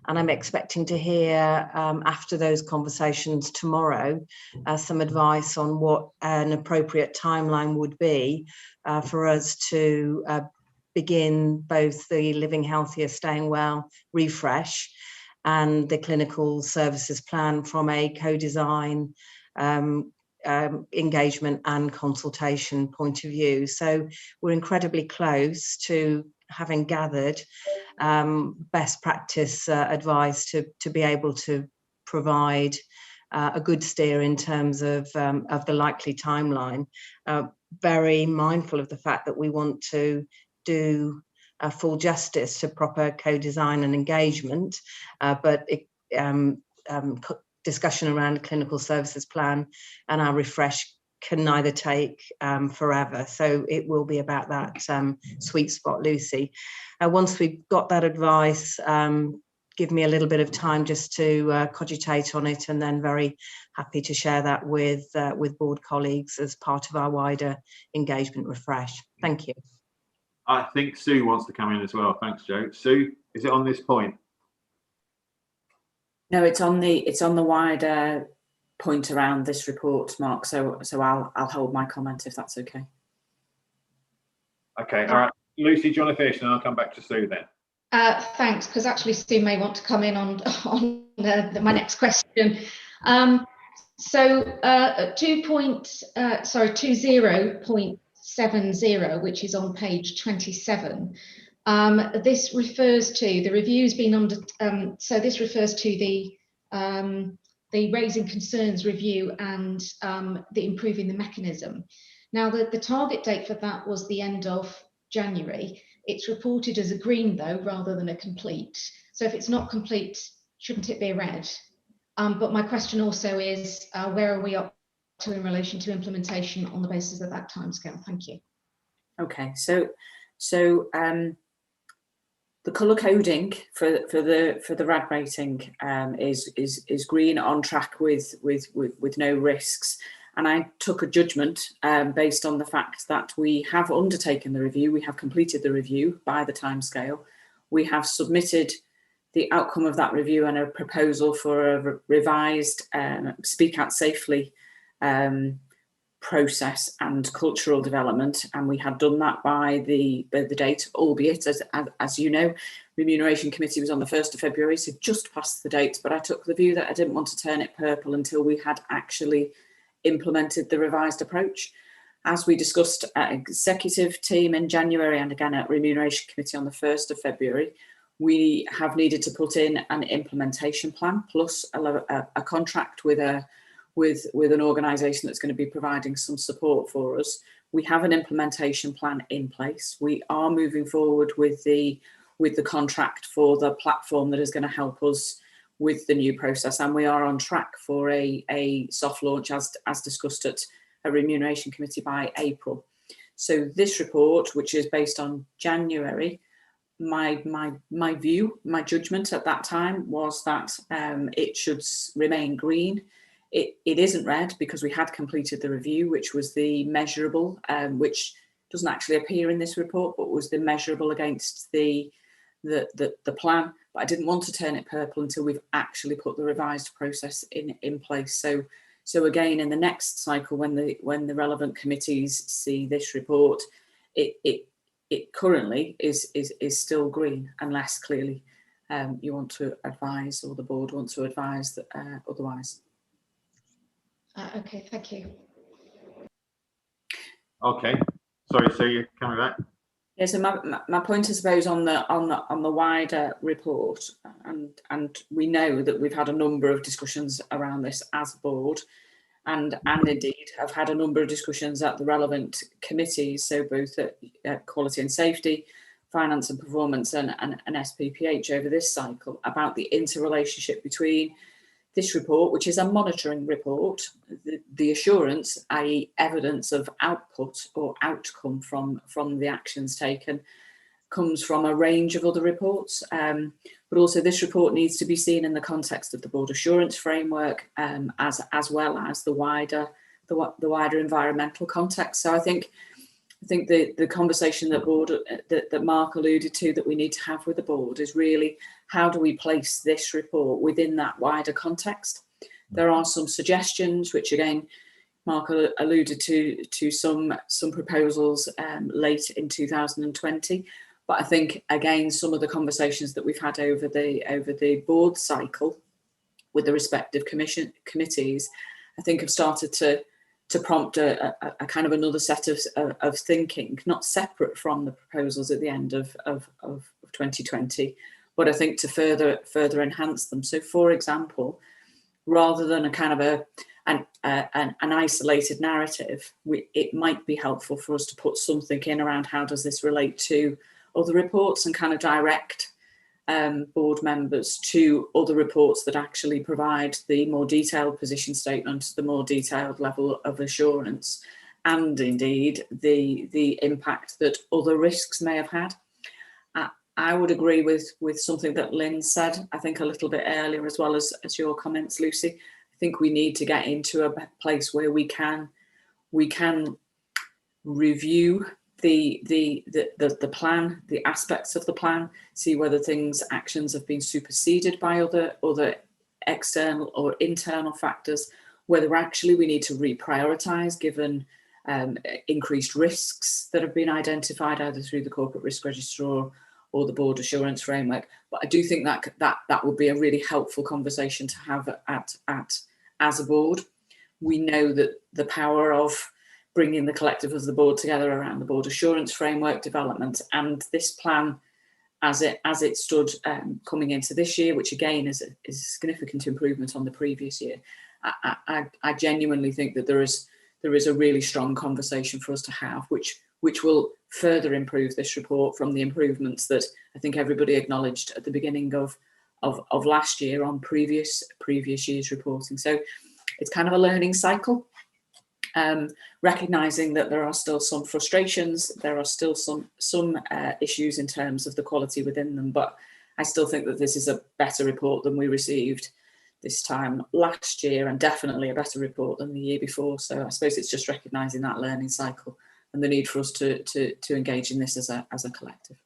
And I'm expecting to hear after those conversations tomorrow some advice on what an appropriate timeline would be for us to begin both the Living Healthier, Staying Well refresh and the clinical services plan from a co-design engagement and consultation point of view. So we're incredibly close to having gathered best practice advice to be able to provide a good steer in terms of the likely timeline. Very mindful of the fact that we want to do full justice to proper co-design and engagement, but discussion around a clinical services plan and our refresh can neither take forever. So it will be about that sweet spot, Lucy. Once we've got that advice, give me a little bit of time just to cogitate on it, and then very happy to share that with board colleagues as part of our wider engagement refresh. Thank you. I think Sue wants to come in as well. Thanks, Joe. Sue, is it on this point? No, it's on the wider point around this report, Mark. So I'll hold my comment if that's okay. Okay. All right. Lucy, do you want to finish, and I'll come back to Sue then. Thanks, because actually Sue may want to come in on my next question. So 20.70, which is on page 27. This refers to the reviews being under. So this refers to the raising concerns review and the improving the mechanism. Now the target date for that was the end of January. It's reported as a green though, rather than a complete. So if it's not complete, shouldn't it be a red? But my question also is, where are we up to in relation to implementation on the basis of that timescale? Thank you. Okay, so the colour coding for the RAD rating is green, on track with no risks. And I took a judgment based on the fact that we have undertaken the review, we have completed the review by the timescale, we have submitted the outcome of that review and a proposal for a revised Speak Out Safely process and cultural development, and we had done that by the date, albeit as you know, Remuneration Committee was on the 1st of February, so just past the date, but I took the view that I didn't want to turn it purple until we had actually implemented the revised approach. As we discussed at executive team in January and again at Remuneration Committee on the 1st of February, we have needed to put in an implementation plan plus a contract with an organisation that's going to be providing some support for us. We have an implementation plan in place. We are moving forward with the contract for the platform that is going to help us with the new process, and we are on track for a soft launch as discussed at a Remuneration Committee by April. So this report, which is based on January, my view, my judgment at that time was that it should remain green. It isn't red because we had completed the review, which was the measurable, which doesn't actually appear in this report, but was the measurable against the plan. But I didn't want to turn it purple until we've actually put the revised process in place. So again, in the next cycle, when the relevant committees see this report, it currently is still green, unless clearly you want to advise, or the board wants to advise that otherwise. Okay, thank you. Okay, sorry, so you're coming back. Yeah, so my point, I suppose, on the wider report, and we know that we've had a number of discussions around this as a board, and indeed have had a number of discussions at the relevant committees, so both at Quality and Safety, Finance and Performance, and SPPH over this cycle, about the interrelationship between this report, which is a monitoring report, the assurance, i.e. evidence of output or outcome from the actions taken, comes from a range of other reports. But also this report needs to be seen in the context of the board assurance framework, as well as the wider environmental context. So I think the conversation that Mark alluded to that we need to have with the board is really, how do we place this report within that wider context? There are some suggestions, which again, Mark alluded to some proposals late in 2020. But I think, again, some of the conversations that we've had over the board cycle with the respective committees I think have started to prompt a kind of another set of thinking, not separate from the proposals at the end of 2020, but I think to further enhance them. So, for example, rather than a kind of an isolated narrative, it might be helpful for us to put something in around how does this relate to other reports and kind of direct board members to other reports that actually provide the more detailed position statement, the more detailed level of assurance, and indeed the impact that other risks may have had. I would agree with something that Lynn said, I think a little bit earlier, as well as your comments, Lucy. I think we need to get into a place where we can review the plan, the aspects of the plan, see whether actions have been superseded by other external or internal factors, whether actually we need to reprioritise given increased risks that have been identified either through the corporate risk register or the board assurance framework. But I do think that would be a really helpful conversation to have as a board. We know that the power of bringing the collective of the board together around the board assurance framework development and this plan as it stood coming into this year, which again is a significant improvement on the previous year. I genuinely think that there is a really strong conversation for us to have, which will further improve this report from the improvements that I think everybody acknowledged at the beginning of last year on previous year's reporting. So it's kind of a learning cycle. Recognising that there are still some frustrations, there are still some issues in terms of the quality within them, but I still think that this is a better report than we received this time last year, and definitely a better report than the year before. So I suppose it's just recognising that learning cycle and the need for us to engage in this as a collective.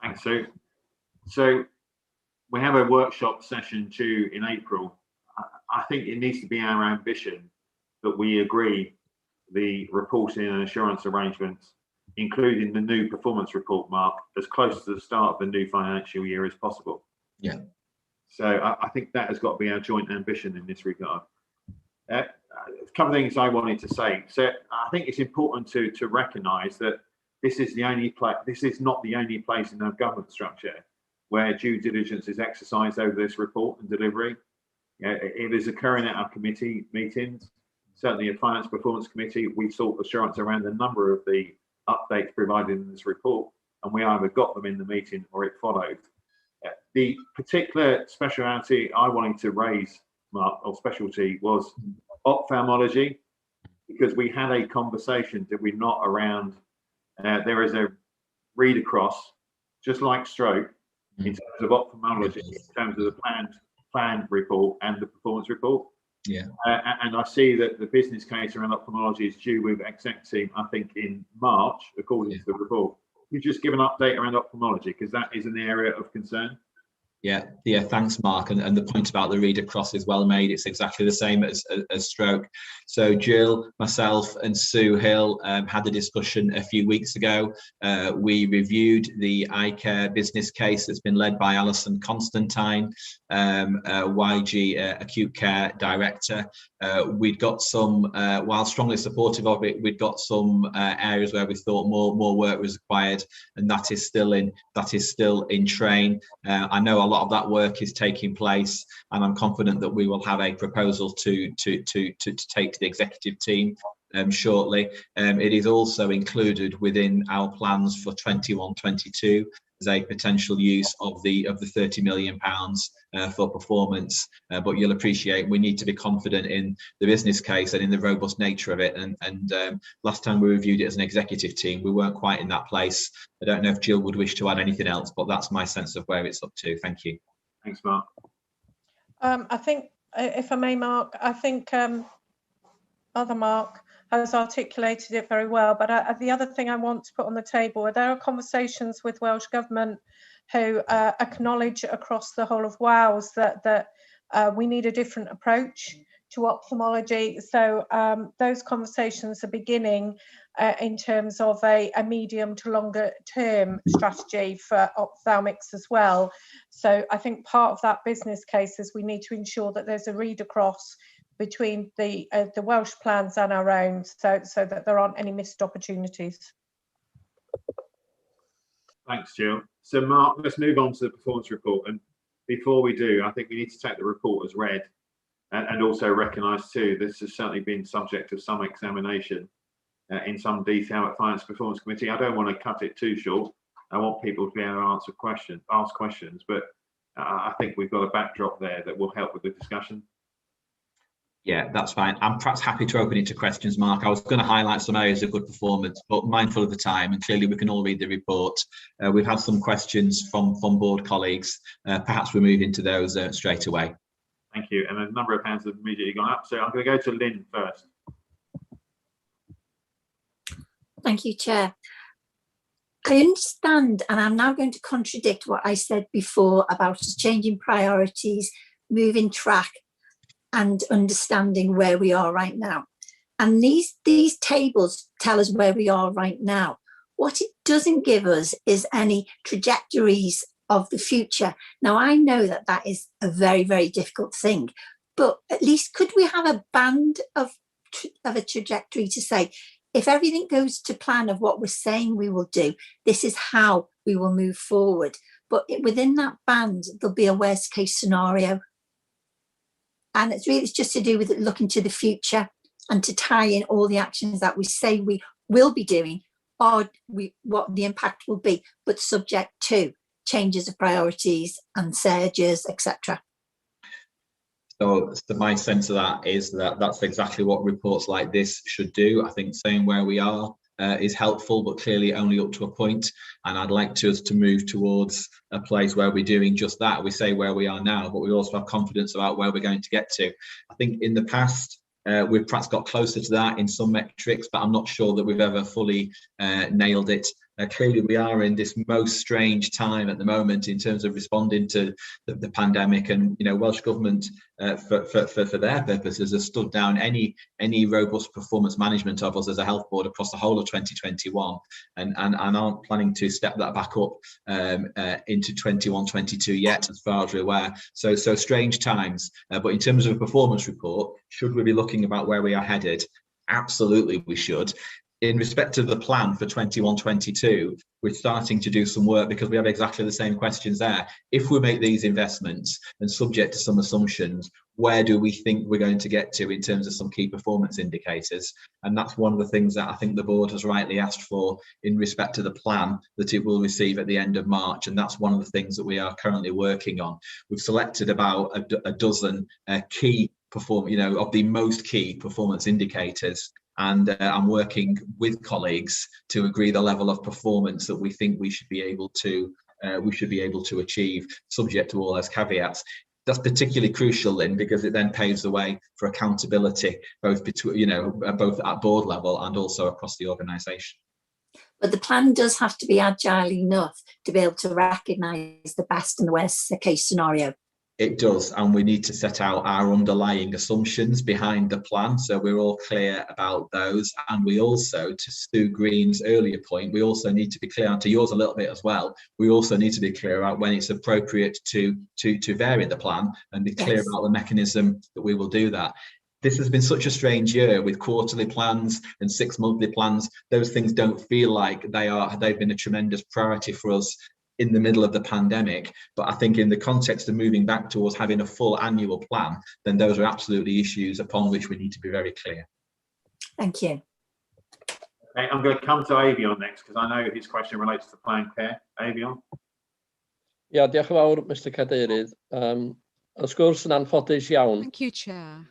Thanks, Sue. So we have a workshop session due in April. I think it needs to be our ambition that we agree the reporting and assurance arrangements, including the new performance report, Mark, as close to the start of the new financial year as possible. Yeah. So I think that has got to be our joint ambition in this regard. A couple of things I wanted to say. So I think it's important to recognise that this is not the only place in our government structure where due diligence is exercised over this report and delivery. It is occurring at our committee meetings. Certainly at Finance Performance Committee, we sought assurance around a number of the updates provided in this report, and we either got them in the meeting or it followed. The particular speciality I wanted to raise, Mark, or specialty, was ophthalmology, because we had a conversation, did we not, around there is a read across, just like stroke, in terms of ophthalmology, in terms of the planned report and the performance report. Yeah. And I see that the business case around ophthalmology is due with exec team, I think, in March, according to the report. You just give an update around ophthalmology, because that is an area of concern. Yeah, thanks, Mark. And the point about the read across is well made. It's exactly the same as stroke. So Jill, myself and Sue Hill had a discussion a few weeks ago. We reviewed the iCare business case that's been led by Alison Constantine, YG Acute Care Director. We'd got some, while strongly supportive of it, we'd got some areas where we thought more work was required, and that is still in train. I know a lot of that work is taking place, and I'm confident that we will have a proposal to take to the executive team shortly. It is also included within our plans for 21-22 as a potential use of the £30 million for performance. But you'll appreciate we need to be confident in the business case and in the robust nature of it. And last time we reviewed it as an executive team, we weren't quite in that place. I don't know if Jill would wish to add anything else, but that's my sense of where it's up to. Thank you. Thanks, Mark. I think, if I may, Mark, I think other Mark has articulated it very well, but the other thing I want to put on the table are there are conversations with Welsh Government who acknowledge across the whole of Wales that we need a different approach to ophthalmology. So those conversations are beginning in terms of a medium to longer term strategy for ophthalmics as well. So I think part of that business case is we need to ensure that there's a read across between the Welsh plans and our own, so that there aren't any missed opportunities. Thanks, Jill. So Mark, let's move on to the performance report. And before we do, I think we need to take the report as read and also recognise too, this has certainly been subject of some examination in some detail at Finance Performance Committee. I don't want to cut it too short. I want people to be able to ask questions, but I think we've got a backdrop there that will help with the discussion. Yeah, that's fine. I'm perhaps happy to open it to questions, Mark. I was going to highlight some areas of good performance, but mindful of the time, and clearly we can all read the report. We've had some questions from board colleagues. Perhaps we move into those straight away. Thank you. And a number of hands have immediately gone up. So I'm going to go to Lynn first. Thank you, Chair. I understand, and I'm now going to contradict what I said before about changing priorities, moving track, and understanding where we are right now. And these tables tell us where we are right now. What it doesn't give us is any trajectories of the future. Now, I know that that is a very, very difficult thing, but at least could we have a band of a trajectory to say, if everything goes to plan of what we're saying we will do, this is how we will move forward. But within that band, there'll be a worst case scenario. And it's just to do with looking to the future and to tie in all the actions that we say we will be doing, or what the impact will be, but subject to changes of priorities and surges, etc. So my sense of that is that that's exactly what reports like this should do. I think saying where we are is helpful, but clearly only up to a point. And I'd like us to move towards a place where we're doing just that. We say where we are now, but we also have confidence about where we're going to get to. I think in the past, we've perhaps got closer to that in some metrics, but I'm not sure that we've ever fully nailed it. Clearly, we are in this most strange time at the moment in terms of responding to the pandemic, and Welsh Government, for their purposes, has stood down any robust performance management of us as a health board across the whole of 2021, and aren't planning to step that back up into 21-22 yet, as far as we're aware. So strange times. But in terms of a performance report, should we be looking about where we are headed? Absolutely, we should. In respect of the plan for 21-22, we're starting to do some work because we have exactly the same questions there. If we make these investments and subject to some assumptions, where do we think we're going to get to in terms of some key performance indicators? And that's one of the things that I think the board has rightly asked for in respect to the plan that it will receive at the end of March. And that's one of the things that we are currently working on. We've selected about a dozen key of the most key performance indicators. And I'm working with colleagues to agree the level of performance that we think we should be able to achieve, subject to all those caveats. That's particularly crucial, Lynn, because it then paves the way for accountability, both both at board level and also across the organisation. But the plan does have to be agile enough to be able to recognise the best and the worst case scenario. It does, and we need to set out our underlying assumptions behind the plan, so we're all clear about those. And we also, to Stu Green's earlier point, we also need to be clear, and to yours a little bit as well, we also need to be clear about when it's appropriate to vary the plan and be clear about the mechanism that we will do that. This has been such a strange year with quarterly plans and 6-monthly plans. Those things don't feel like they've been a tremendous priority for us in the middle of the pandemic, but I think in the context of moving back towards having a full annual plan, then those are absolutely issues upon which we need to be very clear. Thank you. Okay, I'm going to come to Avion next because I know his question relates to planned care. Avion. Yeah, diolch yn fawr, Mr Cadeirydd. Y sgwrs yn anffodus iawn. Thank you, Chair.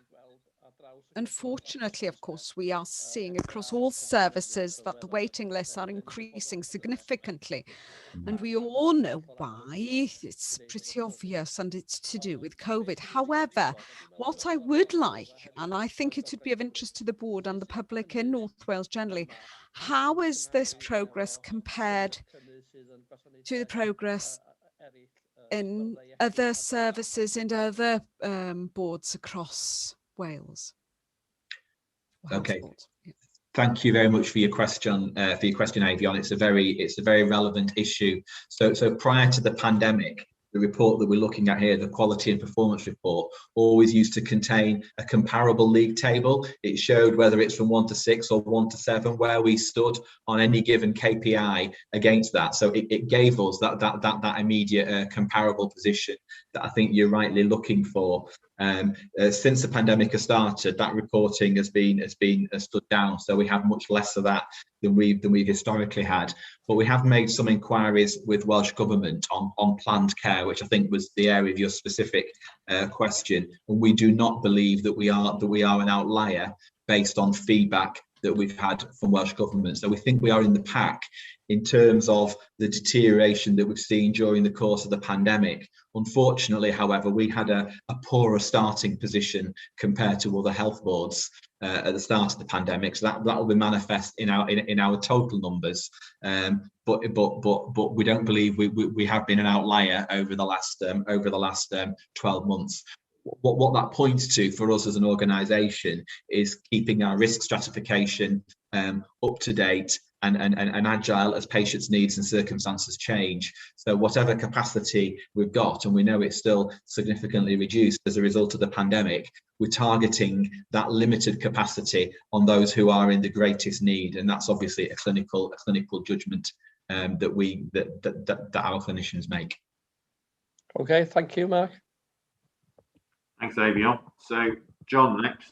Unfortunately, of course, we are seeing across all services that the waiting lists are increasing significantly. And we all know why. It's pretty obvious, and it's to do with COVID. However, what I would like, and I think it would be of interest to the board and the public in North Wales generally, how is this progress compared to the progress in other services and other boards across Wales? Okay, thank you very much for your question, Avion. It's a very relevant issue. So prior to the pandemic, the report that we're looking at here, the quality and performance report, always used to contain a comparable league table. It showed whether it's from 1 to 6 or 1 to 7, where we stood on any given KPI against that. So it gave us that immediate comparable position that I think you're rightly looking for. Since the pandemic has started, that reporting has been stood down. So we have much less of that than we've historically had. But we have made some inquiries with Welsh Government on planned care, which I think was the area of your specific question. And we do not believe that we are an outlier based on feedback that we've had from Welsh Government. So we think we are in the pack in terms of the deterioration that we've seen during the course of the pandemic. Unfortunately, however, we had a poorer starting position compared to other health boards at the start of the pandemic. So that will be manifest in our total numbers. But we don't believe we have been an outlier over the last 12 months. What that points to for us as an organisation is keeping our risk stratification up to date and agile as patients' needs and circumstances change. So whatever capacity we've got, and we know it's still significantly reduced as a result of the pandemic, we're targeting that limited capacity on those who are in the greatest need, and that's obviously a clinical judgment that our clinicians make. Okay, thank you, Mark. Thanks, Avion. So, John, next.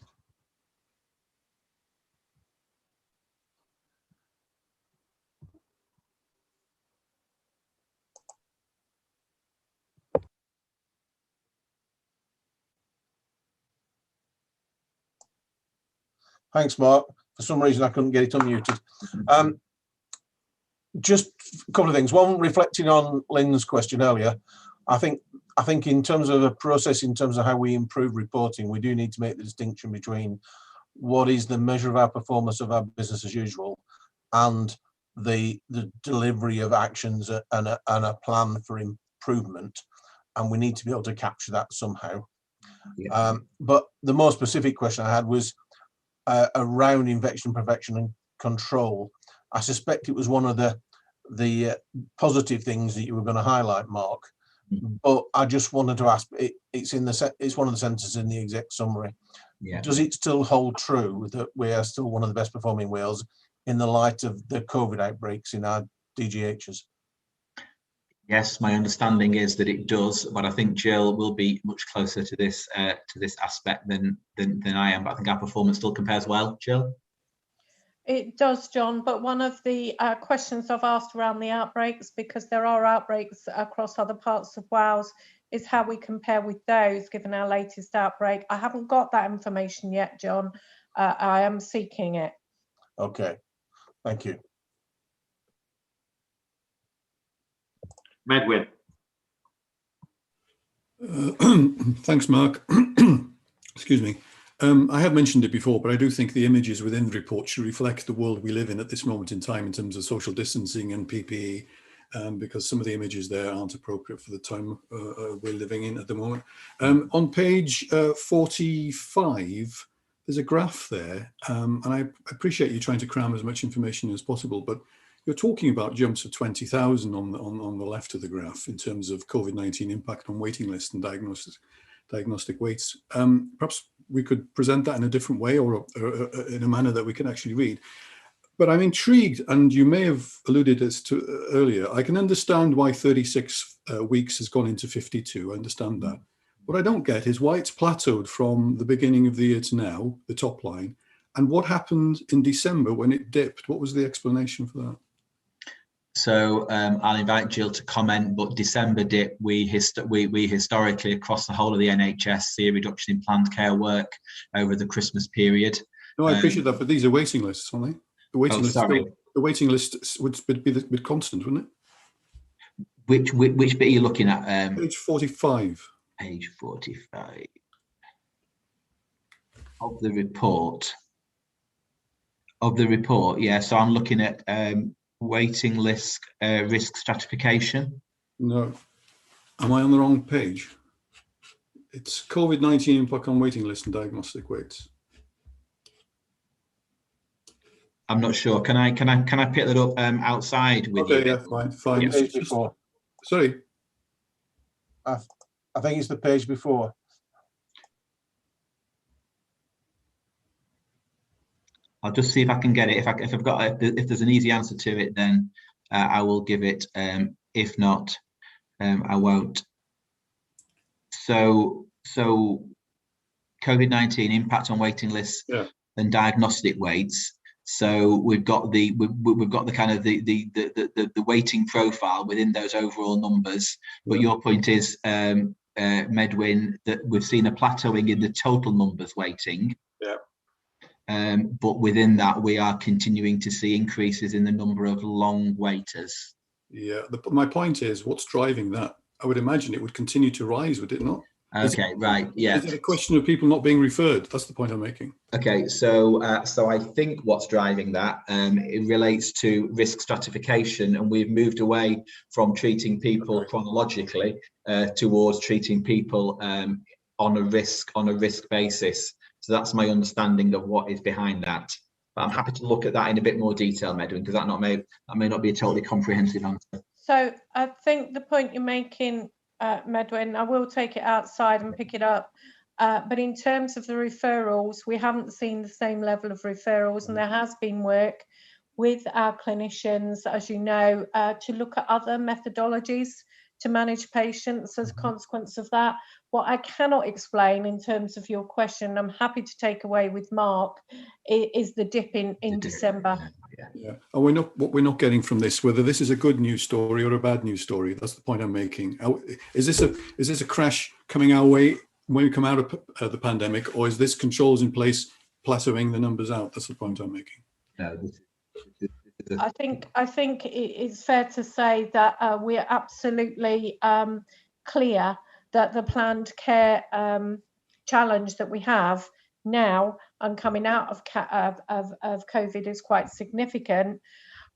Thanks, Mark. For some reason, I couldn't get it unmuted. Just a couple of things. One, reflecting on Lynn's question earlier, I think in terms of a process, in terms of how we improve reporting, we do need to make the distinction between what is the measure of our performance of our business as usual and the delivery of actions and a plan for improvement. And we need to be able to capture that somehow. Yeah. But the more specific question I had was around infection prevention and control. I suspect it was one of the positive things that you were going to highlight, Mark. But I just wanted to ask, it's one of the sentences in the exec summary. Yeah. Does it still hold true that we are still one of the best performing Wales in the light of the COVID outbreaks in our DGHs? Yes, my understanding is that it does, but I think Jill will be much closer to this aspect than I am. But I think our performance still compares well. Jill? It does, John, but one of the questions I've asked around the outbreaks, because there are outbreaks across other parts of Wales, is how we compare with those given our latest outbreak. I haven't got that information yet, John. I am seeking it. Okay, thank you. Medwin. Thanks, Mark. Excuse me. I have mentioned it before, but I do think the images within the report should reflect the world we live in at this moment in time in terms of social distancing and PPE, because some of the images there aren't appropriate for the time we're living in at the moment. On page 45, there's a graph there, and I appreciate you trying to cram as much information as possible, but you're talking about jumps of 20,000 on the left of the graph in terms of COVID-19 impact on waiting lists and diagnostic waits. Perhaps we could present that in a different way or in a manner that we can actually read. But I'm intrigued, and you may have alluded as to earlier, I can understand why 36 weeks has gone into 52, I understand that. What I don't get is why it's plateaued from the beginning of the year to now, the top line, and what happened in December when it dipped. What was the explanation for that? So I'll invite Jill to comment, but December dip, we historically across the whole of the NHS see a reduction in planned care work over the Christmas period. No, I appreciate that, but these are waiting lists, aren't they? The waiting list would be constant, wouldn't it? Which bit are you looking at? Page 45. Page 45 of the report. Yeah. So I'm looking at waiting list risk stratification. No, am I on the wrong page? It's COVID-19 impact on waiting list and diagnostic waits. I'm not sure. Can I pick that up outside with you? Okay, yeah, fine. Yeah. Sorry. I think it's the page before. I'll just see if I can get it. If there's an easy answer to it, then I will give it. If not, I won't. So COVID-19 impact on waiting lists and diagnostic waits. So we've got the kind of the waiting profile within those overall numbers. But your point is, Medwin, that we've seen a plateauing in the total numbers waiting. Yeah. But within that, we are continuing to see increases in the number of long waiters. Yeah, my point is, what's driving that? I would imagine it would continue to rise, would it not? Okay, right, yeah. Is it a question of people not being referred? That's the point I'm making. Okay, so I think what's driving that, it relates to risk stratification, and we've moved away from treating people chronologically towards treating people on a risk basis. So that's my understanding of what is behind that. But I'm happy to look at that in a bit more detail, Medwin, because that may not be a totally comprehensive answer. So I think the point you're making, Medwin, I will take it outside and pick it up. But in terms of the referrals, we haven't seen the same level of referrals, and there has been work with our clinicians, as you know, to look at other methodologies to manage patients as a consequence of that. What I cannot explain in terms of your question, I'm happy to take away with Mark, is the dip in December. Yeah, and what we're not getting from this, whether this is a good news story or a bad news story. That's the point I'm making. Is this a crash coming our way when we come out of the pandemic, or is this controls in place plateauing the numbers out? That's the point I'm making. No. I think it is fair to say that we're absolutely clear that the planned care challenge that we have now and coming out of COVID is quite significant.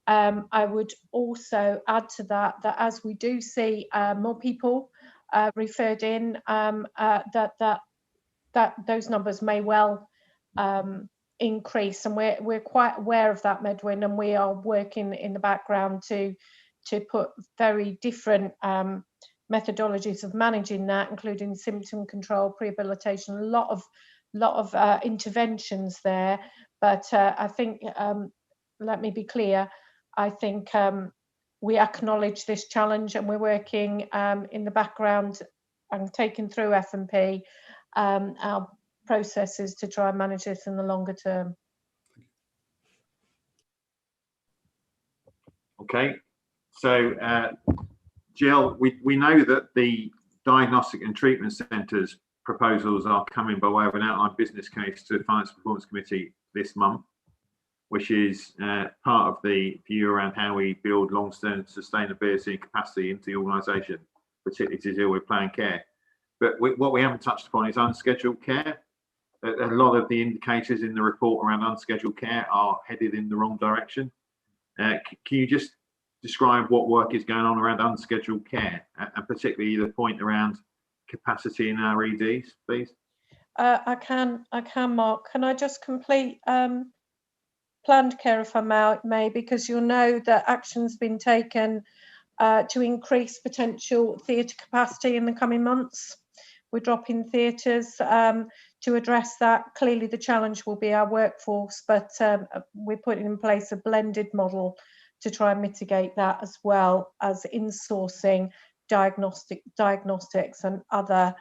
I would also add to that as we do see more people referred in, that those numbers may well increase, and we're quite aware of that, Medwin, and we are working in the background to put very different methodologies of managing that, including symptom control, rehabilitation, a lot of interventions there. But I think, let me be clear, I think we acknowledge this challenge, and we're working in the background and taking through F&P our processes to try and manage this in the longer term. Okay, so Jill, we know that the diagnostic and treatment centres proposals are coming by way of an outline business case to the Finance Performance Committee this month, which is part of the view around how we build long-term sustainability and capacity into the organisation, particularly to deal with planned care. But what we haven't touched upon is unscheduled care. A lot of the indicators in the report around unscheduled care are headed in the wrong direction. Can you just describe what work is going on around unscheduled care, and particularly the point around capacity in our EDs, please? I can, Mark. Can I just complete planned care, if I may, because you'll know that action's been taken to increase potential theatre capacity in the coming months. We're dropping theatres to address that. Clearly the challenge will be our workforce, but we're putting in place a blended model to try and mitigate that, as well as insourcing diagnostics and other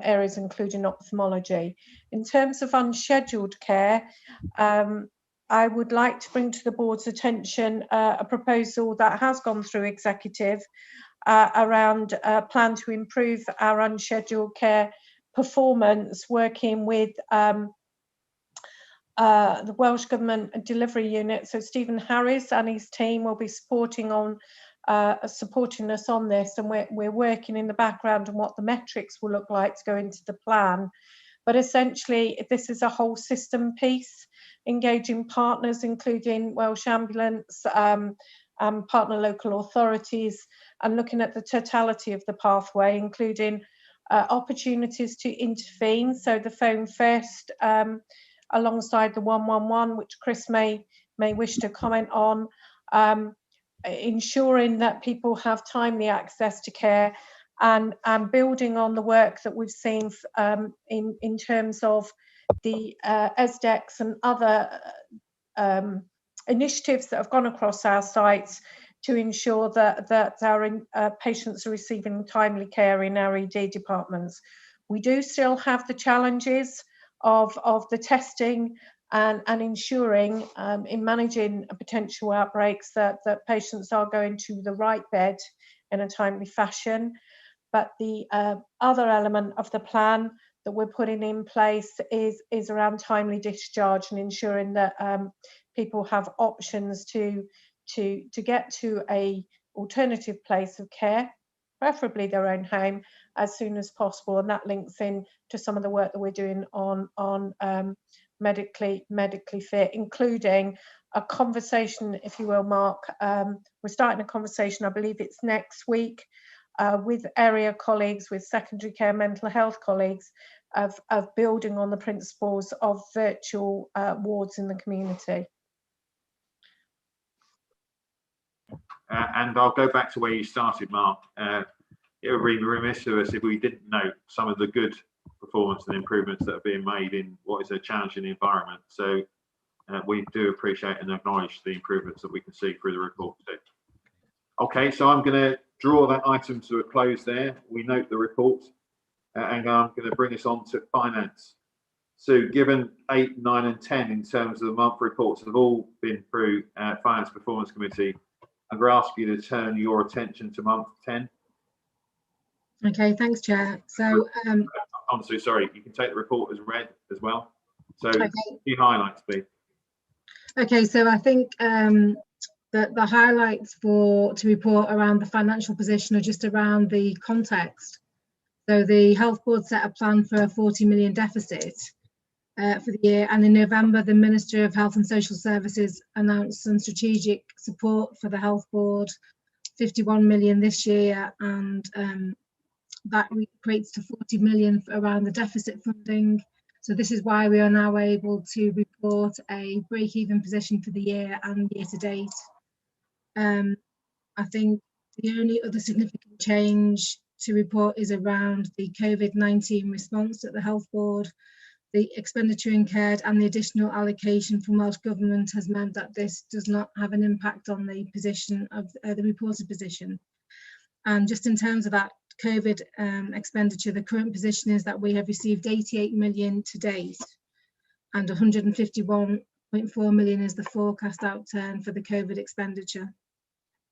areas, including ophthalmology. In terms of unscheduled care, I would like to bring to the board's attention a proposal that has gone through executive around a plan to improve our unscheduled care performance, working with the Welsh Government Delivery Unit. So Stephen Harris and his team will be supporting us on this, and we're working in the background on what the metrics will look like to go into the plan. But essentially, this is a whole system piece, engaging partners, including Welsh Ambulance, partner local authorities, and looking at the totality of the pathway, including opportunities to intervene. So the phone first, alongside the 111, which Chris may wish to comment on, ensuring that people have timely access to care, and building on the work that we've seen in terms of the SDEX and other initiatives that have gone across our sites to ensure that our patients are receiving timely care in our ED departments. We do still have the challenges of the testing and ensuring in managing potential outbreaks that patients are going to the right bed in a timely fashion. But the other element of the plan that we're putting in place is around timely discharge and ensuring that people have options to get to a alternative place of care, preferably their own home, as soon as possible. And that links in to some of the work that we're doing on medically fit, including a conversation, if you will, Mark. We're starting a conversation, I believe it's next week, with area colleagues, with secondary care mental health colleagues, of building on the principles of virtual wards in the community. And I'll go back to where you started, Mark. It would be remiss of us if we didn't note some of the good performance and improvements that are being made in what is a challenging environment. So we do appreciate and acknowledge the improvements that we can see through the report too. Okay, so I'm going to draw that item to a close there. We note the report, and I'm going to bring us on to finance. So given 8, 9 and 10 in terms of the month reports have all been through Finance Performance Committee, I'm going to ask you to turn your attention to month 10. Okay, thanks, Chair. So I'm so sorry, you can take the report as read as well. So okay. Key highlights, please. Okay, so I think that the highlights to report around the financial position are just around the context. So the Health Board set a plan for a 40 million deficit for the year, and in November the Minister of Health and Social Services announced some strategic support for the Health Board, 51 million this year, and that equates to 40 million around the deficit funding. So this is why we are now able to report a break-even position for the year and year to date. I think the only other significant change to report is around the COVID-19 response at the Health Board. The expenditure incurred and the additional allocation from Welsh Government has meant that this does not have an impact on the position of the reported position. And just in terms of that COVID expenditure, the current position is that we have received 88 million to date, and 151.4 million is the forecast outturn for the COVID expenditure.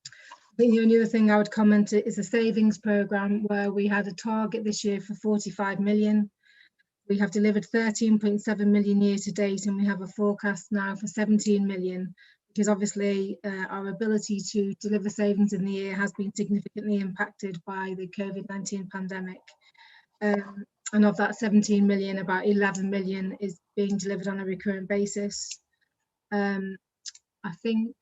I think the only other thing I would comment is a savings programme where we had a target this year for 45 million. We have delivered 13.7 million year to date, and we have a forecast now for 17 million, because obviously our ability to deliver savings in the year has been significantly impacted by the COVID-19 pandemic. And of that 17 million, about 11 million is being delivered on a recurrent basis. I think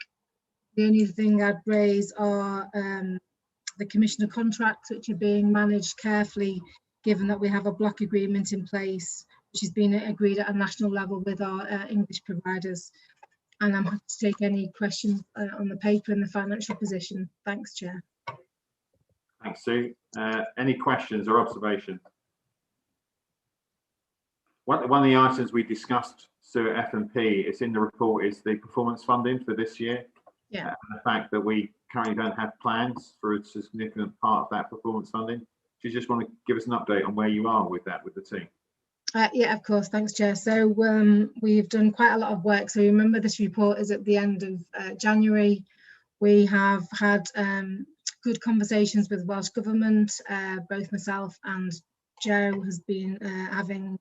the only thing I'd raise are the commissioner contracts, which are being managed carefully, given that we have a block agreement in place, which has been agreed at a national level with our English providers. And I'm happy to take any questions on the paper and the financial position. Thanks, Chair. Thanks, Sue. Any questions or observations? One of the items we discussed, Sue, at F&P, it's in the report, is the performance funding for this year. Yeah. And the fact that we currently don't have plans for a significant part of that performance funding. Do you just want to give us an update on where you are with that with the team? Yeah, of course. Thanks, Chair. So we've done quite a lot of work. So remember, this report is at the end of January. We have had good conversations with Welsh Government. Both myself and Joe has been having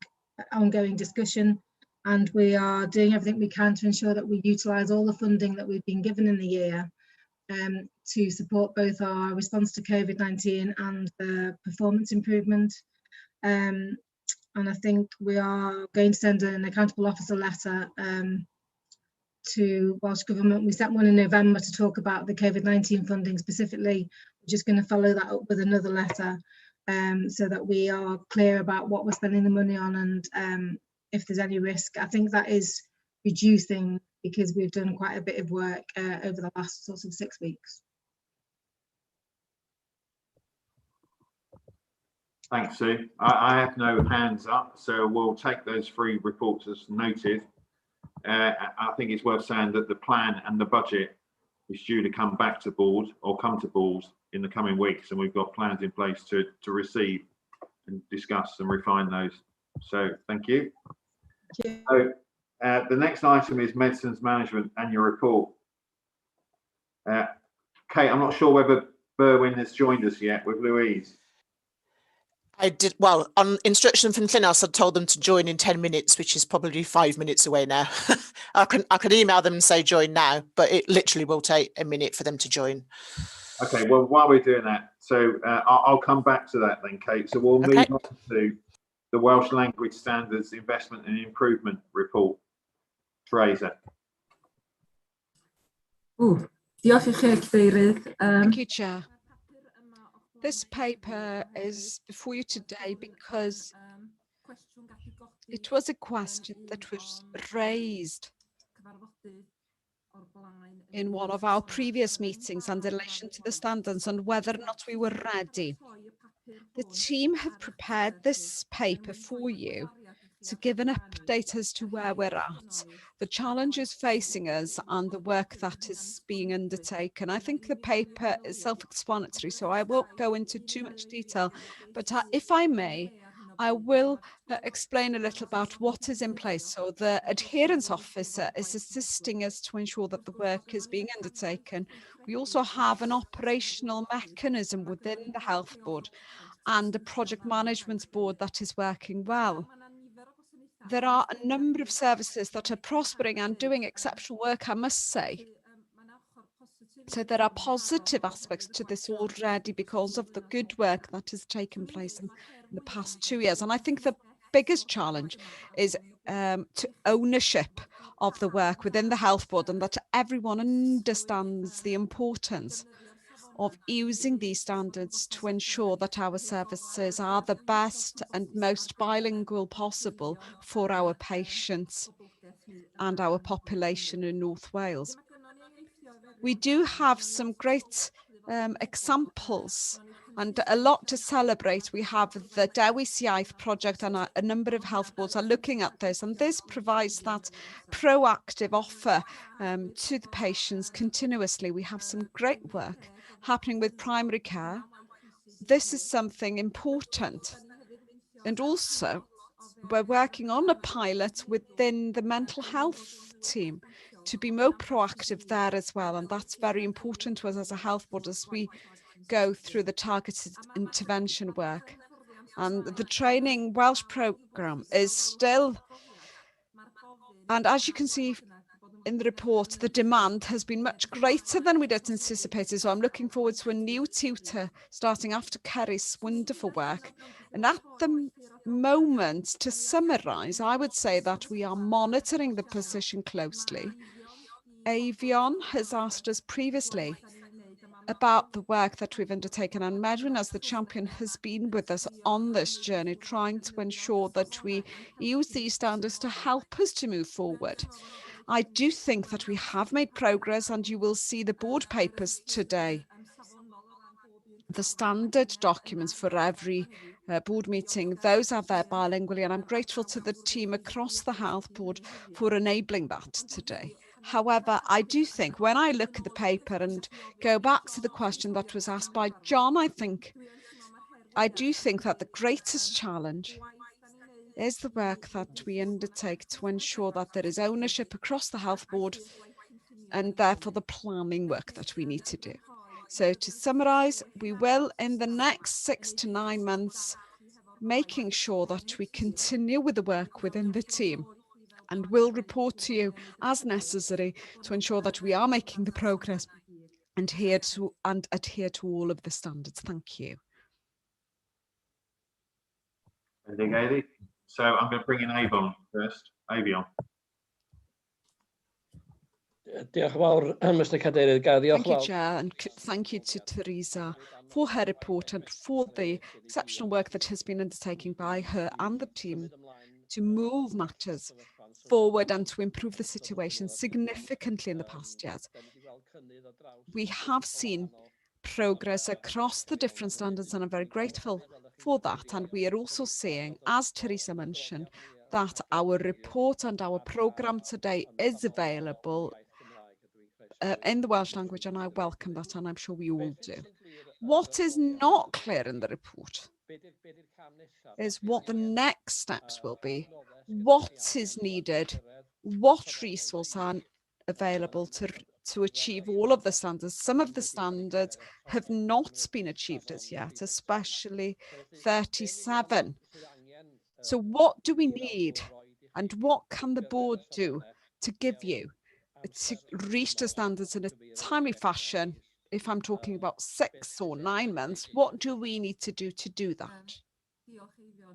ongoing discussion, and we are doing everything we can to ensure that we utilise all the funding that we've been given in the year to support both our response to COVID-19 and the performance improvement. And I think we are going to send an accountable officer letter to Welsh Government. We sent one in November to talk about the COVID-19 funding specifically. We're just going to follow that up with another letter so that we are clear about what we're spending the money on, and if there's any risk. I think that is reducing because we've done quite a bit of work over the last sort of 6 weeks. Thanks, Sue. I have no hands up, so we'll take those 3 reports as noted. I think it's worth saying that the plan and the budget is due to come back to board or come to board in the coming weeks, and we've got plans in place to receive and discuss and refine those. So thank you. Thank you. So the next item is Medicines Management Annual Report. Kate, I'm not sure whether Berwyn has joined us yet with Louise. I did, well, on instruction from Llinás, I told them to join in 10 minutes, which is probably 5 minutes away now. I can email them and say join now, but it literally will take a minute for them to join. Okay, well, while we're doing that, so I'll come back to that then, Kate. So we'll move on to the Welsh Language Standards Investment and Improvement Report. Teresa. Thank you, Chair. This paper is before you today because it was a question that was raised in one of our previous meetings in relation to the standards and whether or not we were ready. The team have prepared this paper for you to give an update as to where we're at, the challenges facing us and the work that is being undertaken. I think the paper is self-explanatory, so I won't go into too much detail, but if I may, I will explain a little about what is in place. So the adherence officer is assisting us to ensure that the work is being undertaken. We also have an operational mechanism within the health board and a project management board that is working well. There are a number of services that are prospering and doing exceptional work, I must say. So there are positive aspects to this already because of the good work that has taken place in the past 2 years. And I think the biggest challenge is to ownership of the work within the health board, and that everyone understands the importance of using these standards to ensure that our services are the best and most bilingual possible for our patients and our population in North Wales. We do have some great examples and a lot to celebrate. We have the Dewis Iaith project, and a number of health boards are looking at this, and this provides that proactive offer to the patients continuously. We have some great work happening with primary care. This is something important. And also, we're working on a pilot within the mental health team to be more proactive there as well. And that's very important to us as a health board as we go through the targeted intervention work. And the training Welsh programme is still, and as you can see in the report, the demand has been much greater than we'd anticipated. So I'm looking forward to a new tutor starting after Kerry's wonderful work. And at the moment, to summarise, I would say that we are monitoring the position closely. Avion has asked us previously about the work that we've undertaken, and Medwyn as the champion has been with us on this journey, trying to ensure that we use these standards to help us to move forward. I do think that we have made progress, and you will see the board papers today. The standard documents for every board meeting, those are there bilingually, and I'm grateful to the team across the health board for enabling that today. However, I do think when I look at the paper and go back to the question that was asked by John, I do think that the greatest challenge is the work that we undertake to ensure that there is ownership across the health board and therefore the planning work that we need to do. So to summarise, we will in the next 6 to 9 months making sure that we continue with the work within the team, and will report to you as necessary to ensure that we are making the progress and adhere to all of the standards. Thank you. So I'm going to bring in Avion first. Avion. Mr. Cadeirydd. Thank you, Chair, and thank you to Teresa for her report and for the exceptional work that has been undertaken by her and the team to move matters forward and to improve the situation significantly in the past years. We have seen progress across the different standards, and I'm very grateful for that. And we are also seeing, as Teresa mentioned, that our report and our programme today is available in the Welsh language, and I welcome that, and I'm sure we all do. What is not clear in the report is what the next steps will be, what is needed, what resources are available to achieve all of the standards. Some of the standards have not been achieved as yet, especially 37. So what do we need, and what can the board do to give you to reach the standards in a timely fashion? If I'm talking about 6 or 9 months, what do we need to do that?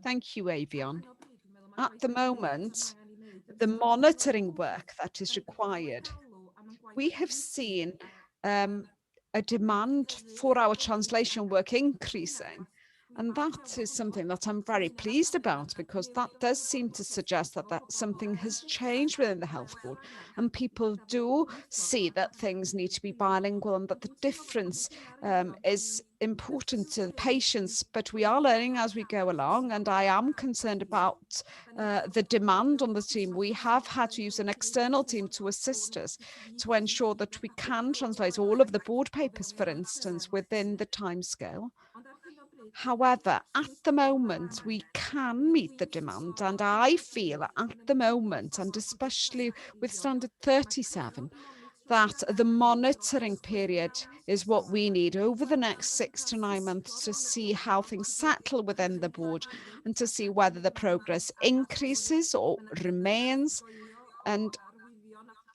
Thank you, Avion. At the moment, the monitoring work that is required, we have seen a demand for our translation work increasing. And that is something that I'm very pleased about, because that does seem to suggest that something has changed within the health board, and people do see that things need to be bilingual and that the difference is important to patients. But we are learning as we go along, and I am concerned about the demand on the team. We have had to use an external team to assist us to ensure that we can translate all of the board papers, for instance, within the timescale. However, at the moment, we can meet the demand, and I feel at the moment, and especially with standard 37, that the monitoring period is what we need over the next 6 to 9 months to see how things settle within the board and to see whether the progress increases or remains. And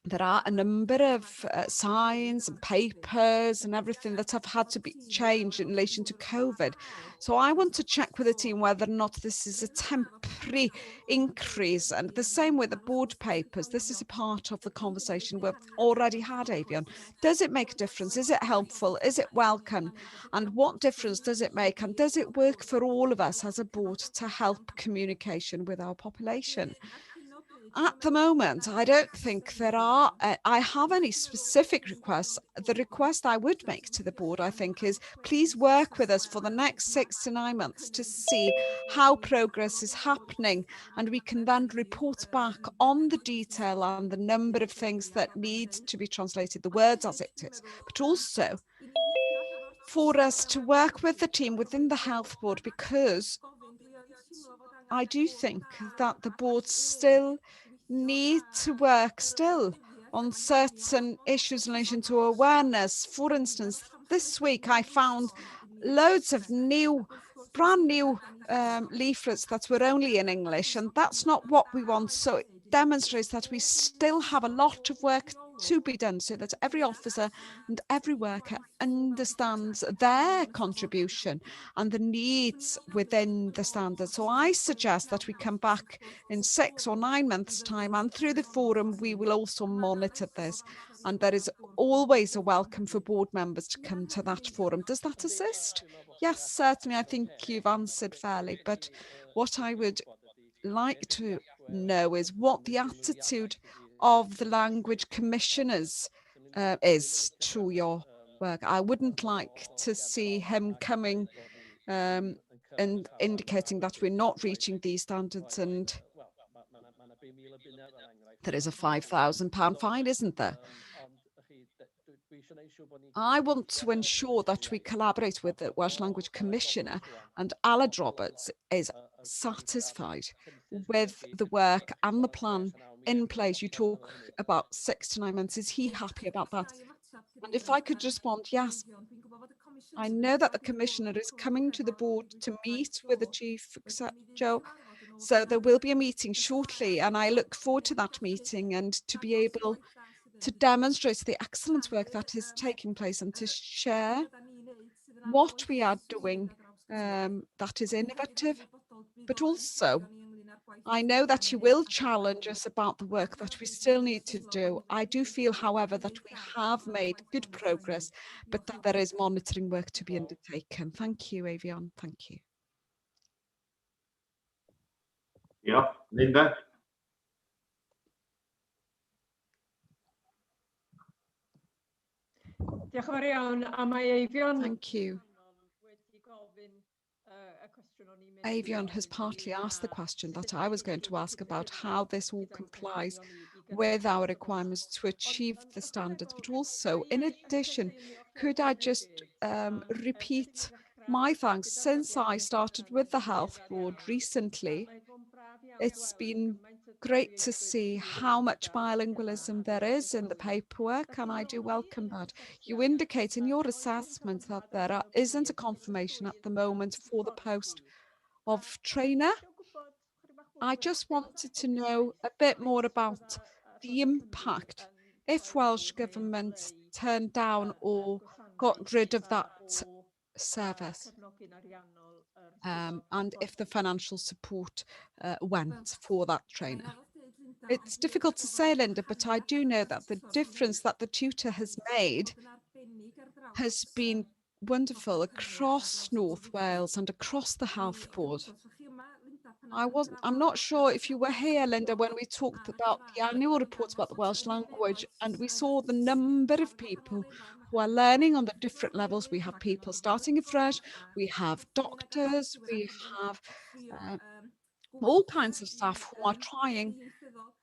there are a number of signs and papers and everything that have had to be changed in relation to COVID. So I want to check with the team whether or not this is a temporary increase. And the same with the board papers. This is a part of the conversation we've already had, Avion. Does it make a difference? Is it helpful? Is it welcome? And what difference does it make? And does it work for all of us as a board to help communication with our population? At the moment, I don't think there are, I have any specific requests. The request I would make to the board, I think, is please work with us for the next 6 to 9 months to see how progress is happening, and we can then report back on the detail and the number of things that need to be translated, the words as it is, but also for us to work with the team within the health board, because I do think that the board still need to work on certain issues in relation to awareness. For instance, this week I found loads of brand new leaflets that were only in English, and that's not what we want. So it demonstrates that we still have a lot of work to be done, so that every officer and every worker understands their contribution and the needs within the standards. So I suggest that we come back in 6 or 9 months' time, and through the forum we will also monitor this, and there is always a welcome for board members to come to that forum. Does that assist? Yes, certainly. I think you've answered fairly, but what I would like to know is what the attitude of the language commissioners is to your work. I wouldn't like to see him coming and indicating that we're not reaching these standards, and there is a £5,000 fine, isn't there? I want to ensure that we collaborate with the Welsh Language Commissioner, and Aled Roberts is satisfied with the work and the plan in place. You talk about 6 to 9 months. Is he happy about that? And if I could respond, yes. I know that the Commissioner is coming to the board to meet with the Chief Joe. So there will be a meeting shortly, and I look forward to that meeting and to be able to demonstrate the excellent work that is taking place and to share what we are doing that is innovative. But also, I know that you will challenge us about the work that we still need to do. I do feel, however, that we have made good progress, but that there is monitoring work to be undertaken. Thank you, Avion. Thank you. Yeah, Linda? Diolch yn fawr iawn, a mae Eifion... Thank you. Avion has partly asked the question that I was going to ask about how this all complies with our requirements to achieve the standards, but also, in addition, could I just repeat my thanks since I started with the Health Board recently. It's been great to see how much bilingualism there is in the paperwork, and I do welcome that. You indicate in your assessment that there isn't a confirmation at the moment for the post of trainer. I just wanted to know a bit more about the impact if Welsh Government turned down or got rid of that service, and if the financial support went for that trainer. It's difficult to say, Linda, but I do know that the difference that the tutor has made has been wonderful across North Wales and across the Health Board. I'm not sure if you were here, Linda, when we talked about the annual report about the Welsh language, and we saw the number of people who are learning on the different levels. We have people starting afresh, we have doctors, we have all kinds of staff who are trying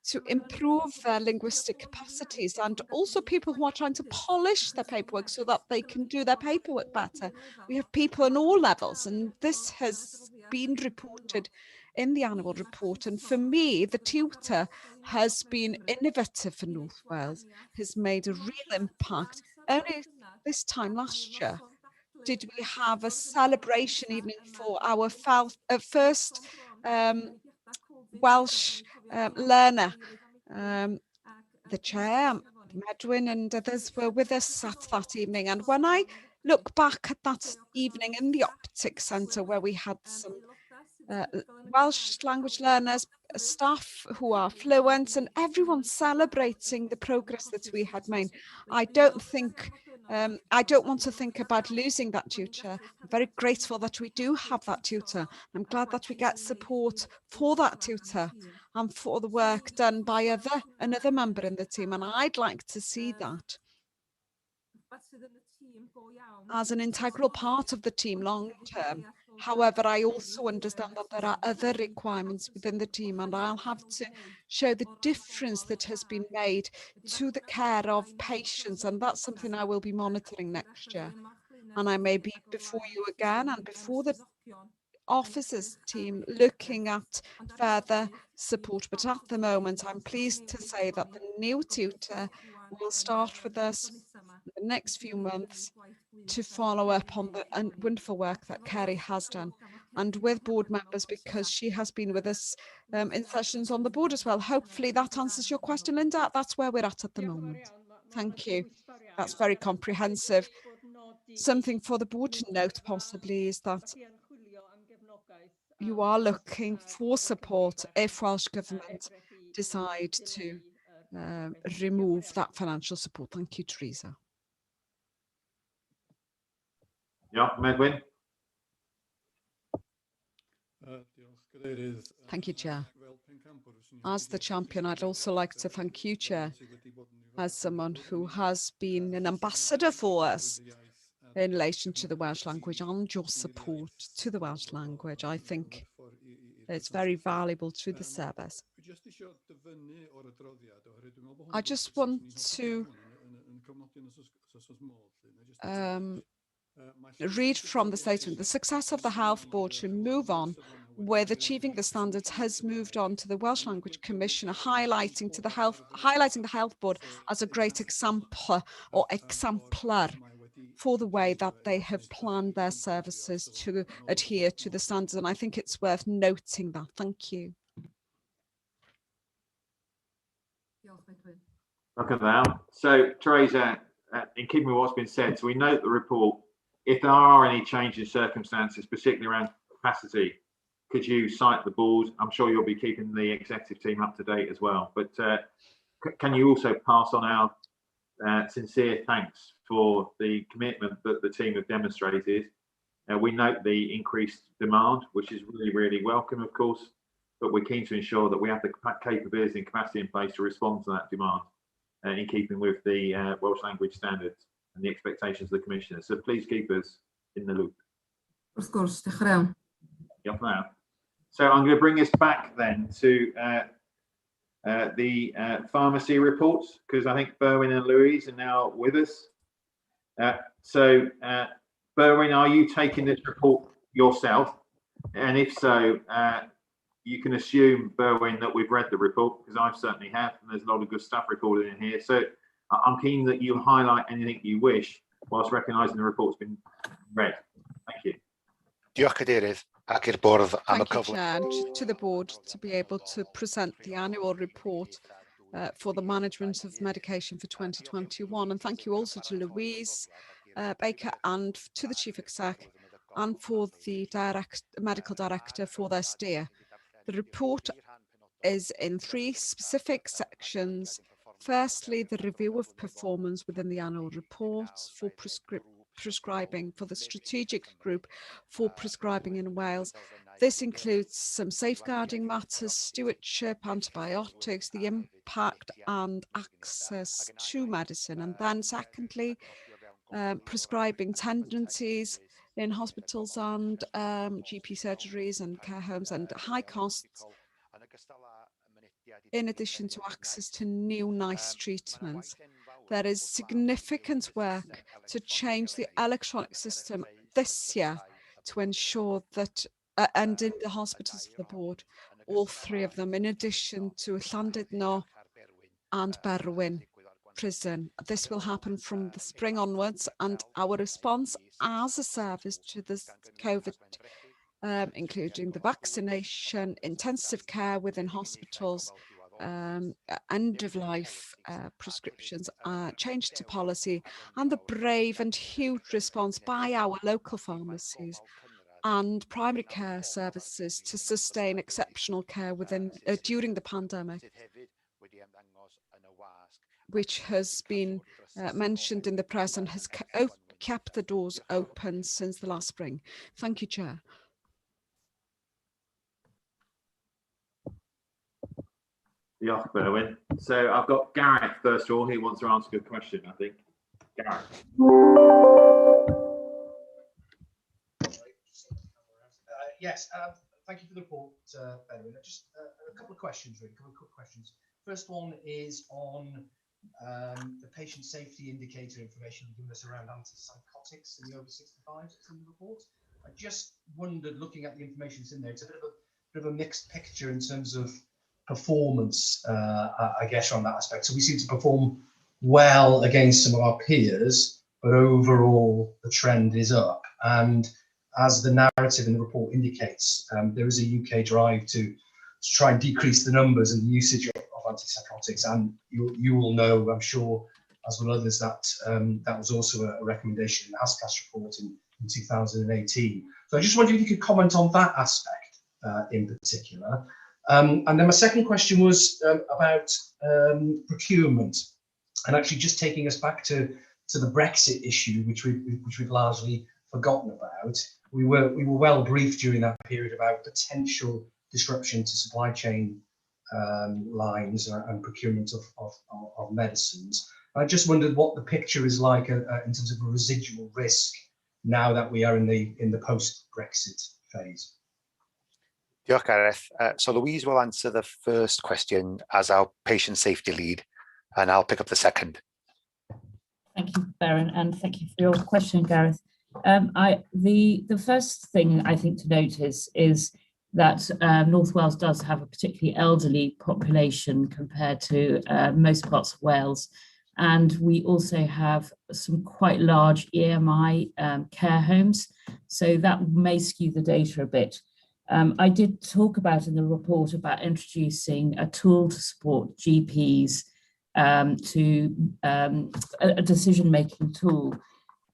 to improve their linguistic capacities, and also people who are trying to polish their paperwork so that they can do their paperwork better. We have people on all levels, and this has been reported in the annual report. And for me, the tutor has been innovative for North Wales, has made a real impact. Only this time last year did we have a celebration evening for our first Welsh learner. The chair, Medwyn, and others were with us at that evening. And when I look back at that evening in the Optics Centre, where we had some Welsh language learners, staff who are fluent, and everyone celebrating the progress that we had made, I don't want to think about losing that tutor. I'm very grateful that we do have that tutor. I'm glad that we get support for that tutor and for the work done by another member in the team, and I'd like to see that as an integral part of the team long term. However, I also understand that there are other requirements within the team, and I'll have to show the difference that has been made to the care of patients, and that's something I will be monitoring next year. And I may be before you again and before the officers team looking at further support, but at the moment I'm pleased to say that the new tutor will start with us in the next few months to follow up on the wonderful work that Kerry has done, and with board members, because she has been with us in sessions on the board as well. Hopefully that answers your question, Linda. That's where we're at the moment. Thank you. That's very comprehensive. Something for the board to note possibly is that you are looking for support if Welsh Government decide to remove that financial support. Thank you, Teresa. Yeah, Medwyn. Thank you, Chair. As the champion, I'd also like to thank you, Chair, as someone who has been an ambassador for us in relation to the Welsh language and your support to the Welsh language. I think it's very valuable to the service. I just want to read from the statement. The success of the Health Board to move on with achieving the standards has moved on to the Welsh Language Commissioner, highlighting the Health Board as a great example or exemplar for the way that they have planned their services to adhere to the standards, and I think it's worth noting that. Thank you. Look at that. So, Teresa, in keeping with what's been said, so we note the report. If there are any changes in circumstances, particularly around capacity, could you cite the board? I'm sure you'll be keeping the executive team up to date as well. But can you also pass on our sincere thanks for the commitment that the team have demonstrated? We note the increased demand, which is really, really welcome, of course, but we're keen to ensure that we have the capability and capacity in place to respond to that demand in keeping with the Welsh language standards. and the expectations of the Commissioner. So please keep us in the loop. Wrth gwrs, diolch yn fawr. Diolch yn fawr. So I'm going to bring us back then to the pharmacy reports, because I think Berwyn and Louise are now with us. Berwyn, are you taking this report yourself? And if so, you can assume, Berwyn, that we've read the report, because I certainly have, and there's a lot of good stuff recorded in here. So I'm keen that you highlight anything you wish whilst recognising the report's been read. Thank you. Diolch Cadeirydd ac i'r bwrdd am y Thank you, cyfle. Chair, and to the board to be able to present the annual report for the management of medication for 2021. And thank you also to Louise Baker and to the Chief Exec and for the Medical Director for their steer. The report is in 3 specific sections. Firstly, the review of performance within the annual report for prescribing for the strategic group for prescribing in Wales. This includes some safeguarding matters, stewardship, antibiotics, the impact and access to medicine. And then secondly, prescribing tendencies in hospitals and GP surgeries and care homes and high costs, in addition to access to new nice treatments. There is significant work to change the electronic system this year to ensure that, and in the hospitals of the board, all 3 of them, in addition to Llandudno and Berwyn prison. This will happen from the spring onwards, and our response as a service to this COVID, including the vaccination, intensive care within hospitals, end-of-life prescriptions, change to policy, and the brave and huge response by our local pharmacies and primary care services to sustain exceptional care during the pandemic, which has been mentioned in the press and has kept the doors open since the last spring. Thank you, Chair. Diolch, Berwyn. So I've got Gareth first of all, who wants to ask a question, I think. Gareth. Yes, thank you for the report, Berwyn. Just a couple of questions, really, a couple of quick questions. First one is on the patient safety indicator information you've given us around antipsychotics in the over 65s in the report. I just wondered, looking at the information that's in there, it's a bit of a mixed picture in terms of performance, I guess, on that aspect. So we seem to perform well against some of our peers, but overall the trend is up. And as the narrative in the report indicates, there is a UK drive to try and decrease the numbers and the usage of antipsychotics. And you will know, I'm sure, as will others, that that was also a recommendation in the HASCAS report in 2018. So I just wondered if you could comment on that aspect in particular. And then my second question was about procurement, and actually just taking us back to the Brexit issue, which we've largely forgotten about. We were well briefed during that period about potential disruption to supply chain lines and procurement of medicines. I just wondered what the picture is like in terms of a residual risk now that we are in the post-Brexit phase. Diolch, Gareth. So Louise will answer the first question as our patient safety lead, and I'll pick up the second. Thank you, Baron, and thank you for your question, Gareth. The first thing I think to note is that North Wales does have a particularly elderly population compared to most parts of Wales, and we also have some quite large EMI care homes, so that may skew the data a bit. I did talk about in the report about introducing a tool to support GPs to a decision-making tool.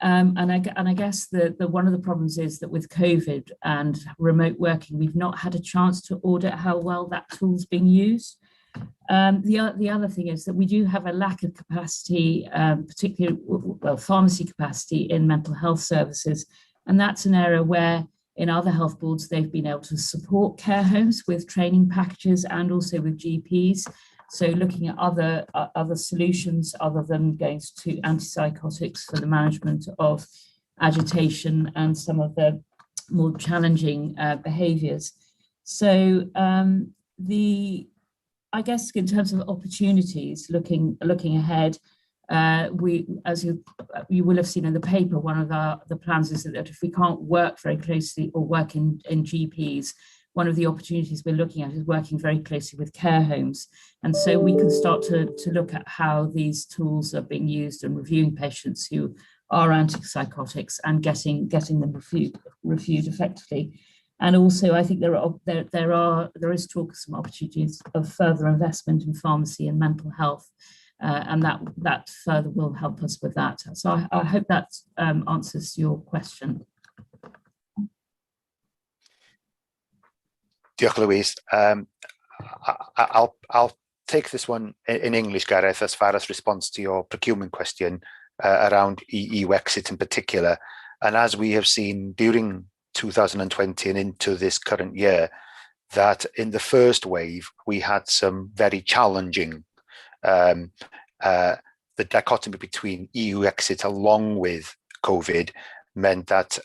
And I guess one of the problems is that with COVID and remote working, we've not had a chance to audit how well that tool's being used. The other thing is that we do have a lack of capacity, particularly pharmacy capacity in mental health services, and that's an area where in other health boards they've been able to support care homes with training packages and also with GPs. So looking at other solutions other than going to antipsychotics for the management of agitation and some of the more challenging behaviours. So I guess in terms of opportunities, looking ahead, as you will have seen in the paper, one of the plans is that if we can't work very closely or work in GPs, one of the opportunities we're looking at is working very closely with care homes. And so we can start to look at how these tools are being used and reviewing patients who are antipsychotics and getting them reviewed effectively. And also, I think there is talk of some opportunities of further investment in pharmacy and mental health, and that further will help us with that. So I hope that answers your question. Diolch, Louise. I'll take this one in English, Gareth, as far as response to your procurement question around EU exit in particular. And as we have seen during 2020 and into this current year, that in the first wave, we had some very challenging, the dichotomy between EU exit along with COVID meant that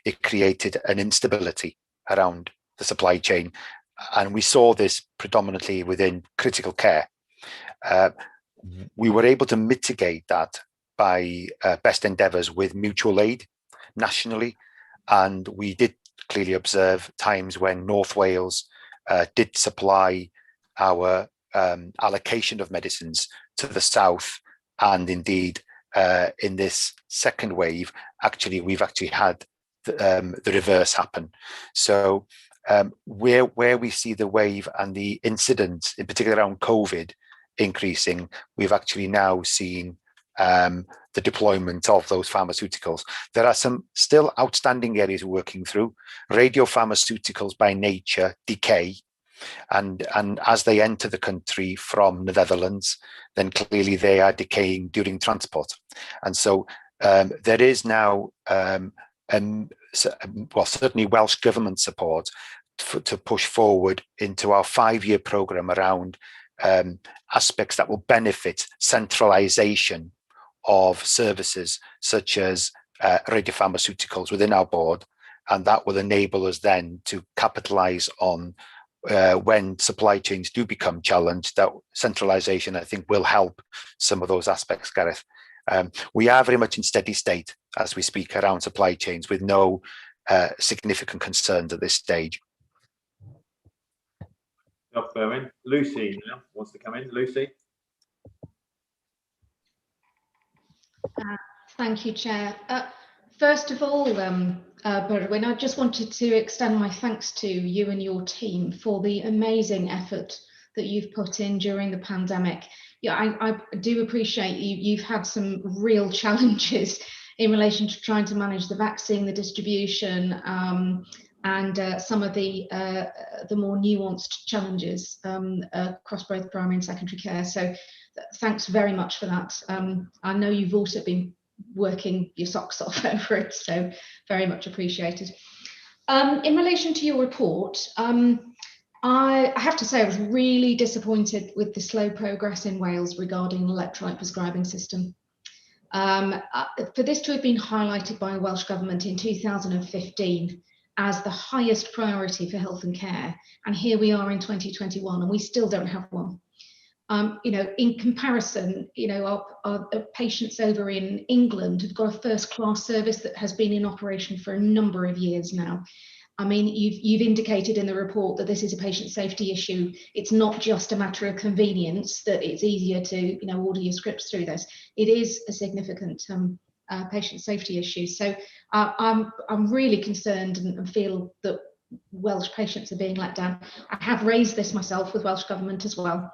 it created an instability around the supply chain. And we saw this predominantly within critical care. We were able to mitigate that by best endeavours with mutual aid nationally. And we did clearly observe times when North Wales did supply our allocation of medicines to the south. And indeed, in this second wave, we've actually had the reverse happen. So where we see the wave and the incidents, in particular around COVID, increasing, we've actually now seen the deployment of those pharmaceuticals. There are some still outstanding areas we're working through. Radiopharmaceuticals by nature decay, and as they enter the country from the Netherlands, then clearly they are decaying during transport. And so there is now, certainly Welsh Government support to push forward into our 5-year programme around aspects that will benefit centralisation of services such as radiopharmaceuticals within our board, and that will enable us then to capitalise on when supply chains do become challenged. That centralisation, I think, will help some of those aspects, Gareth. We are very much in steady state as we speak around supply chains, with no significant concerns at this stage. Lucy now wants to come in. Lucy. Thank you, Chair. First of all, Berwyn, I just wanted to extend my thanks to you and your team for the amazing effort that you've put in during the pandemic. Yeah, I do appreciate you've had some real challenges in relation to trying to manage the vaccine, the distribution, and some of the more nuanced challenges across both primary and secondary care. So thanks very much for that. I know you've also been working your socks off over it, so very much appreciated. In relation to your report, I have to say I was really disappointed with the slow progress in Wales regarding an electronic prescribing system. For this to have been highlighted by the Welsh Government in 2015 as the highest priority for health and care, and here we are in 2021 and we still don't have one. In comparison, our patients over in England have got a first-class service that has been in operation for a number of years now. I mean, you've indicated in the report that this is a patient safety issue. It's not just a matter of convenience that it's easier to, order your scripts through this. It is a significant patient safety issue. So I'm really concerned and feel that Welsh patients are being let down. I have raised this myself with Welsh Government as well.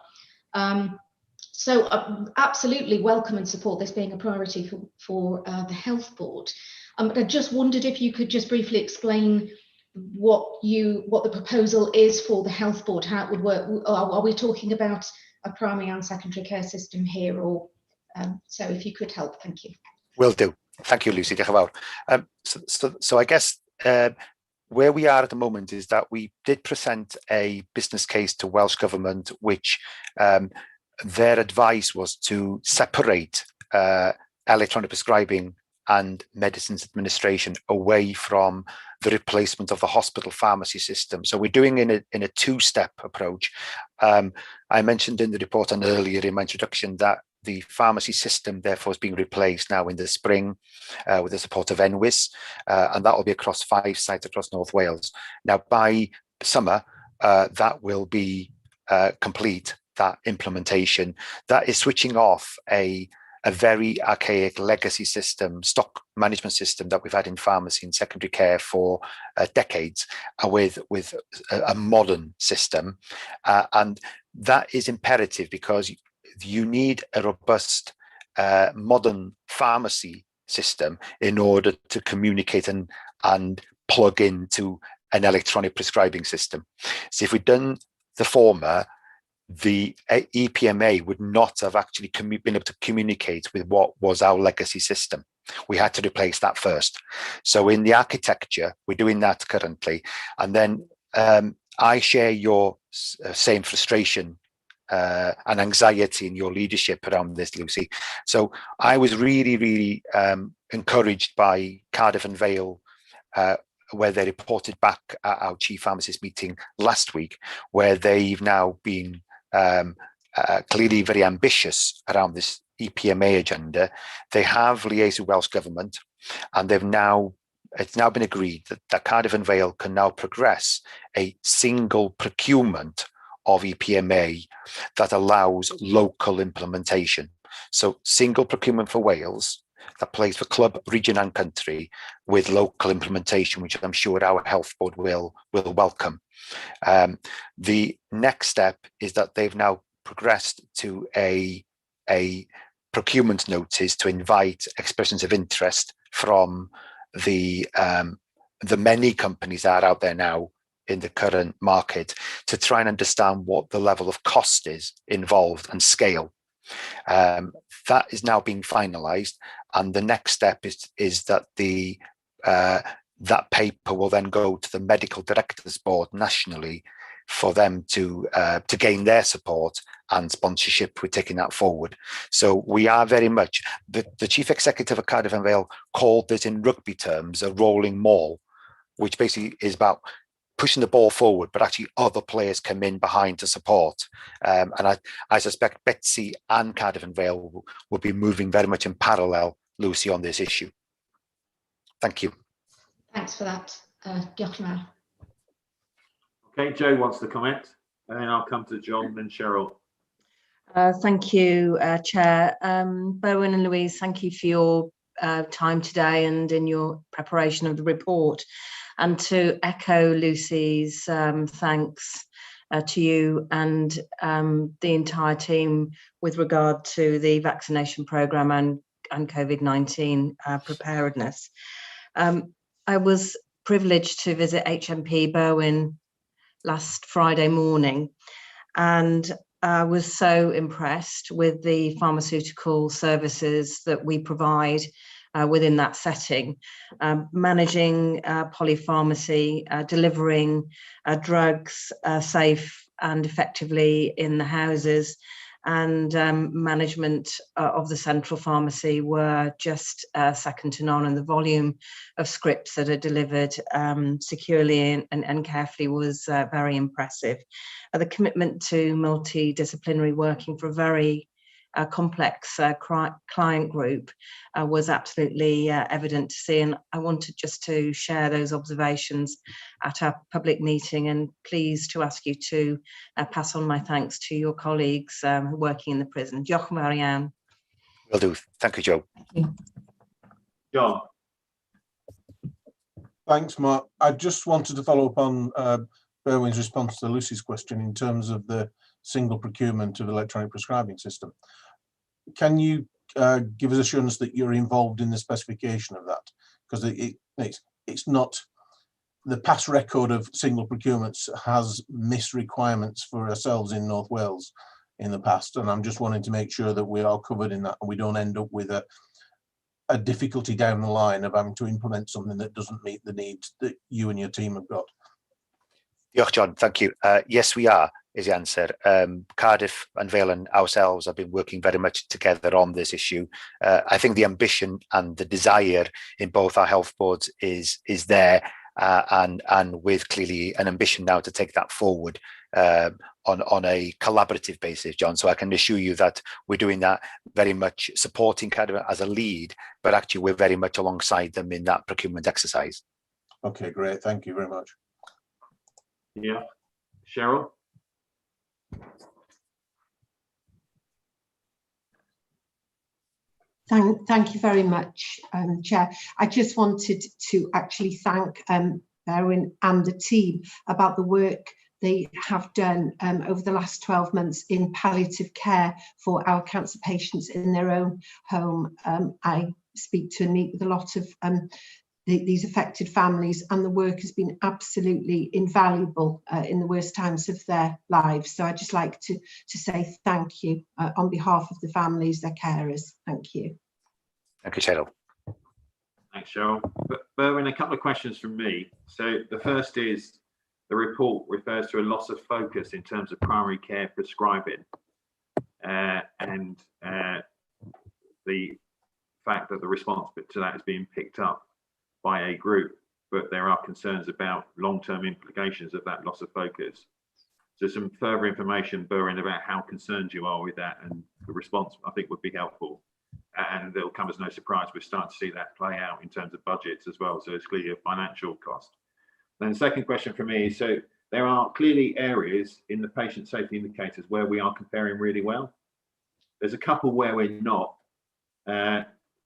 So absolutely welcome and support this being a priority for the Health Board. But I just wondered if you could just briefly explain what the proposal is for the Health Board, how it would work. Are we talking about a primary and secondary care system here, or so if you could help, thank you. Will do. Thank you, Lucy. So I guess where we are at the moment is that we did present a business case to Welsh Government, which their advice was to separate electronic prescribing and medicines administration away from the replacement of the hospital pharmacy system. So we're doing in a two-step approach. I mentioned in the report and earlier in my introduction that the pharmacy system therefore is being replaced now in the spring with the support of NWIS, and that will be across 5 sites across North Wales. Now by summer, that will be complete, that implementation. That is switching off a very archaic legacy system, stock management system that we've had in pharmacy and secondary care for decades, with a modern system. And that is imperative because you need a robust modern pharmacy system in order to communicate and plug into an electronic prescribing system. So if we'd done the former, the EPMA would not have actually been able to communicate with what was our legacy system. We had to replace that first. So in the architecture, we're doing that currently. And then I share your same frustration and anxiety in your leadership around this, Lucy. So I was really, really encouraged by Cardiff and Vale, where they reported back at our chief pharmacist meeting last week, where they've now been clearly very ambitious around this EPMA agenda. They have liaised with Welsh Government, and it's now been agreed that Cardiff and Vale can now progress a single procurement of EPMA that allows local implementation. So single procurement for Wales that plays for club, region and country, with local implementation, which I'm sure our health board will welcome. The next step is that they've now progressed to a procurement notice to invite expressions of interest from the many companies that are out there now in the current market to try and understand what the level of cost is involved and scale. That is now being finalized, and the next step is that that paper will then go to the medical directors board nationally for them to gain their support and sponsorship. We're taking that forward. So we are very much, the chief executive of Cardiff and Vale called this in rugby terms a rolling maul, which basically is about pushing the ball forward, but actually other players come in behind to support. And I suspect Betsy and Cardiff and Vale will be moving very much in parallel, Lucy, on this issue. Thank you. Thanks for that, Diolch yn fawr. Okay, Joe wants to comment, and then I'll come to John and Cheryl. Thank you, Chair. Bowen and Louise, thank you for your time today and in your preparation of the report. And to echo Lucy's thanks to you and the entire team with regard to the vaccination programme and COVID-19 preparedness. I was privileged to visit HMP Bowen last Friday morning, and I was so impressed with the pharmaceutical services that we provide within that setting, managing polypharmacy, delivering drugs safe and effectively in the houses, and management of the central pharmacy were just second to none, and the volume of scripts that are delivered securely and carefully was very impressive. The commitment to multidisciplinary working for a very complex client group was absolutely evident to see, and I wanted just to share those observations at our public meeting, and pleased to ask you to pass on my thanks to your colleagues working in the prison. Diolch yn fawr iawn. Will do. Thank you, Joe. Thank you. John. Thanks, Mark. I just wanted to follow up on Berwyn's response to Lucy's question in terms of the single procurement of electronic prescribing system. Can you give us assurance that you're involved in the specification of that? Because it's not, the past record of single procurements has missed requirements for ourselves in North Wales in the past, and I'm just wanting to make sure that we are covered in that and we don't end up with a difficulty down the line of having to implement something that doesn't meet the needs that you and your team have got? Diolch, John. Thank you. Yes, we are, is the answer. Cardiff and Vale and ourselves have been working very much together on this issue. I think the ambition and the desire in both our health boards is there, and with clearly an ambition now to take that forward on a collaborative basis, John. So I can assure you that we're doing that, very much supporting Cardiff as a lead, but actually we're very much alongside them in that procurement exercise. Okay, great. Thank you very much. Yeah, Cheryl. Thank you very much, Chair. I just wanted to actually thank Berwyn and the team about the work they have done over the last 12 months in palliative care for our cancer patients in their own home. I speak to and meet with a lot of these affected families, and the work has been absolutely invaluable in the worst times of their lives. So I'd just like to say thank you on behalf of the families, their carers. Thank you. Thank you, Cheryl. Thanks, Cheryl. Berwyn, a couple of questions from me. So the first is, the report refers to a loss of focus in terms of primary care prescribing, and the fact that the response to that is being picked up by a group, but there are concerns about long-term implications of that loss of focus. So some further information, Berwyn, about how concerned you are with that, and the response, I think, would be helpful. And it'll come as no surprise, we're starting to see that play out in terms of budgets as well. So it's clearly a financial cost. Then the second question for me is, so there are clearly areas in the patient safety indicators where we are comparing really well. There's a couple where we're not.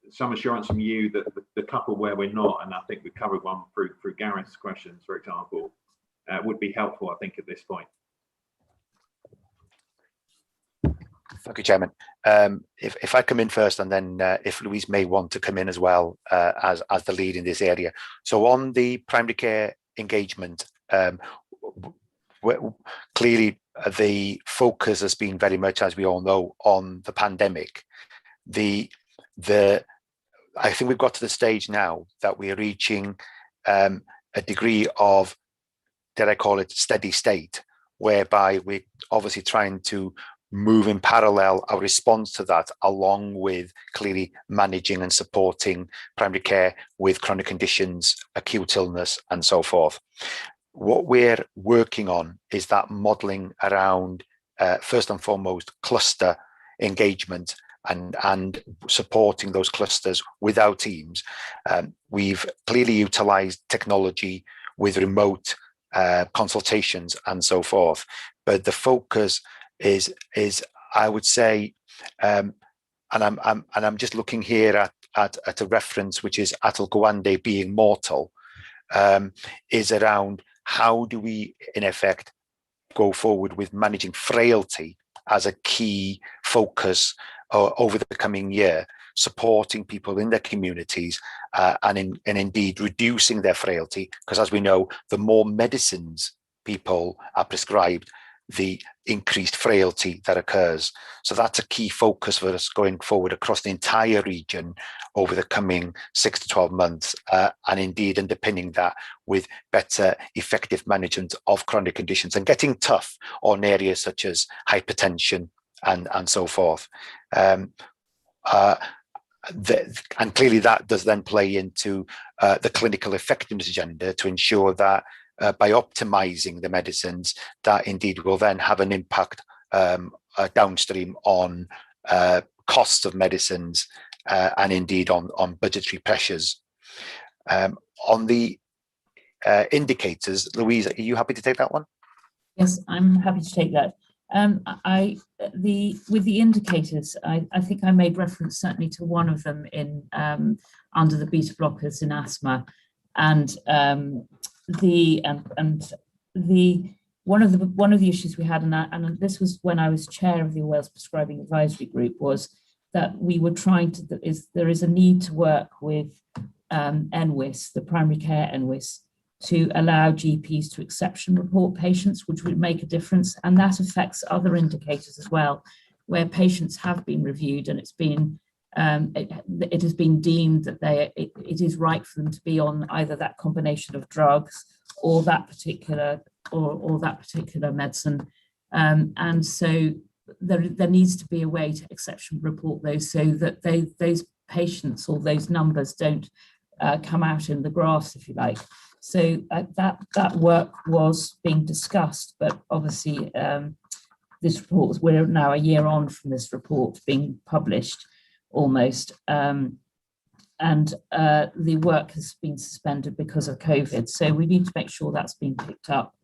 Some assurance from you that the couple where we're not, and I think we covered one through Gareth's questions, for example, would be helpful, I think, at this point. Thank you, Chairman. If I come in first, and then if Louise may want to come in as well, as the lead in this area. So on the primary care engagement, clearly the focus has been very much, as we all know, on the pandemic. I think we've got to the stage now that we're reaching a degree of, dare I call it, steady state, whereby we're obviously trying to move in parallel our response to that, along with clearly managing and supporting primary care with chronic conditions, acute illness, and so forth. What we're working on is that modelling around, first and foremost, cluster engagement and supporting those clusters with our teams. We've clearly utilised technology with remote consultations and so forth, but the focus is I would say, and I'm just looking here at a reference which is Atul Gawande being mortal, is around how do we in effect go forward with managing frailty as a key focus over the coming year, supporting people in their communities and indeed reducing their frailty, because as we know, the more medicines people are prescribed, the increased frailty that occurs. So that's a key focus for us going forward across the entire region over the coming 6 to 12 months, and indeed underpinning that with better effective management of chronic conditions and getting tough on areas such as hypertension and so forth. And clearly that does then play into the clinical effectiveness agenda to ensure that by optimizing the medicines, that indeed will then have an impact downstream on costs of medicines and indeed on budgetary pressures. On the indicators, Louise, are you happy to take that one? Yes, I'm happy to take that. With the indicators, I think I made reference certainly to one of them in under the beta blockers in asthma, and one of the issues we had, and this was when I was chair of the Wales Prescribing Advisory Group, was that we were trying to, there is a need to work with NWIS, the primary care NWIS, to allow GPs to exception report patients, which would make a difference. And that affects other indicators as well, where patients have been reviewed and it's been it has been deemed that it is right for them to be on either that combination of drugs or that particular medicine, and so there needs to be a way to exception report those so that those patients or those numbers don't come out in the graphs, if you like. So that work was being discussed, but obviously this report, we're now a year on from this report being published almost, and the work has been suspended because of COVID. So we need to make sure that's been picked up.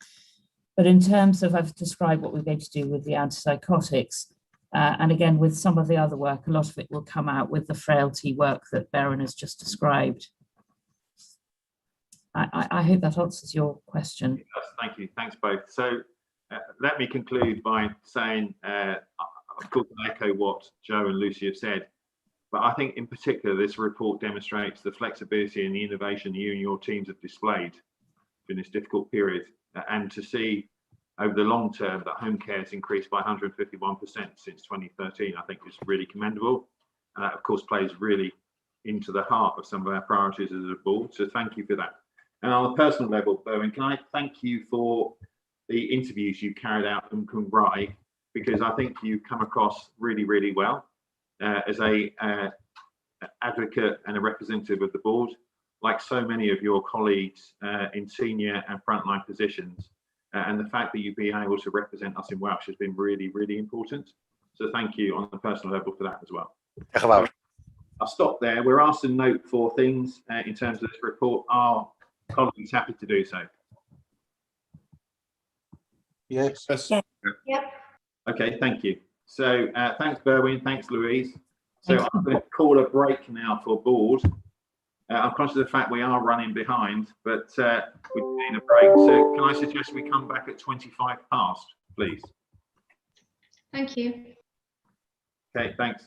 But in terms of, I've described what we're going to do with the antipsychotics, and again, with some of the other work, a lot of it will come out with the frailty work that Beren has just described. I hope that answers your question. Yes, thank you. Thanks both. So let me conclude by saying, of course, I echo what Joe and Lucy have said, but I think in particular, this report demonstrates the flexibility and the innovation you and your teams have displayed during this difficult period. And to see over the long term that home care has increased by 151% since 2013, I think is really commendable. And that, of course, plays really into the heart of some of our priorities as a board. So thank you for that. And on a personal level, Bowen, can I thank you for the interviews you carried out in Cwmbrai, because I think you come across really, really well as a advocate and a representative of the board, like so many of your colleagues in senior and frontline positions. And the fact that you've been able to represent us in Welsh has been really, really important. So thank you on a personal level for that as well. I'll stop there. We're asked to note 4 things in terms of this report. Our colleagues happy to do so? Yes. Yep. Okay, thank you. So thanks, Berwyn. Thanks, Louise. So I'm going to call a break now for board. I'm conscious of the fact we are running behind, but we need a break. So can I suggest we come back at 25 past, please? Thank you. Okay, thanks.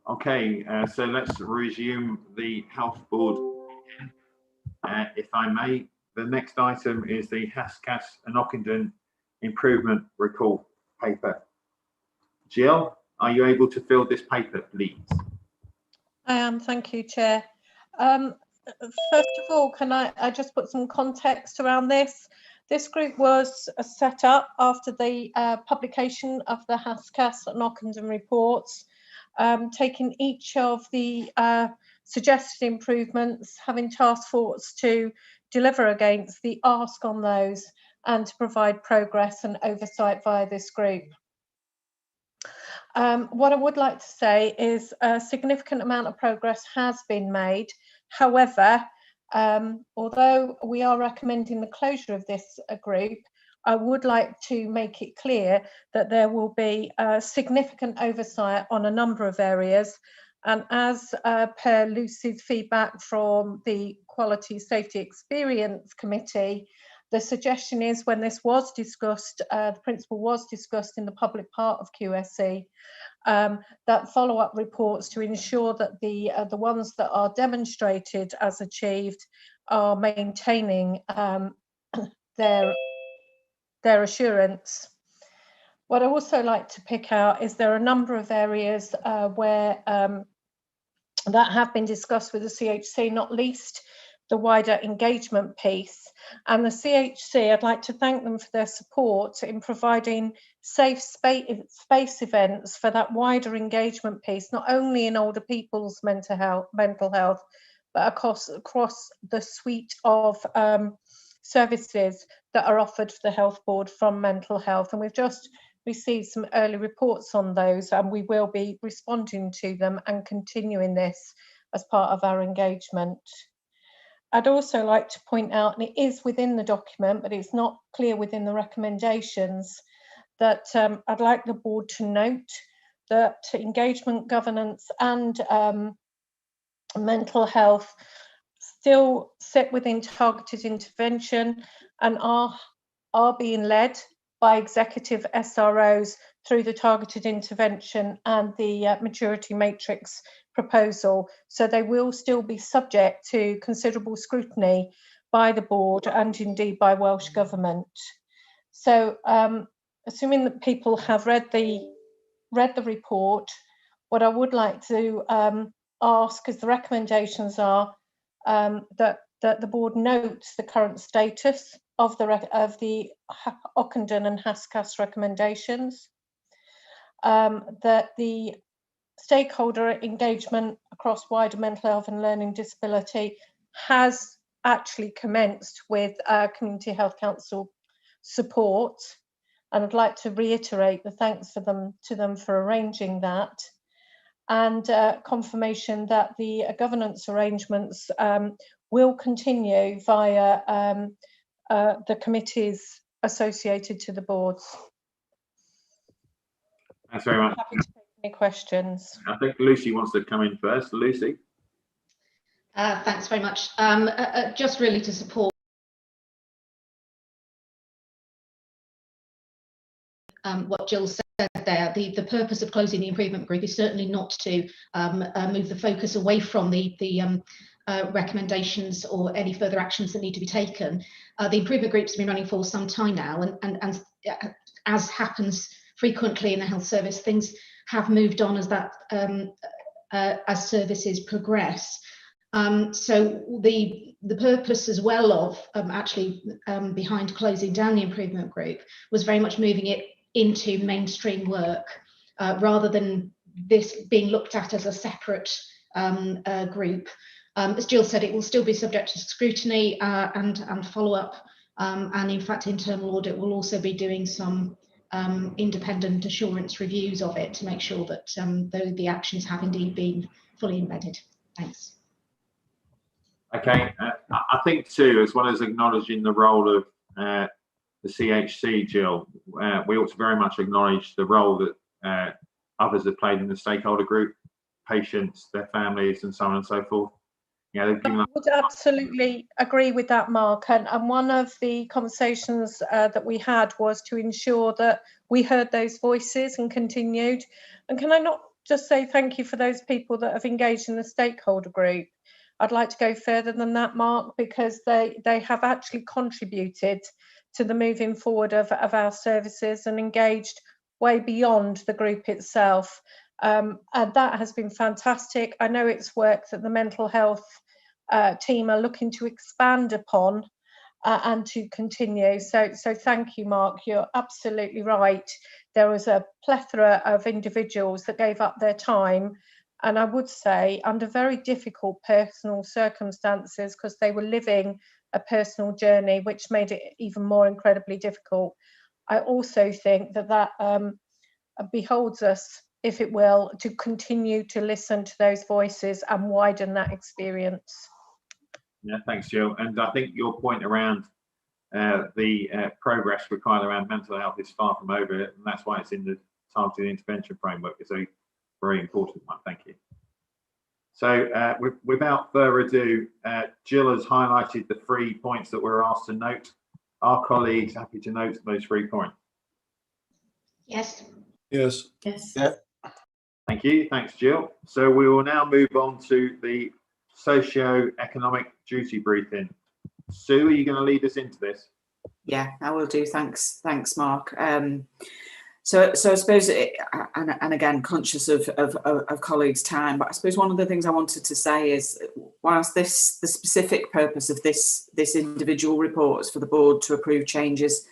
Okay, so let's resume the health board. If I may, the next item is the Hascas and Ockenden improvement recall paper. Jill, are you able to fill this paper, please? I am, thank you, Chair. First of all, can I just put some context around this? This group was set up after the publication of the Hascas and Ockenden reports, taking each of the suggested improvements, having task force to deliver against the ask on those and to provide progress and oversight via this group. What I would like to say is a significant amount of progress has been made. However, although we are recommending the closure of this group, I would like to make it clear that there will be significant oversight on a number of areas. And as per Lucy's feedback from the Quality Safety Experience Committee, the suggestion is when this was discussed, the principle was discussed in the public part of QSE, that follow-up reports to ensure that the ones that are demonstrated as achieved are maintaining their assurance. What I also like to pick out is there are a number of areas where that have been discussed with the CHC, not least the wider engagement piece. And the CHC, I'd like to thank them for their support in providing safe space events for that wider engagement piece, not only in older people's mental health, but across the suite of services that are offered for the health board from mental health. And we've just received some early reports on those, and we will be responding to them and continuing this as part of our engagement. I'd also like to point out, and it is within the document, but it's not clear within the recommendations, that I'd like the board to note that engagement, governance and mental health still sit within targeted intervention and are being led by executive SROs through the targeted intervention and the maturity matrix proposal. So they will still be subject to considerable scrutiny by the board and indeed by Welsh Government. So assuming that people have read the report, what I would like to ask, as the recommendations are, that the board notes the current status of the Ockenden and Hascas recommendations, that the stakeholder engagement across wider mental health and learning disability has actually commenced with Community Health Council support, and I'd like to reiterate the thanks to them for arranging that, and confirmation that the governance arrangements will continue via the committees associated to the boards. Thanks very much. Happy to take any questions. I think Lucy wants to come in first. Lucy. Thanks very much. Just really to support what Jill said there, the purpose of closing the improvement group is certainly not to move the focus away from the recommendations or any further actions that need to be taken. The improvement group's been running for some time now, and as happens frequently in the health service, things have moved on as that as services progress. So the purpose as well of actually behind closing down the improvement group was very much moving it into mainstream work, rather than this being looked at as a separate group. As Jill said, it will still be subject to scrutiny and follow-up, and in fact internal audit will also be doing some independent assurance reviews of it to make sure that the actions have indeed been fully embedded. Thanks. Okay, I think too, as well as acknowledging the role of the CHC, Jill, we ought to very much acknowledge the role that others have played in the stakeholder group, patients, their families, and so on and so forth. Yeah, they've given I would absolutely agree with that, Mark. And one of the conversations that we had was to ensure that we heard those voices and continued. And can I not just say thank you for those people that have engaged in the stakeholder group. I'd like to go further than that, Mark, because they have actually contributed to the moving forward of our services and engaged way beyond the group itself. And that has been fantastic. I know it's work that the mental health team are looking to expand upon and to continue. So thank you, Mark. You're absolutely right. There was a plethora of individuals that gave up their time, and I would say under very difficult personal circumstances, because they were living a personal journey, which made it even more incredibly difficult. I also think that beholds us, if it will, to continue to listen to those voices and widen that experience. Yeah, thanks, Jill. And I think your point around the progress required around mental health is far from over, and that's why it's in the targeted intervention framework. It's a very important one. Thank you. So without further ado, Jill has highlighted the 3 points that we're asked to note. Are colleagues happy to note those 3 points? Yes. Yes. Yes. Yeah. Thank you. Thanks, Jill. So we will now move on to the socio-economic duty briefing. Sue, are you going to lead us into this? Yeah, I will do. Thanks, Mark. So I suppose, and again, conscious of colleagues' time, but I suppose one of the things I wanted to say is, whilst the specific purpose of this individual report is for the board to approve changes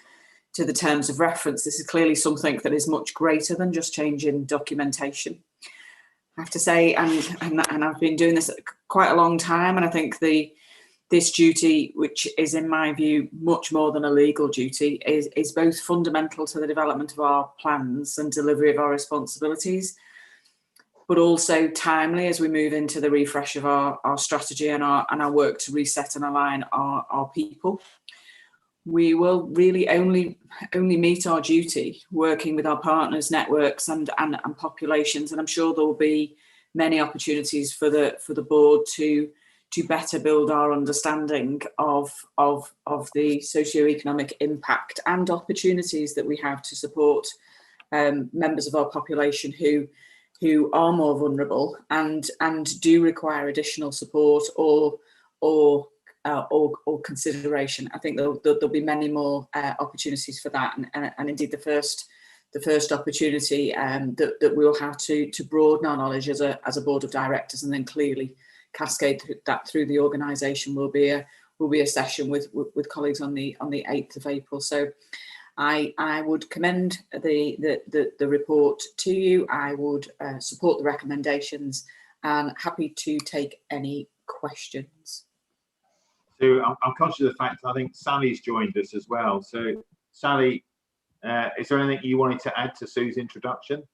to the terms of reference, this is clearly something that is much greater than just changing documentation. I have to say, and I've been doing this quite a long time, and I think this duty, which is in my view much more than a legal duty, is both fundamental to the development of our plans and delivery of our responsibilities, but also timely as we move into the refresh of our strategy and our work to reset and align our people. We will really only meet our duty working with our partners, networks and populations, and I'm sure there will be many opportunities for the board to better build our understanding of the socio-economic impact and opportunities that we have to support members of our population who are more vulnerable and do require additional support or consideration. I think there'll be many more opportunities for that, and indeed the first opportunity that we'll have to broaden our knowledge as a board of directors, and then clearly cascade that through the organisation will be a session with colleagues on the 8th of April. So I would commend the report to you. I would support the recommendations and happy to take any questions. So I'm conscious of the fact I think Sally's joined us as well. So Sally, is there anything you wanted to add to Sue's introduction?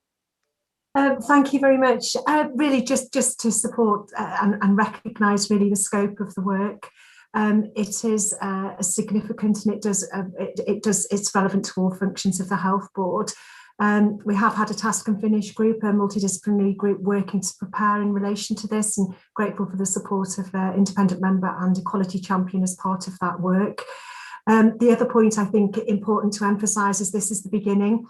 Thank you very much. Really, just to support and recognise really the scope of the work. It is significant, and it's relevant to all functions of the health board. We have had a task and finish group, a multidisciplinary group working to prepare in relation to this, and grateful for the support of independent member and equality champion as part of that work. The other point I think important to emphasise is this is the beginning.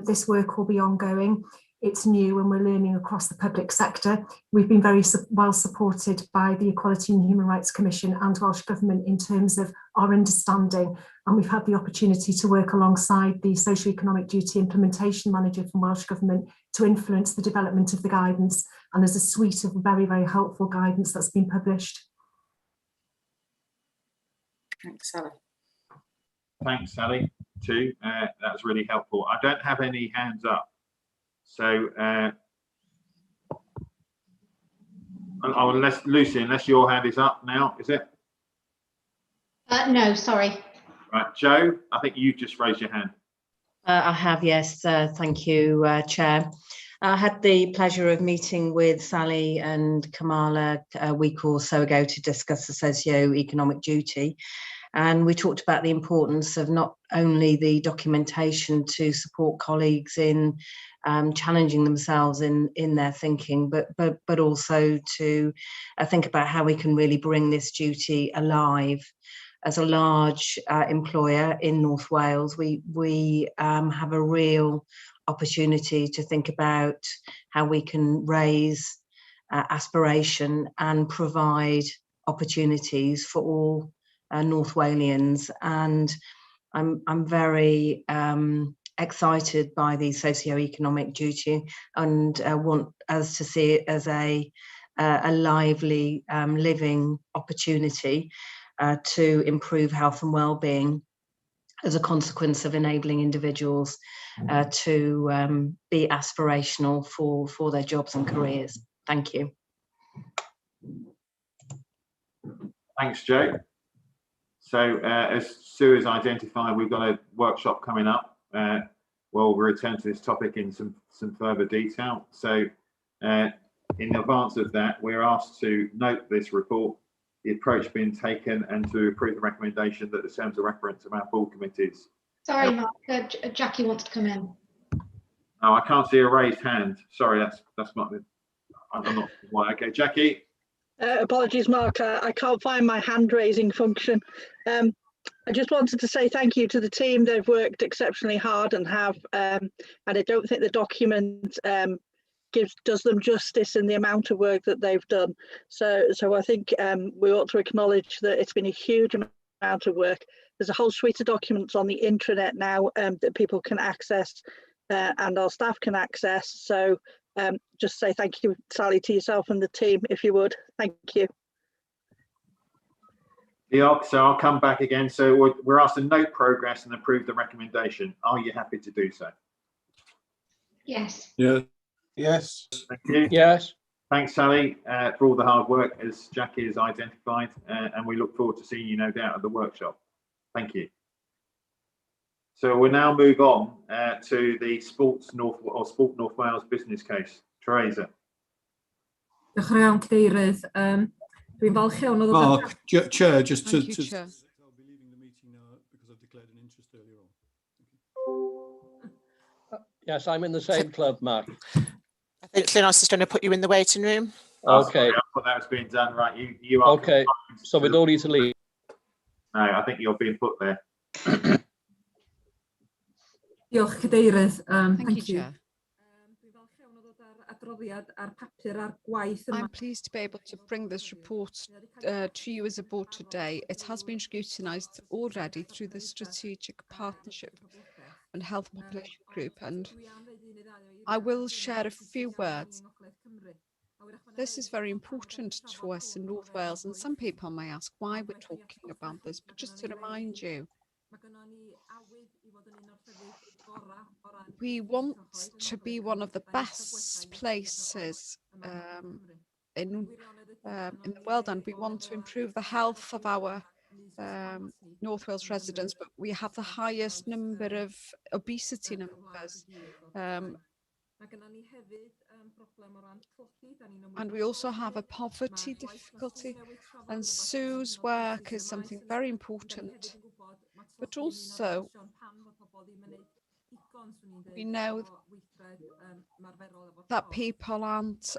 This work will be ongoing. It's new and we're learning across the public sector. We've been very well supported by the Equality and Human Rights Commission and Welsh Government in terms of our understanding, and we've had the opportunity to work alongside the Socio-Economic Duty Implementation Manager from Welsh Government to influence the development of the guidance, and there's a suite of very, very helpful guidance that's been published. Thanks, Sally. Thanks, Sally, too. That's really helpful. I don't have any hands up. So, unless Lucy, unless your hand is up now, is it? No, sorry. Right, Joe, I think you've just raised your hand. I have, yes. Thank you, Chair. I had the pleasure of meeting with Sally and Kamala a week or so ago to discuss the socio-economic duty. And we talked about the importance of not only the documentation to support colleagues in challenging themselves in their thinking, but also to think about how we can really bring this duty alive. As a large employer in North Wales, we have a real opportunity to think about how we can raise aspiration and provide opportunities for all North Walians. And I'm very excited by the socio-economic duty, and want us to see it as a lively living opportunity to improve health and well-being as a consequence of enabling individuals to be aspirational for their jobs and careers. Thank you. Thanks, Jo. So as Sue has identified, we've got a workshop coming up. We'll return to this topic in some further detail. So in advance of that, we're asked to note this report, the approach being taken, and to approve the recommendation that the terms of reference of our board committees. Sorry, Mark, Jackie wants to come in. Oh, I can't see a raised hand. Sorry, that's not the, I'm not, well, okay, Jackie. Apologies, Mark, I can't find my hand raising function. I just wanted to say thank you to the team. They've worked exceptionally hard and have, and I don't think the document does them justice in the amount of work that they've done. So I think we ought to acknowledge that it's been a huge amount of work. There's a whole suite of documents on the intranet now that people can access and our staff can access. So just say thank you, Sally, to yourself and the team, if you would. Thank you. Yeah, so I'll come back again. So we're asked to note progress and approve the recommendation. Are you happy to do so? Yes. Yeah. Yes. Thank you. Yes. Thanks, Sally, for all the hard work, as Jackie has identified, and we look forward to seeing you, no doubt, at the workshop. Thank you. So we'll now move on to the Sport North Wales business case. Teresa. Diolch yn fawr, Cadeirydd. Dwi'n falch iawn o ddod Mark, Chair, just to... Chair. I'll be leaving the meeting now because I've declared an interest earlier on. Yes, I'm in the same club, Mark. I think Lynnos is going to put you in the waiting room. Okay. I thought that was being done. Right, you are. Okay, so we don't need to leave. No, I think you're being put there. Diolch, Cadeirydd. Thank you, Chair. I'm pleased to be able to bring this report to you as a board today. It has been scrutinised already through the Strategic Partnership and Health Population Group, and I will share a few words. This is very important to us in North Wales, and some people may ask why we're talking about this, but just to remind you, we want to be one of the best places in the world, and we want to improve the health of our North Wales residents, but we have the highest number of obesity numbers. And we also have a poverty difficulty, and Sue's work is something very important, but also we know that people aren't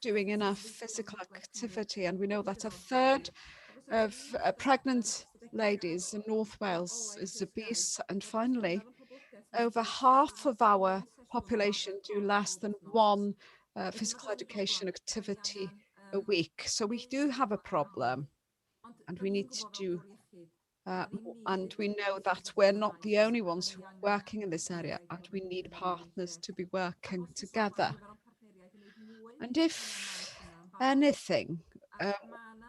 doing enough physical activity, and we know that a third of pregnant ladies in North Wales is obese, and finally over half of our population do less than one physical education activity a week. So we do have a problem, and we need to do and we know that we're not the only ones who are working in this area, and we need partners to be working together. And if anything,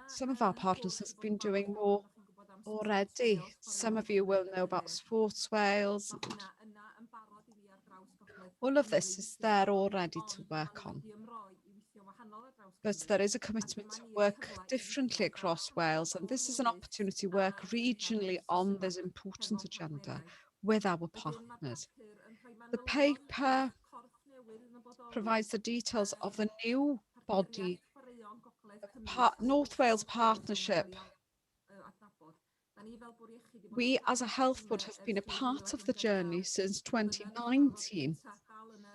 some of our partners have been doing more already. Some of you will know about Sports Wales. All of this is there already to work on. But there is a commitment to work differently across Wales, and this is an opportunity to work regionally on this important agenda with our partners. The paper provides the details of the new body, North Wales Partnership. We as a health board have been a part of the journey since 2019,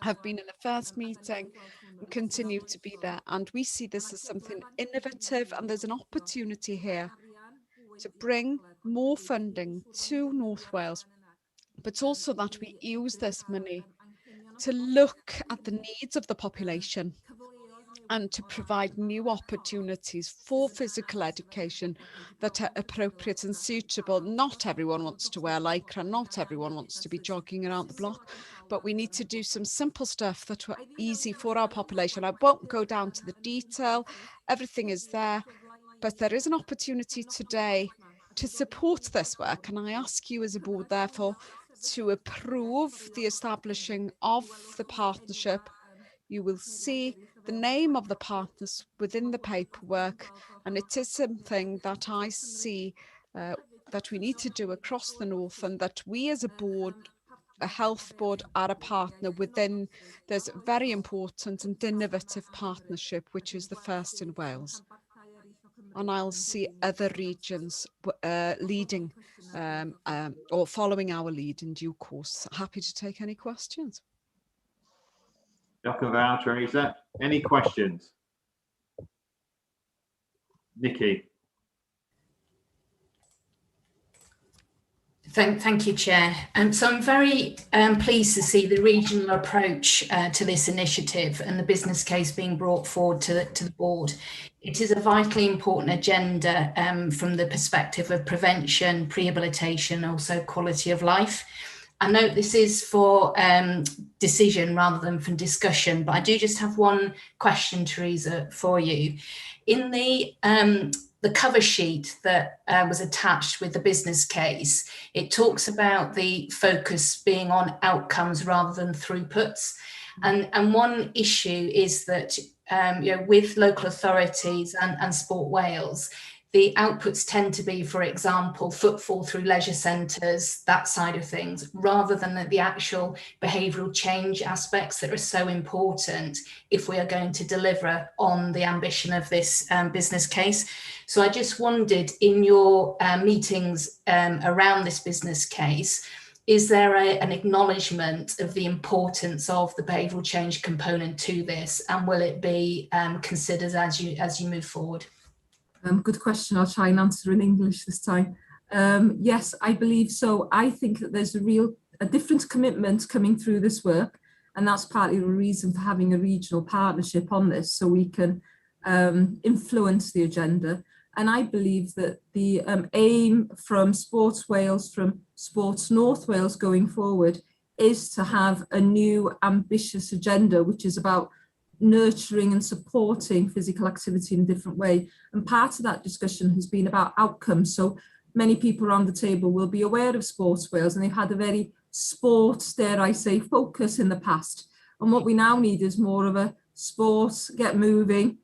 have been in the first meeting and continue to be there, and we see this as something innovative, and there's an opportunity here to bring more funding to North Wales but also that we use this money to look at the needs of the population and to provide new opportunities for physical education that are appropriate and suitable. Not everyone wants to wear lycra, not everyone wants to be jogging around the block, but we need to do some simple stuff that are easy for our population. I won't go down to the detail, everything is there, but there is an opportunity today to support this work, and I ask you as a board, therefore, to approve the establishing of the partnership. You will see the name of the partners within the paperwork, and it is something that I see that we need to do across the North, and that we as a board, a health board, are a partner within this very important and innovative partnership, which is the first in Wales. And I'll see other regions leading or following our lead in due course. Happy to take any questions. Dr. Teresa, any questions? Nikki. Thank you, Chair. So I'm very pleased to see the regional approach to this initiative and the business case being brought forward to the board. It is a vitally important agenda from the perspective of prevention, rehabilitation, also quality of life. I note this is for decision rather than for discussion, but I do just have one question, Teresa, for you. In the cover sheet that was attached with the business case, it talks about the focus being on outcomes rather than throughputs. And one issue is that with local authorities and Sport Wales, the outputs tend to be, for example, footfall through leisure centres, that side of things, rather than the actual behavioural change aspects that are so important if we are going to deliver on the ambition of this business case. So I just wondered, in your meetings around this business case, is there an acknowledgement of the importance of the behavioural change component to this, and will it be considered as you move forward? Good question. I'll try and answer in English this time. Yes, I believe so. I think that there's a different commitment coming through this work, and that's partly the reason for having a regional partnership on this, so we can influence the agenda. And I believe that the aim from Sports Wales, from Sports North Wales going forward, is to have a new ambitious agenda, which is about nurturing and supporting physical activity in a different way. And part of that discussion has been about outcomes. So many people around the table will be aware of Sports Wales, and they've had a very sports, dare I say, focus in the past. And what we now need is more of a sports, get moving,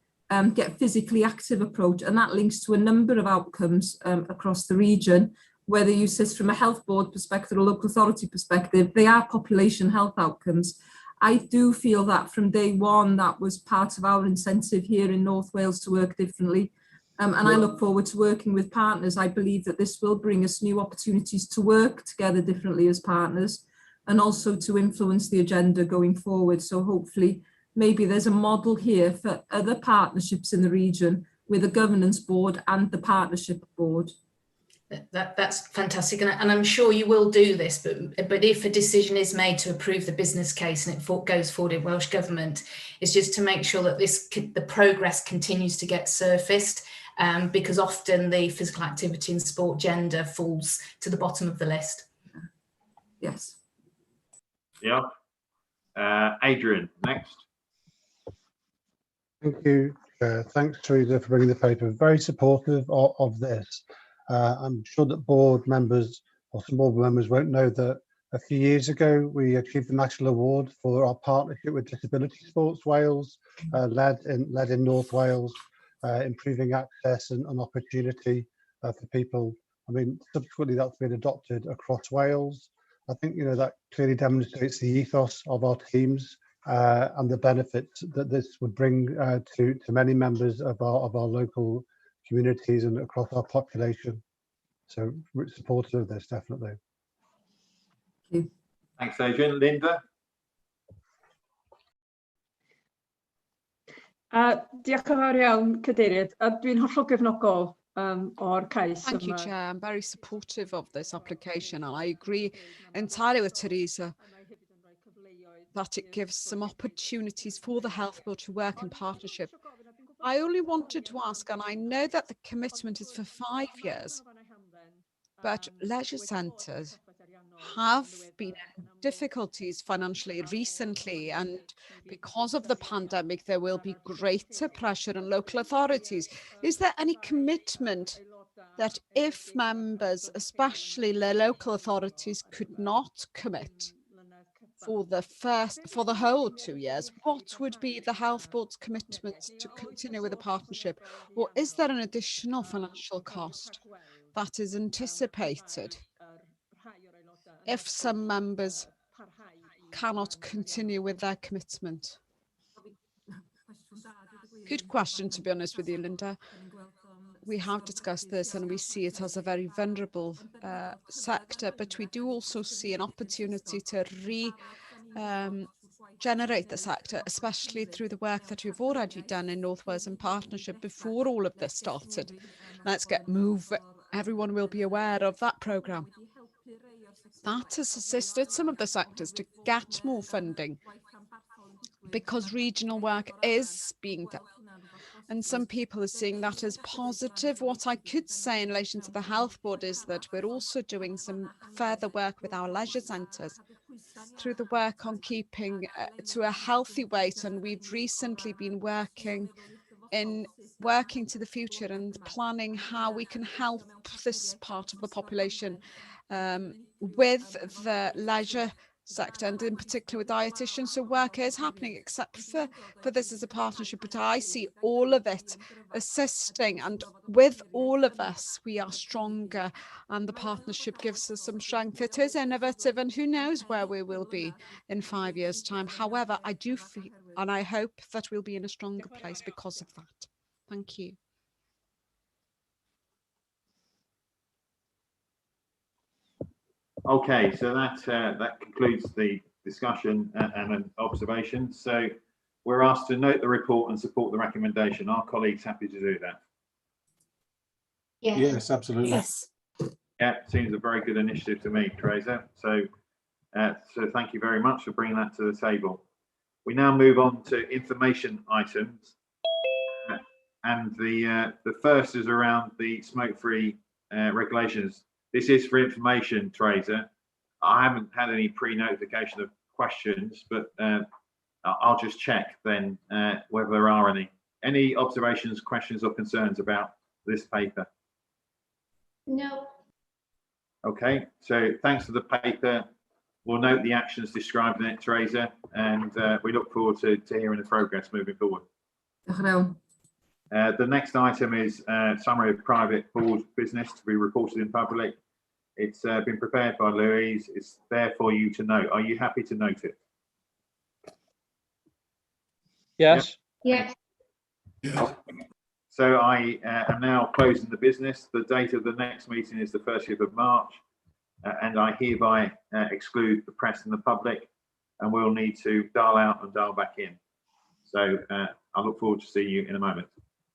get physically active approach. And that links to a number of outcomes across the region. Whether you sit from a health board perspective or local authority perspective, they are population health outcomes. I do feel that from day one, that was part of our incentive here in North Wales to work differently. And I look forward to working with partners. I believe that this will bring us new opportunities to work together differently as partners, and also to influence the agenda going forward. So hopefully, maybe there's a model here for other partnerships in the region with a governance board and the partnership board. That's fantastic, and I'm sure you will do this, but if a decision is made to approve the business case and it goes forward in Welsh Government, it's just to make sure that the progress continues to get surfaced, because often the physical activity and sport gender falls to the bottom of the list. Yes. Yeah. Adrian, next. Thank you. Thanks, Teresa, for bringing the paper. Very supportive of this. I'm sure that board members or some board members won't know that a few years ago we achieved the national award for our partnership with Disability Sports Wales, led in North Wales, improving access and opportunity for people. I mean, subsequently that's been adopted across Wales. I think that clearly demonstrates the ethos of our teams and the benefits that this would bring to many members of our local communities and across our population. So supportive of this, definitely. Thank you. Thanks, Adrian. Linda? Diolch yn fawr iawn, Cadeirydd. Dwi'n hollol gefnogol o'r cais Thank you, Chair. I'm very supportive of this application, and I agree entirely with Teresa that it gives some opportunities for the Health Board to work in partnership. I only wanted to ask, and I know that the commitment is for 5 years, but leisure centres have been in difficulties financially recently, and because of the pandemic, there will be greater pressure on local authorities. Is there any commitment that if members, especially the local authorities, could not commit for the whole 2 years, what would be the Health Board's commitment to continue with the partnership? Or is there an additional financial cost that is anticipated if some members cannot continue with their commitment? Good question, to be honest with you, Linda. We have discussed this and we see it as a very vulnerable sector, but we do also see an opportunity to generate the sector, especially through the work that we've already done in North Wales in partnership before all of this started. Let's Get Move. Everyone will be aware of that programme. That has assisted some of the sectors to get more funding because regional work is being done. And some people are seeing that as positive. What I could say in relation to the Health Board is that we're also doing some further work with our leisure centres through the work on keeping to a healthy weight. And we've recently been working to the future and planning how we can help this part of the population with the leisure sector and in particular with dietitians. So work is happening, except for this as a partnership, but I see all of it assisting, and with all of us we are stronger and the partnership gives us some strength. It is innovative and who knows where we will be in 5 years' time. However, I do feel and I hope that we'll be in a stronger place because of that. Thank you. Okay, so that concludes the discussion and observations. So we're asked to note the report and support the recommendation. Are colleagues happy to do that? Yes, yes, absolutely. Yes. Yeah, seems a very good initiative to me, Teresa. So thank you very much for bringing that to the table. We now move on to information items, and the first is around the smoke-free regulations. This is for information, Teresa. I haven't had any pre-notification of questions, but I'll just check then whether there are any. Any observations, questions or concerns about this paper? No. Okay, so thanks for the paper. We'll note the actions described in it, Teresa, and we look forward to hearing the progress moving forward. The next item is summary of private board business to be reported in public. It's been prepared by Louise. It's there for you to note. Are you happy to note it? Yes. Yes. Okay. So I am now closing the business. The date of the next meeting is the 30th of March, and I hereby exclude the press and the public, and we'll need to dial out and dial back in. So I look forward to seeing you in a moment.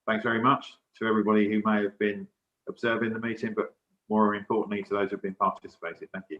Thanks very much to everybody who may have been observing the meeting, but more importantly to those who have been participating. Thank you.